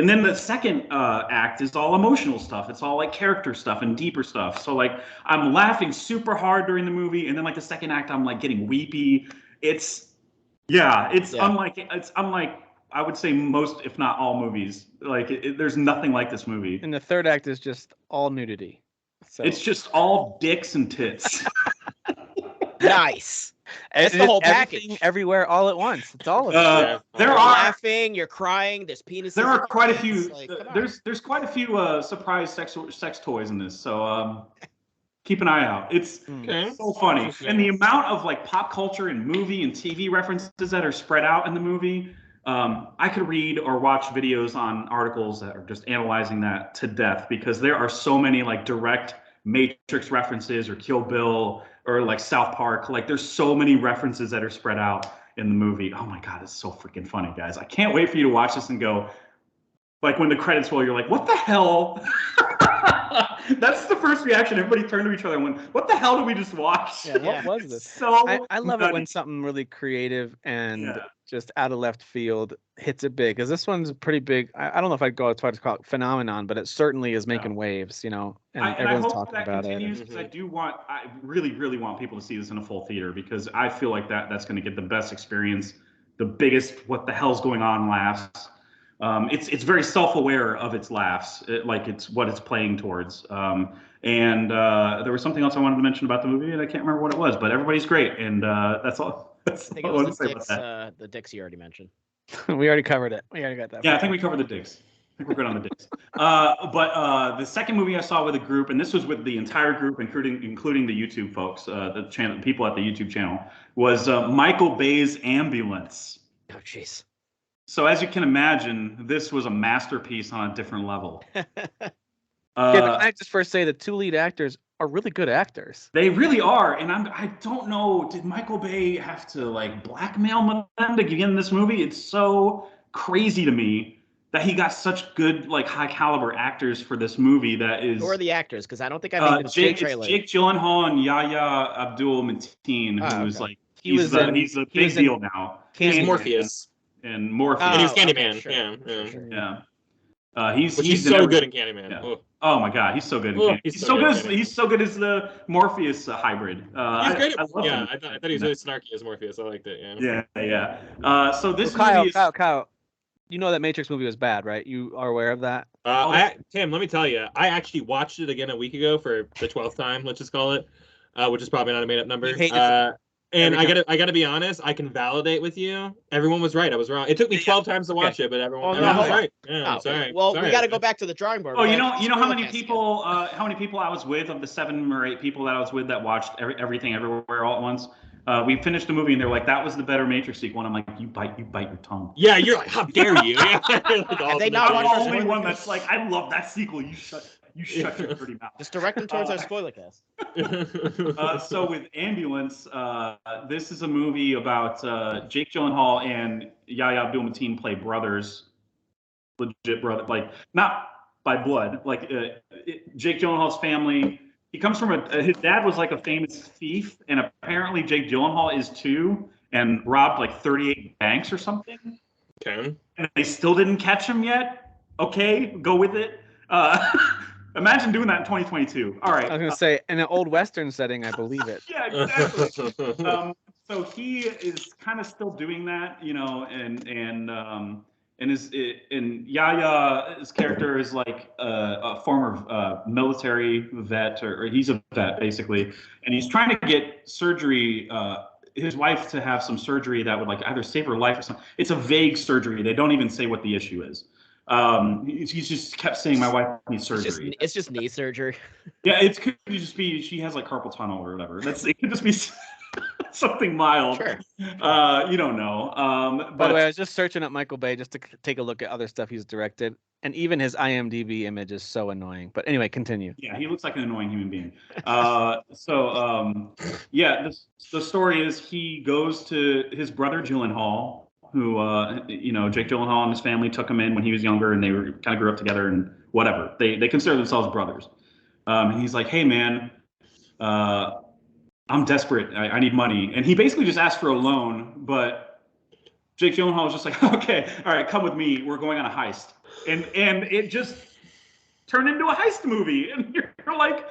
then the second act is all emotional stuff. It's all like character stuff and deeper stuff. So like I'm laughing super hard during the movie, and then like the second act I'm like getting weepy. It's unlike I would say most, if not all, movies. Like there's nothing like this movie. And the third act is just all nudity. So it's just all dicks and tits. Nice. That's the whole package. Everywhere, all at once. It's all of it. You're laughing, you're crying. There's penises. There are quite a few. There's quite a few surprise sex toys in this. So keep an eye out. It's so funny, and the amount of like pop culture and movie and TV references that are spread out in the movie. I could read or watch videos on articles that are just analyzing that to death, because there are so many like direct Matrix references or Kill Bill or like South Park. Like there's so many references that are spread out in the movie. Oh my God, it's so freaking funny, guys. I can't wait for you to watch this and go, like when the credits roll, you're like, what the hell? That's the first reaction. Everybody turned to each other and went, what the hell did we just watch? Yeah, what was this? So I love it when something really creative and just out of left field hits it big, because this one's pretty big. I don't know if I'd go as far as to call it phenomenon, but it certainly is making waves, you know, and everyone's talking about it. Because I really, really want people to see this in a full theater, because I feel like that's going to get the best experience, the biggest what the hell's going on laughs. It's very self-aware of its laughs, like it's what it's playing towards. And there was something else I wanted to mention about the movie, and I can't remember what it was, but everybody's great, and that's all. That's I think it all I was want to say about that. the dicks you already mentioned. We already covered it. We already got that. Yeah, I think we covered the dicks. I think we're good on the dicks. But the second movie I saw with a group, and this was with the entire group, including the YouTube folks, the channel people at the YouTube channel, was Michael Bay's Ambulance. Oh, jeez. So as you can imagine, this was a masterpiece on a different level. Can I just first say the two lead actors are really good actors. They really are, and I don't know. Did Michael Bay have to like blackmail them to get in this movie? It's so crazy to me that he got such good, like high caliber actors for this movie. That is. Who are the actors? Because I don't think I've seen the trailer. It's Jake Gyllenhaal and Yahya Abdul-Mateen, who's like he's a big deal now. He's Morpheus. And Morpheus. And he was Candyman. Okay, sure. Yeah. He's so good in Candyman. Yeah. Oh my God, he's so good. He's so good as the Morpheus hybrid. He's great. I thought he was really snarky as Morpheus. I liked it. Yeah. So this movie is... Kyle, you know that Matrix movie was bad, right? You are aware of that? Tim, let me tell you, I actually watched it again a week ago for the 12th time. Let's just call it, which is probably not a made up number. And I gotta be honest, I can validate with you. Everyone was right. I was wrong. It took me 12 times to watch it, but everyone was right. Yeah, sorry. Well, we gotta go back to the drawing board. Oh, you know how many people I was with of the 7 or 8 people that I was with that watched everything everywhere all at once. We finished the movie and they're like, "That was the better Matrix sequel." And I'm like, "You bite your tongue." Yeah, you're like, "How dare you?" Have they not watched the only one that's like, "I love that sequel." You shut your dirty mouth. Just direct them towards our spoiler cast. So with Ambulance, this is a movie about Jake Gyllenhaal and Yahya Abdul-Mateen play brothers, legit brother, like not by blood. Like Jake Gyllenhaal's family, he comes from his dad was like a famous thief, and apparently Jake Gyllenhaal is too, and robbed like 38 banks or something. Okay. And they still didn't catch him yet. Okay, go with it. Imagine doing that in 2022. All right. I was going to say, in an old Western setting, I believe it. Yeah, exactly. So he is kind of still doing that, and Yaya's character is like a former military vet, or he's a vet basically, and he's trying to get surgery. His wife to have some surgery that would like either save her life or something. It's a vague surgery. They don't even say what the issue is. He's just kept saying my wife needs surgery. It's just knee surgery. Yeah, it could just be she has like carpal tunnel or whatever. It could just be something mild. Sure. You don't know. By the way, I was just searching up Michael Bay just to take a look at other stuff he's directed, and even his IMDb image is so annoying. But anyway, continue. Yeah, he looks like an annoying human being. The story is he goes to his brother Gyllenhaal, who, Jake Gyllenhaal and his family took him in when he was younger, and they were kind of grew up together and whatever. They consider themselves brothers. And he's like, "Hey, man, I'm desperate. I need money." And he basically just asked for a loan, but Jake Gyllenhaal was just like, "Okay, all right, come with me. We're going on a heist." And it just turned into a heist movie. And you're like,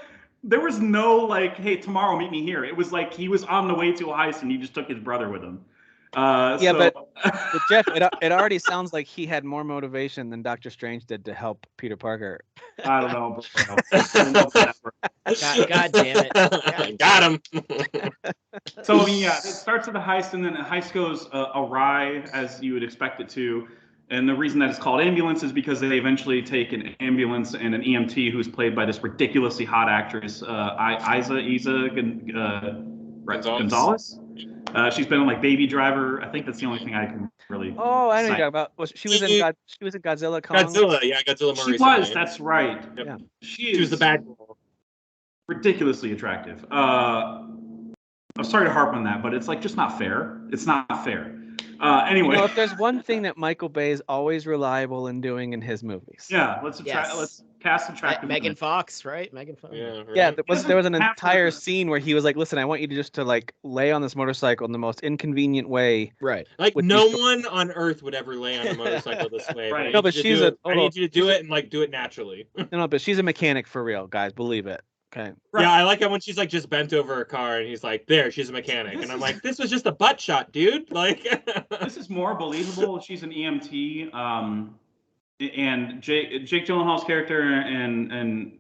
there was no like, "Hey, tomorrow meet me here." It was like he was on the way to a heist and he just took his brother with him. But Jeff, it already sounds like he had more motivation than Doctor Strange did to help Peter Parker. I don't know. God damn it! Got him. So I mean, it starts with a heist, and then the heist goes awry as you would expect it to. And the reason that it's called Ambulance is because they eventually take an ambulance and an EMT who's played by this ridiculously hot actress, Isa Gonzalez. She's been on like Baby Driver. I think that's the only thing I can really. Oh, I know you're talking about. She was in Godzilla. Godzilla. She was. That's right. Yep. Yeah. She was the bad girl. Ridiculously attractive. I'm sorry to harp on that, but it's like just not fair. It's not fair. Anyway, if there's one thing that Michael Bay is always reliable in doing in his movies. Yeah, let's cast attractive. Megan Fox, right? Megan Fox. Yeah, right. Yeah, there was an entire scene where he was like, "Listen, I want you to like lay on this motorcycle in the most inconvenient way." Right. Like no one on Earth would ever lay on a motorcycle this way. Right. No, but I need you to do it and like do it naturally. No, but she's a mechanic for real, guys. Believe it. Okay. Right. Yeah, I like it when she's like just bent over her car and he's like, "There, she's a mechanic," and I'm like, "This was just a butt shot, dude." Like, this is more believable. She's an EMT, and Jake Gyllenhaal's character and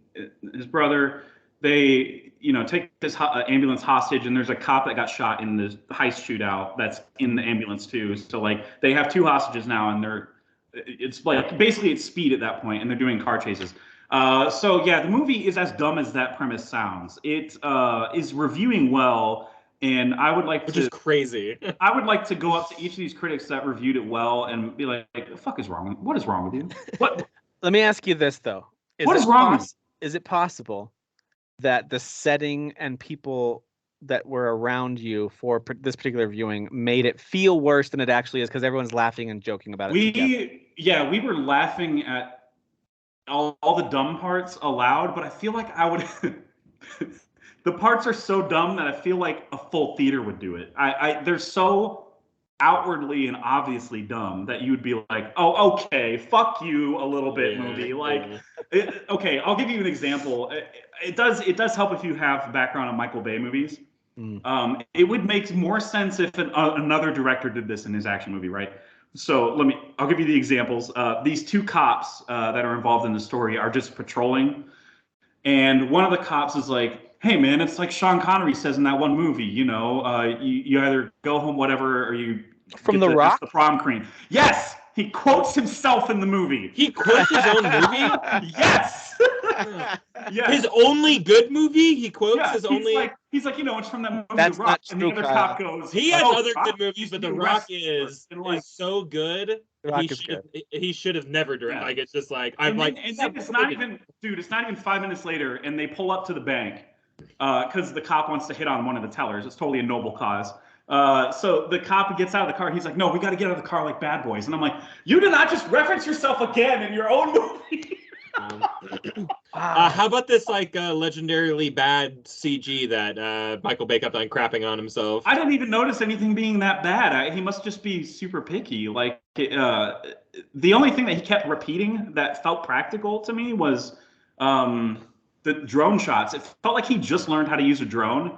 his brother, they take this ambulance hostage, and there's a cop that got shot in the heist shootout that's in the ambulance too. So like they have 2 hostages now, and it's like basically it's speed at that point, and they're doing car chases. So yeah, the movie is as dumb as that premise sounds. It is reviewing well, and I would like Which is crazy. I would like to go up to each of these critics that reviewed it well and be like, "The fuck is wrong? What is wrong with you? What? Let me ask you this though: What is wrong with you?" Is it possible that the setting and people that were around you for this particular viewing made it feel worse than it actually is because everyone's laughing and joking about it? We were laughing at all the dumb parts aloud, but I feel like I would. The parts are so dumb that I feel like a full theater would do it. They're so outwardly and obviously dumb that you would be like, oh, okay, fuck you a little bit, movie. Like, okay, I'll give you an example. It does help if you have background on Michael Bay movies. It would make more sense if another director did this in his action movie, right? So I'll give you the examples. These 2 cops that are involved in the story are just patrolling, and one of the cops is like, hey man, it's like Sean Connery says in that one movie, you either go home, whatever, or you from The Rock, the prom queen. Yes, he quotes himself in the movie. He quotes his own movie? Yes. Yes. His only good movie? He quotes his only. He's like, it's from that movie. That's The Rock. not And true, the other Kyle. cop goes, He has other Rock good movies, but The Rock is so good. The Rock is good. He should have never directed. Yeah. Like it's just like and then it's not even 5 minutes later, and they pull up to the bank because the cop wants to hit on one of the tellers. It's totally a noble cause. So the cop gets out of the car. He's like, no, we got to get out of the car like bad boys. And I'm like, you did not just reference yourself again in your own movie. How about this legendarily bad CG that Michael Bay kept on crapping on himself? I didn't even notice anything being that bad. He must just be super picky. Like the only thing that he kept repeating that felt practical to me was the drone shots. It felt like he just learned how to use a drone,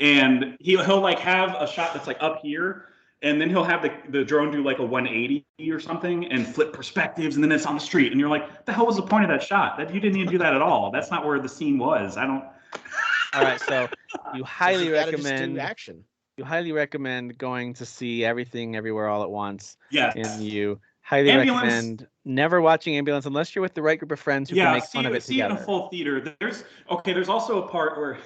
and he'll like have a shot that's like up here, and then he'll have the drone do like a 180 or something and flip perspectives, and then it's on the street, and you're like, the hell was the point of that shot? That you didn't even do that at all. That's not where the scene was. I don't. All right, so you highly recommend action. You highly recommend going to see Everything Everywhere All at Once. Yes. And you highly recommend never watching Ambulance unless you're with the right group of friends who can make fun of it together. See it in a full theater. There's also a part where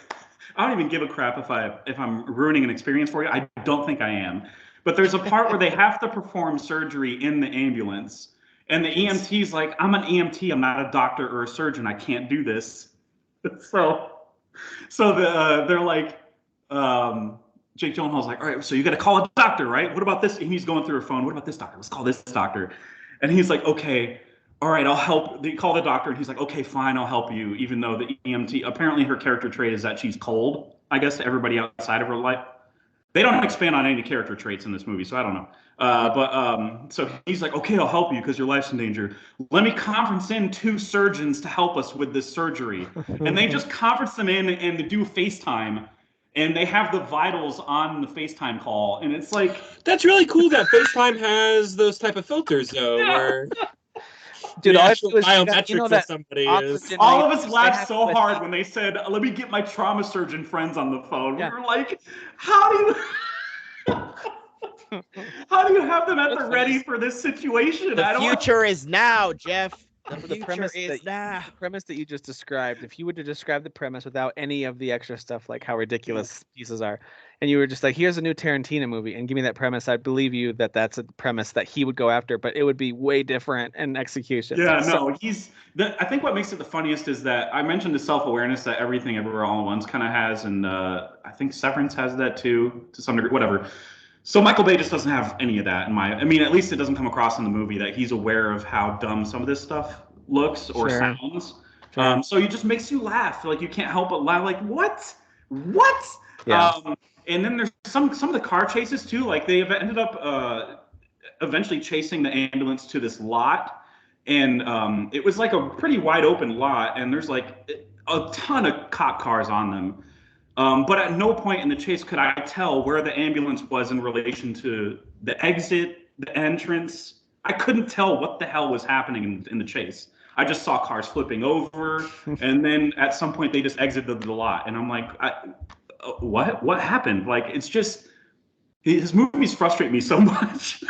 I don't even give a crap if I'm ruining an experience for you. I don't think I am. But there's a part where they have to perform surgery in the ambulance, and the EMT's like, I'm an EMT, I'm not a doctor or a surgeon, I can't do this. So they're like, Jake Gyllenhaal's like, all right, so you got to call a doctor, right? What about this? And he's going through her phone. What about this doctor? Let's call this doctor. And he's like, okay, all right, I'll help. They call the doctor, and he's like, okay, fine, I'll help you. Even though the EMT, apparently her character trait is that she's cold, I guess, to everybody outside of her life. They don't expand on any character traits in this movie, so I don't know. So he's like, okay, I'll help you because your life's in danger. Let me conference in 2 surgeons to help us with this surgery. And they just conference them in and they do FaceTime. And they have the vitals on the FaceTime call. And it's like... That's really cool that FaceTime has those type of filters, though, where... Dude, the actual biometrics of somebody is... All of us laughed so hard when they said, let me get my trauma surgeon friends on the phone. Yeah. We were like, how do you have them at the ready for this situation? The future is now, Jeff. The premise that you just described, if you were to describe the premise without any of the extra stuff, like how ridiculous pieces are, and you were just like, here's a new Tarantino movie, and give me that premise, I'd believe you that that's a premise that he would go after, but it would be way different in execution. Yeah, no, I think what makes it the funniest is that I mentioned the self-awareness that Everything Everywhere All at Once kind of has, and I think Severance has that too, to some degree, whatever. So Michael Bay just doesn't have any of that at least it doesn't come across in the movie that he's aware of how dumb some of this stuff looks or sounds. Sure. So it just makes you laugh. Like you can't help but laugh. Like what? Yeah. And then there's some of the car chases too. Like they have ended up eventually chasing the ambulance to this lot, and it was like a pretty wide open lot, and there's like a ton of cop cars on them. But at no point in the chase could I tell where the ambulance was in relation to the exit, the entrance. I couldn't tell what the hell was happening in the chase. I just saw cars flipping over, and then at some point they just exited the lot, and I'm like, what happened? Like, it's just his movies frustrate me so much.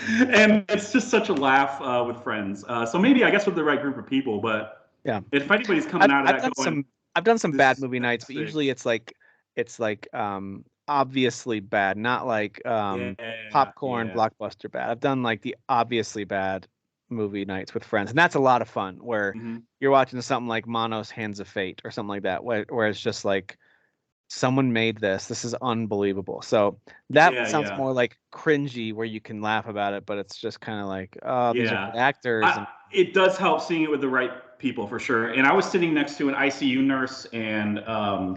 And it's just such a laugh with friends. So maybe I guess with the right group of people, but yeah, if anybody's coming out of that going, I've done some bad this movie is nights, but sick. usually it's like obviously bad, not like popcorn blockbuster bad. I've done like the obviously bad movie nights with friends, and that's a lot of fun where you're watching something like Monos Hands of Fate or something like that, where it's just like someone made this is unbelievable. So that sounds more like cringy, where you can laugh about it, but it's just kind of like, oh, these are good actors. It does help seeing it with the right people for sure. And I was sitting next to an ICU nurse and a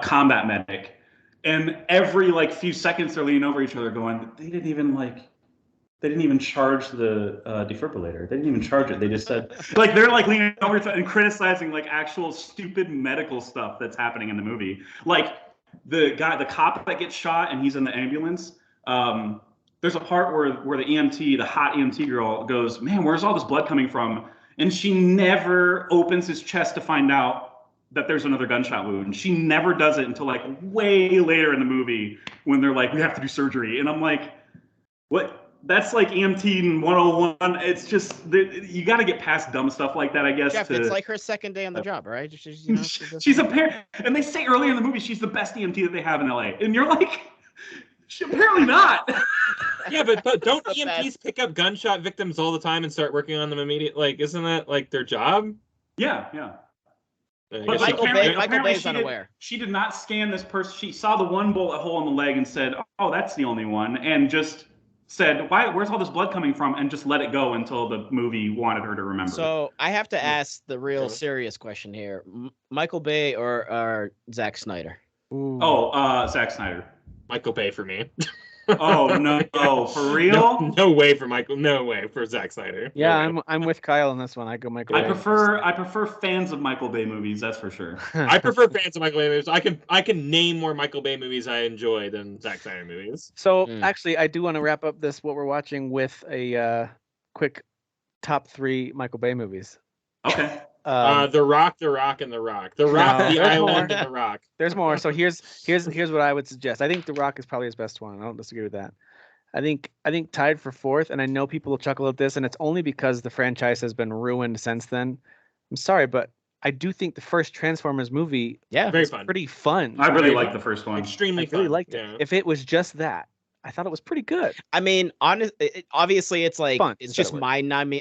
combat medic, and every like few seconds they're leaning over each other going, they didn't even charge the defibrillator. They didn't even charge it. They just said, like, they're like leaning over and criticizing like actual stupid medical stuff that's happening in the movie. Like the cop that gets shot and he's in the ambulance. There's a part where the EMT, the hot EMT girl, goes, man, where's all this blood coming from? And she never opens his chest to find out that there's another gunshot wound. She never does it until like way later in the movie when they're like, we have to do surgery. And I'm like, what? That's like EMT 101. It's just, you got to get past dumb stuff like that, I guess. Jeff, it's like her second day on the job, right? She's apparently, and they say earlier in the movie she's the best EMT that they have in LA. And you're like, apparently not. Yeah, but don't EMTs pick up gunshot victims all the time and start working on them immediately? Like, isn't that like their job? Yeah. But Michael Bay's unaware. She did not scan this person. She saw the one bullet hole in the leg and said, oh, that's the only one. And just said, where's all this blood coming from? And just let it go until the movie wanted her to remember. So I have to ask the real serious question here. Michael Bay or Zack Snyder? Ooh. Oh, Zack Snyder. Michael Bay for me. Oh no! Oh, for real? No way for Michael. No way for Zack Snyder. Yeah, I'm with Kyle on this one. I go Michael Bay. I prefer fans of Michael Bay movies. That's for sure. I prefer fans of Michael Bay movies. I can name more Michael Bay movies I enjoy than Zack Snyder movies. So actually, I do want to wrap up what we're watching with a quick top 3 Michael Bay movies. Okay. The Rock, and The Rock. The Rock, The Island, and The Rock. There's more. So here's what I would suggest. I think The Rock is probably his best one. I don't disagree with that. I think tied for 4th, and I know people will chuckle at this, and it's only because the franchise has been ruined since then. I'm sorry, but I do think the first Transformers movie very fun. Pretty fun. I really liked the first one. Extremely fun. I really liked it. If it was just that, I thought it was pretty good. I mean, obviously, it's like fun, it's just mind-numbing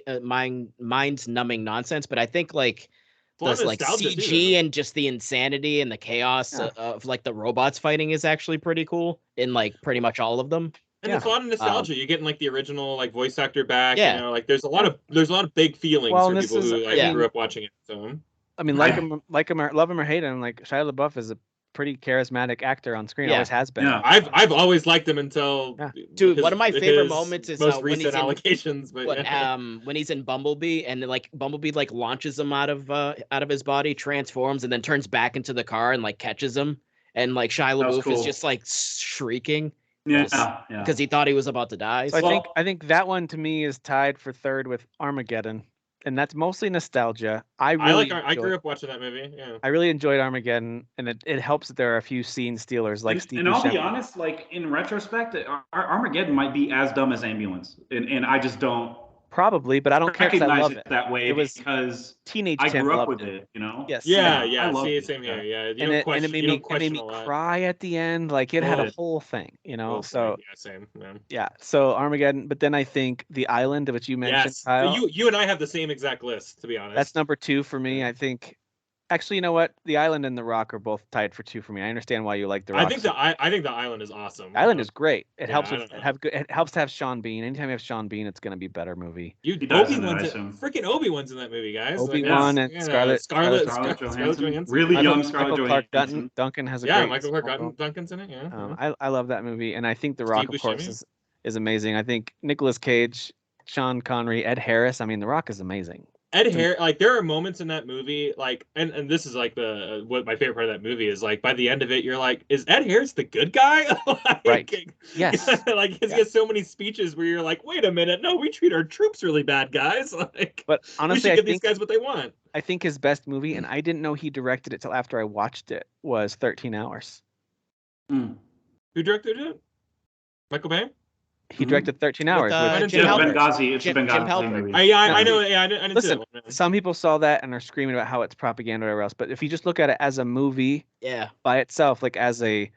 nonsense. But I think like this like CG and just the insanity and the chaos of like the robots fighting is actually pretty cool in like pretty much all of them. And it's a lot of nostalgia. You're getting like the original like voice actor back. You know, like there's a lot of big feelings for people who like grew up watching it. So I mean, love him or hate him, like Shia LaBeouf is a pretty charismatic actor on screen. Always has been. Yeah, I've always liked him until dude. One of my favorite moments is most recent allegations. When he's in Bumblebee and like Bumblebee like launches him out of his body, transforms, and then turns back into the car and like catches him, and like Shia LaBeouf is just like shrieking. Because he thought he was about to die. So I think that one to me is tied for 3rd with Armageddon. And that's mostly nostalgia. I grew up watching that movie. Yeah. I really enjoyed Armageddon, and it helps that there are a few scene stealers like Steve. And I'll be honest, like in retrospect, Armageddon might be as dumb as Ambulance, and I just don't. Probably, but I don't care because I love it that way. It was because teenage. I grew up with it, you know. Yes. Yeah. See, same here. Yeah. And it made me cry at the end. Like it had a whole thing, you know. So same. Yeah. So Armageddon, but then I think The Island, which you mentioned. Yes. Kyle, you and I have the same exact list, to be honest. That's number 2 for me. I think. Actually, you know what? The Island and The Rock are both tied for 2 for me. I understand why you like The Rock. I think The Island is awesome. The Island is great. It helps it helps to have Sean Bean. Anytime you have Sean Bean, it's going to be a better movie. Freaking Obi-Wan's in that movie, guys. Obi-Wan and Scarlett Johansson. Really young Scarlett Johansson. Duncan has a great. Michael Clark Duncan's in it. Yeah. I love that movie, and I think The Rock, of course, is amazing. I think Nicolas Cage, Sean Connery, Ed Harris. I mean, The Rock is amazing. Ed Harris, like there are moments in that movie, like, and this is like the what my favorite part of that movie is, like by the end of it, you're like, is Ed Harris the good guy? Like, Right. Yes. like he has so many speeches where you're like, wait a minute, no, we treat our troops really bad, guys. Like, But honestly, we should give these guys what they want. I think his best movie, and I didn't know he directed it till after I watched it, was 13 Hours. Who directed it? Michael Bay? He directed 13 Hours. With Jim Halpert. Benghazi. It's Jim the Benghazi Halpert. movie. I know. Yeah, I didn't see Listen, that one. some people saw that and are screaming about how it's propaganda or whatever else. But if you just look at it as a movie by itself, like as a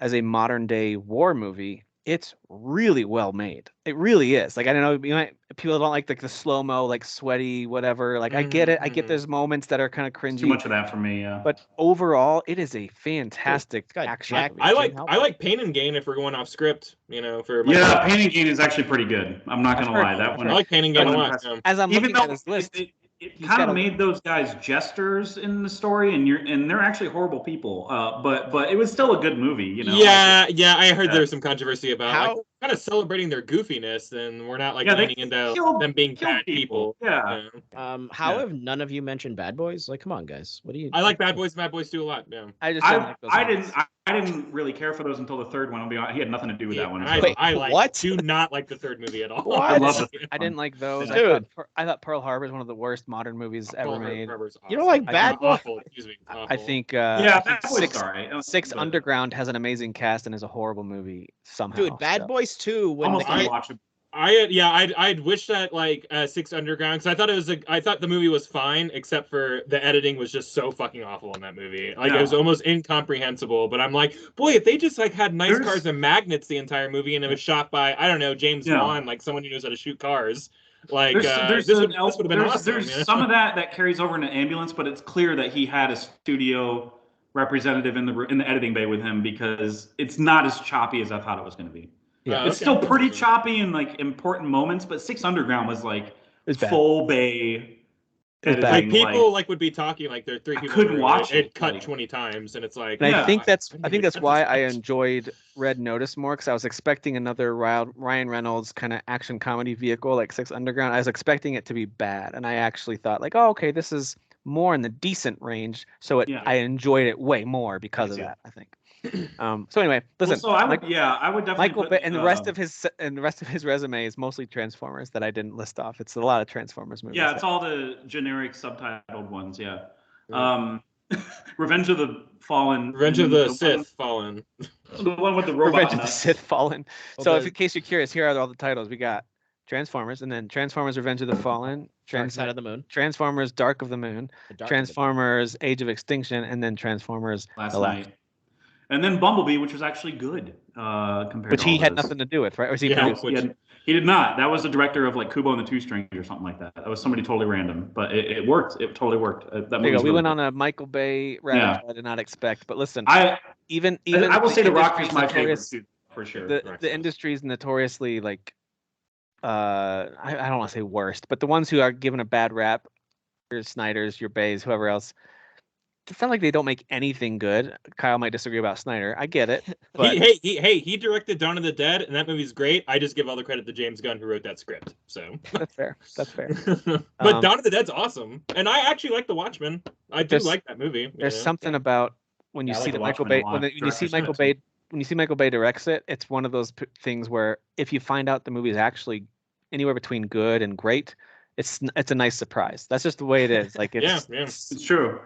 modern day war movie, it's really well made. It really is. Like, I don't know, people don't like the slow-mo, like sweaty, whatever. Like, I get it. I get there's moments that are kind of cringy. Too much of that for me, yeah. But overall, it is a fantastic action movie. I like Pain and Gain if we're going off script, for Pain and Gain is actually pretty good. I'm not gonna lie. That one I like Pain and Gain a lot. As I'm looking at his list, it kind of made those guys jesters in the story, and they're actually horrible people. But it was still a good movie, Yeah, I heard there was some controversy about kind of celebrating their goofiness, and we're not leaning into them being bad people. Yeah. How have none of you mentioned Bad Boys? Like, come on, guys. What do you? I like Bad Boys and Bad Boys 2 a lot. Yeah. I didn't really care for those until the third one. I'll be honest, he had nothing to do with that one. What? Do not like the third movie at all. I love it. I didn't like those. Dude. I thought Pearl Harbor is one of the worst modern movies ever made. Awesome. You don't like Bad Boys? Excuse me. Awful. I think Six Underground has an amazing cast and is a horrible movie somehow. Dude, Bad Boys 2 when Almost unwatchable. I'd wish that Six Underground, because I thought the movie was fine, except for the editing was just so fucking awful in that movie. It was almost incomprehensible. But I'm like, boy, if they just had nice cars and magnets the entire movie, and it was shot by James Wan, like someone who knows how to shoot cars. Like this would have been awesome. There's some of that carries over into Ambulance, but it's clear that he had a studio representative in the editing bay with him, because it's not as choppy as I thought it was going to be. Yeah, it's still pretty choppy in important moments, but Six Underground was full bay. Editing, people would be talking there are 3 people. Couldn't watch it cut 20 times, and it's like. And I think that's why I enjoyed Red Notice more, because I was expecting another Ryan Reynolds kind of action comedy vehicle like Six Underground. I was expecting it to be bad, and I actually thought okay, this is more in the decent range. So I enjoyed it way more because of that, I think. So anyway, listen. I would definitely. Michael Bay, and the rest of his resume is mostly Transformers that I didn't list off. It's a lot of Transformers movies. Yeah, it's all the generic subtitled ones. Yeah. Revenge of the Fallen. Revenge of the Sith Fallen. The one with the robot. Revenge of the Sith Fallen. So, in case you're curious, here are all the titles. We got Transformers, and then Transformers: Revenge of the Fallen, Dark Side of the Moon, Transformers: Dark of the Moon, Transformers: Age of Extinction, and then Transformers: Last The Night. And then Bumblebee, which was actually good compared which to he had nothing to do with, right? Or was he he did not. That was the director of Kubo and the Two Strings or something like that. That was somebody totally random, but it worked. It totally worked. We went on a Michael Bay rabbit I did not expect. But listen, even I will say The Rock is my favorite too, for sure. The industry is notoriously I don't want to say worst, but the ones who are given a bad rap, your Snyders, your Bays, whoever else. It's not like they don't make anything good. Kyle might disagree about Snyder. I get it. But he directed Dawn of the Dead, and that movie's great. I just give all the credit to James Gunn, who wrote that script. So that's fair. But Dawn of the Dead's awesome, and I actually like The Watchmen. I do like that movie. There's something about when you see that Michael Bay when you see Michael Bay directs it. It's one of those things where if you find out the movie is actually anywhere between good and great, it's a nice surprise. That's just the way it is. It's true.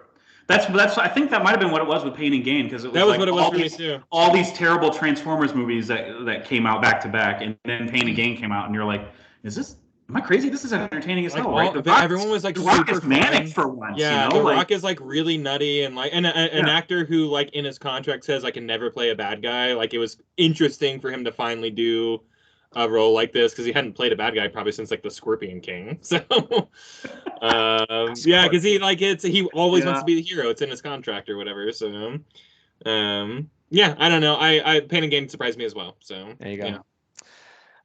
That's. I think that might have been what it was with Pain and Gain, because it was that was what it was for me too. All these terrible Transformers movies that came out back to back, and then Pain and Gain came out, and you're like, am I crazy? This is entertaining as hell, right? Everyone was The Rock is manic for once. Yeah, The Rock is really nutty, and an actor who in his contract says I can never play a bad guy. It was interesting for him to finally do a role like this, because he hadn't played a bad guy probably since the Scorpion King. So because he always wants to be the hero. It's in his contract or whatever. So I don't know. I Pain and Gain surprised me as well. So there you go. Yeah.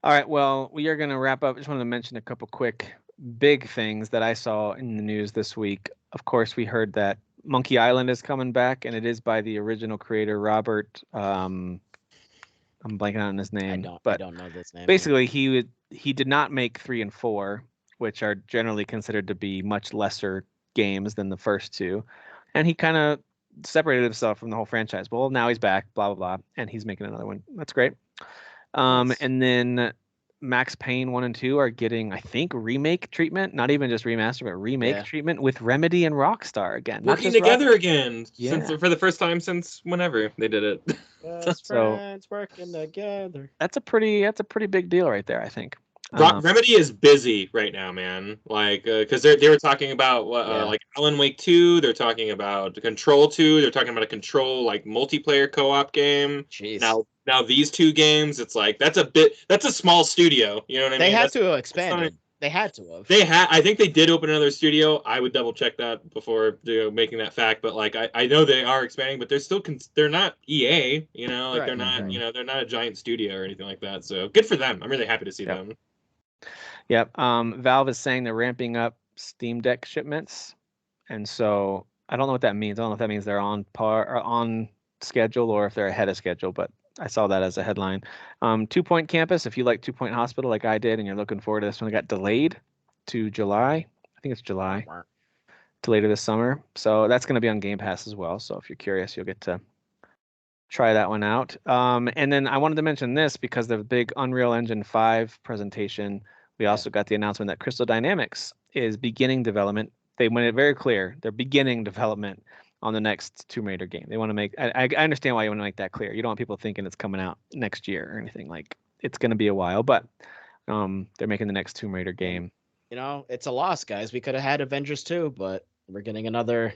All right, well, we are going to wrap up. I just wanted to mention a couple quick big things that I saw in the news this week. Of course, we heard that Monkey Island is coming back, and it is by the original creator Robert I'm blanking on his name. I don't know this name. Basically, he did not make 3 and 4, which are generally considered to be much lesser games than the first two. And he kind of separated himself from the whole franchise. Well, now he's back, blah, blah, blah, and he's making another one. That's great. Nice. And then Max Payne 1 and 2 are getting, I think, remake treatment, not even just remaster, but remake treatment with Remedy and Rockstar again. Working together again Yeah. for the first time since whenever they did it. Best friends working together. That's a pretty big deal right there, I think. Remedy is busy right now, man. Like, because they were talking about like Alan Wake 2. They're talking about Control 2. They're talking about a Control like multiplayer co-op game. Jeez. Now these two games, it's like that's a small studio. You know what I mean? They had to expand. They had to have. I think they did open another studio. I would double check that before making that fact. But like, I know they are expanding, but they're still they're not EA. You know, like they're not. You know, they're not a giant studio or anything like that. So good for them. I'm really happy to see them. Yep. Valve is saying they're ramping up Steam Deck shipments, and so I don't know what that means. I don't know if that means they're on par or on schedule or if they're ahead of schedule, but I saw that as a headline. 2 Point Campus, if you like 2 Point Hospital like I did and you're looking forward to this one, it got delayed to July. I think it's July to later this summer. So that's going to be on Game Pass as well. So if you're curious, you'll get to try that one out. And then I wanted to mention this because the big Unreal Engine 5 presentation, we also got the announcement that Crystal Dynamics is beginning development. They made it very clear. They're beginning development on the next Tomb Raider game. They want to make, I understand why you want to make that clear. You don't want people thinking it's coming out next year or anything. Like, it's going to be a while, but they're making the next Tomb Raider game. You know, it's a loss, guys. We could have had Avengers 2, but we're getting another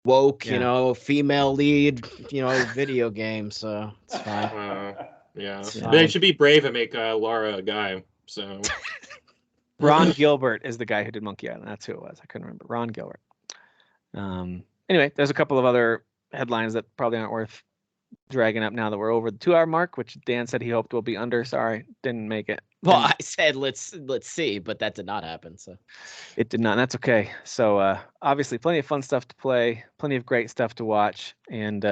woke, you know, female lead, you know, video game, so it's fine. Yeah. They should be brave and make Laura a guy, so. Ron Gilbert is the guy who did Monkey Island. That's who it was. I couldn't remember. Ron Gilbert. Anyway, there's a couple of other headlines that probably aren't worth dragging up now that we're over the 2-hour mark, which Dan said he hoped will be under. Sorry, didn't make it. Well, I said let's see, but that did not happen. So it did not. That's okay. So obviously, plenty of fun stuff to play, plenty of great stuff to watch, and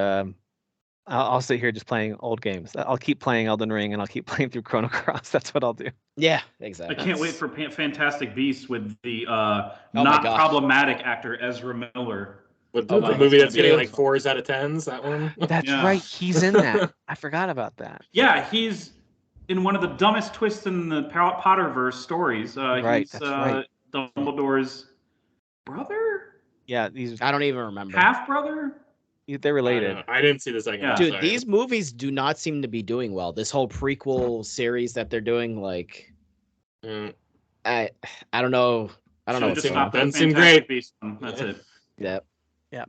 I'll sit here just playing old games. I'll keep playing Elden Ring, and I'll keep playing through Chrono Cross. That's what I'll do. Yeah, exactly. I can't wait for Fantastic Beasts with the not problematic actor Ezra Miller. With the movie that's getting like 4s out of 10s, that one? That's right. He's in that. I forgot about that. Yeah, he's in one of the dumbest twists in the Potterverse stories. Right, he's Dumbledore's brother? Yeah, I don't even remember. Half-brother? They're related. I didn't see the second one. Dude, these movies do not seem to be doing well. This whole prequel series that they're doing, like, I don't know. I don't know what's going on. Doesn't seem great. That's it. Yeah.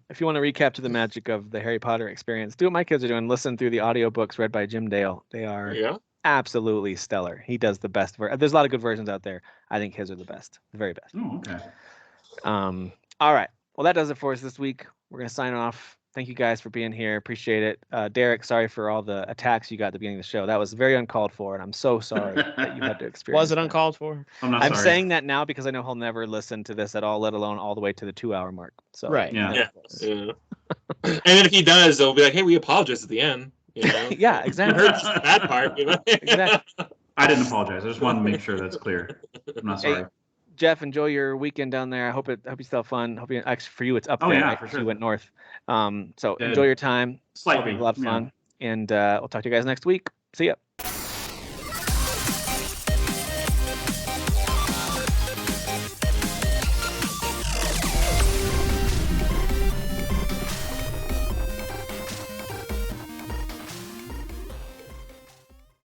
If you want to recap to the magic of the Harry Potter experience, do what my kids are doing. Listen through the audiobooks read by Jim Dale. They are absolutely stellar. He does the best. There's a lot of good versions out there. I think his are the best. The very best. Oh, okay. All right. Well, that does it for us this week. We're going to sign off. Thank you guys for being here. Appreciate it. Derek, sorry for all the attacks you got at the beginning of the show. That was very uncalled for, and I'm so sorry that you had to experience Was it uncalled for? I'm sorry. saying that now because I know he'll never listen to this at all, let alone all the way to the 2-hour mark. So right. Yeah. And then if he does, they'll be like, hey, we apologize at the end. You know? Yeah, exactly. You heard that part. You know? Exactly. I didn't apologize. I just wanted to make sure that's clear. I'm not sorry. Hey, Jeff, enjoy your weekend down there. I hope you still have fun. Actually, for you, it's up there. Yeah, right? for sure. You went north. So enjoy your time. Slightly. A lot of fun. And we'll talk to you guys next week. See ya.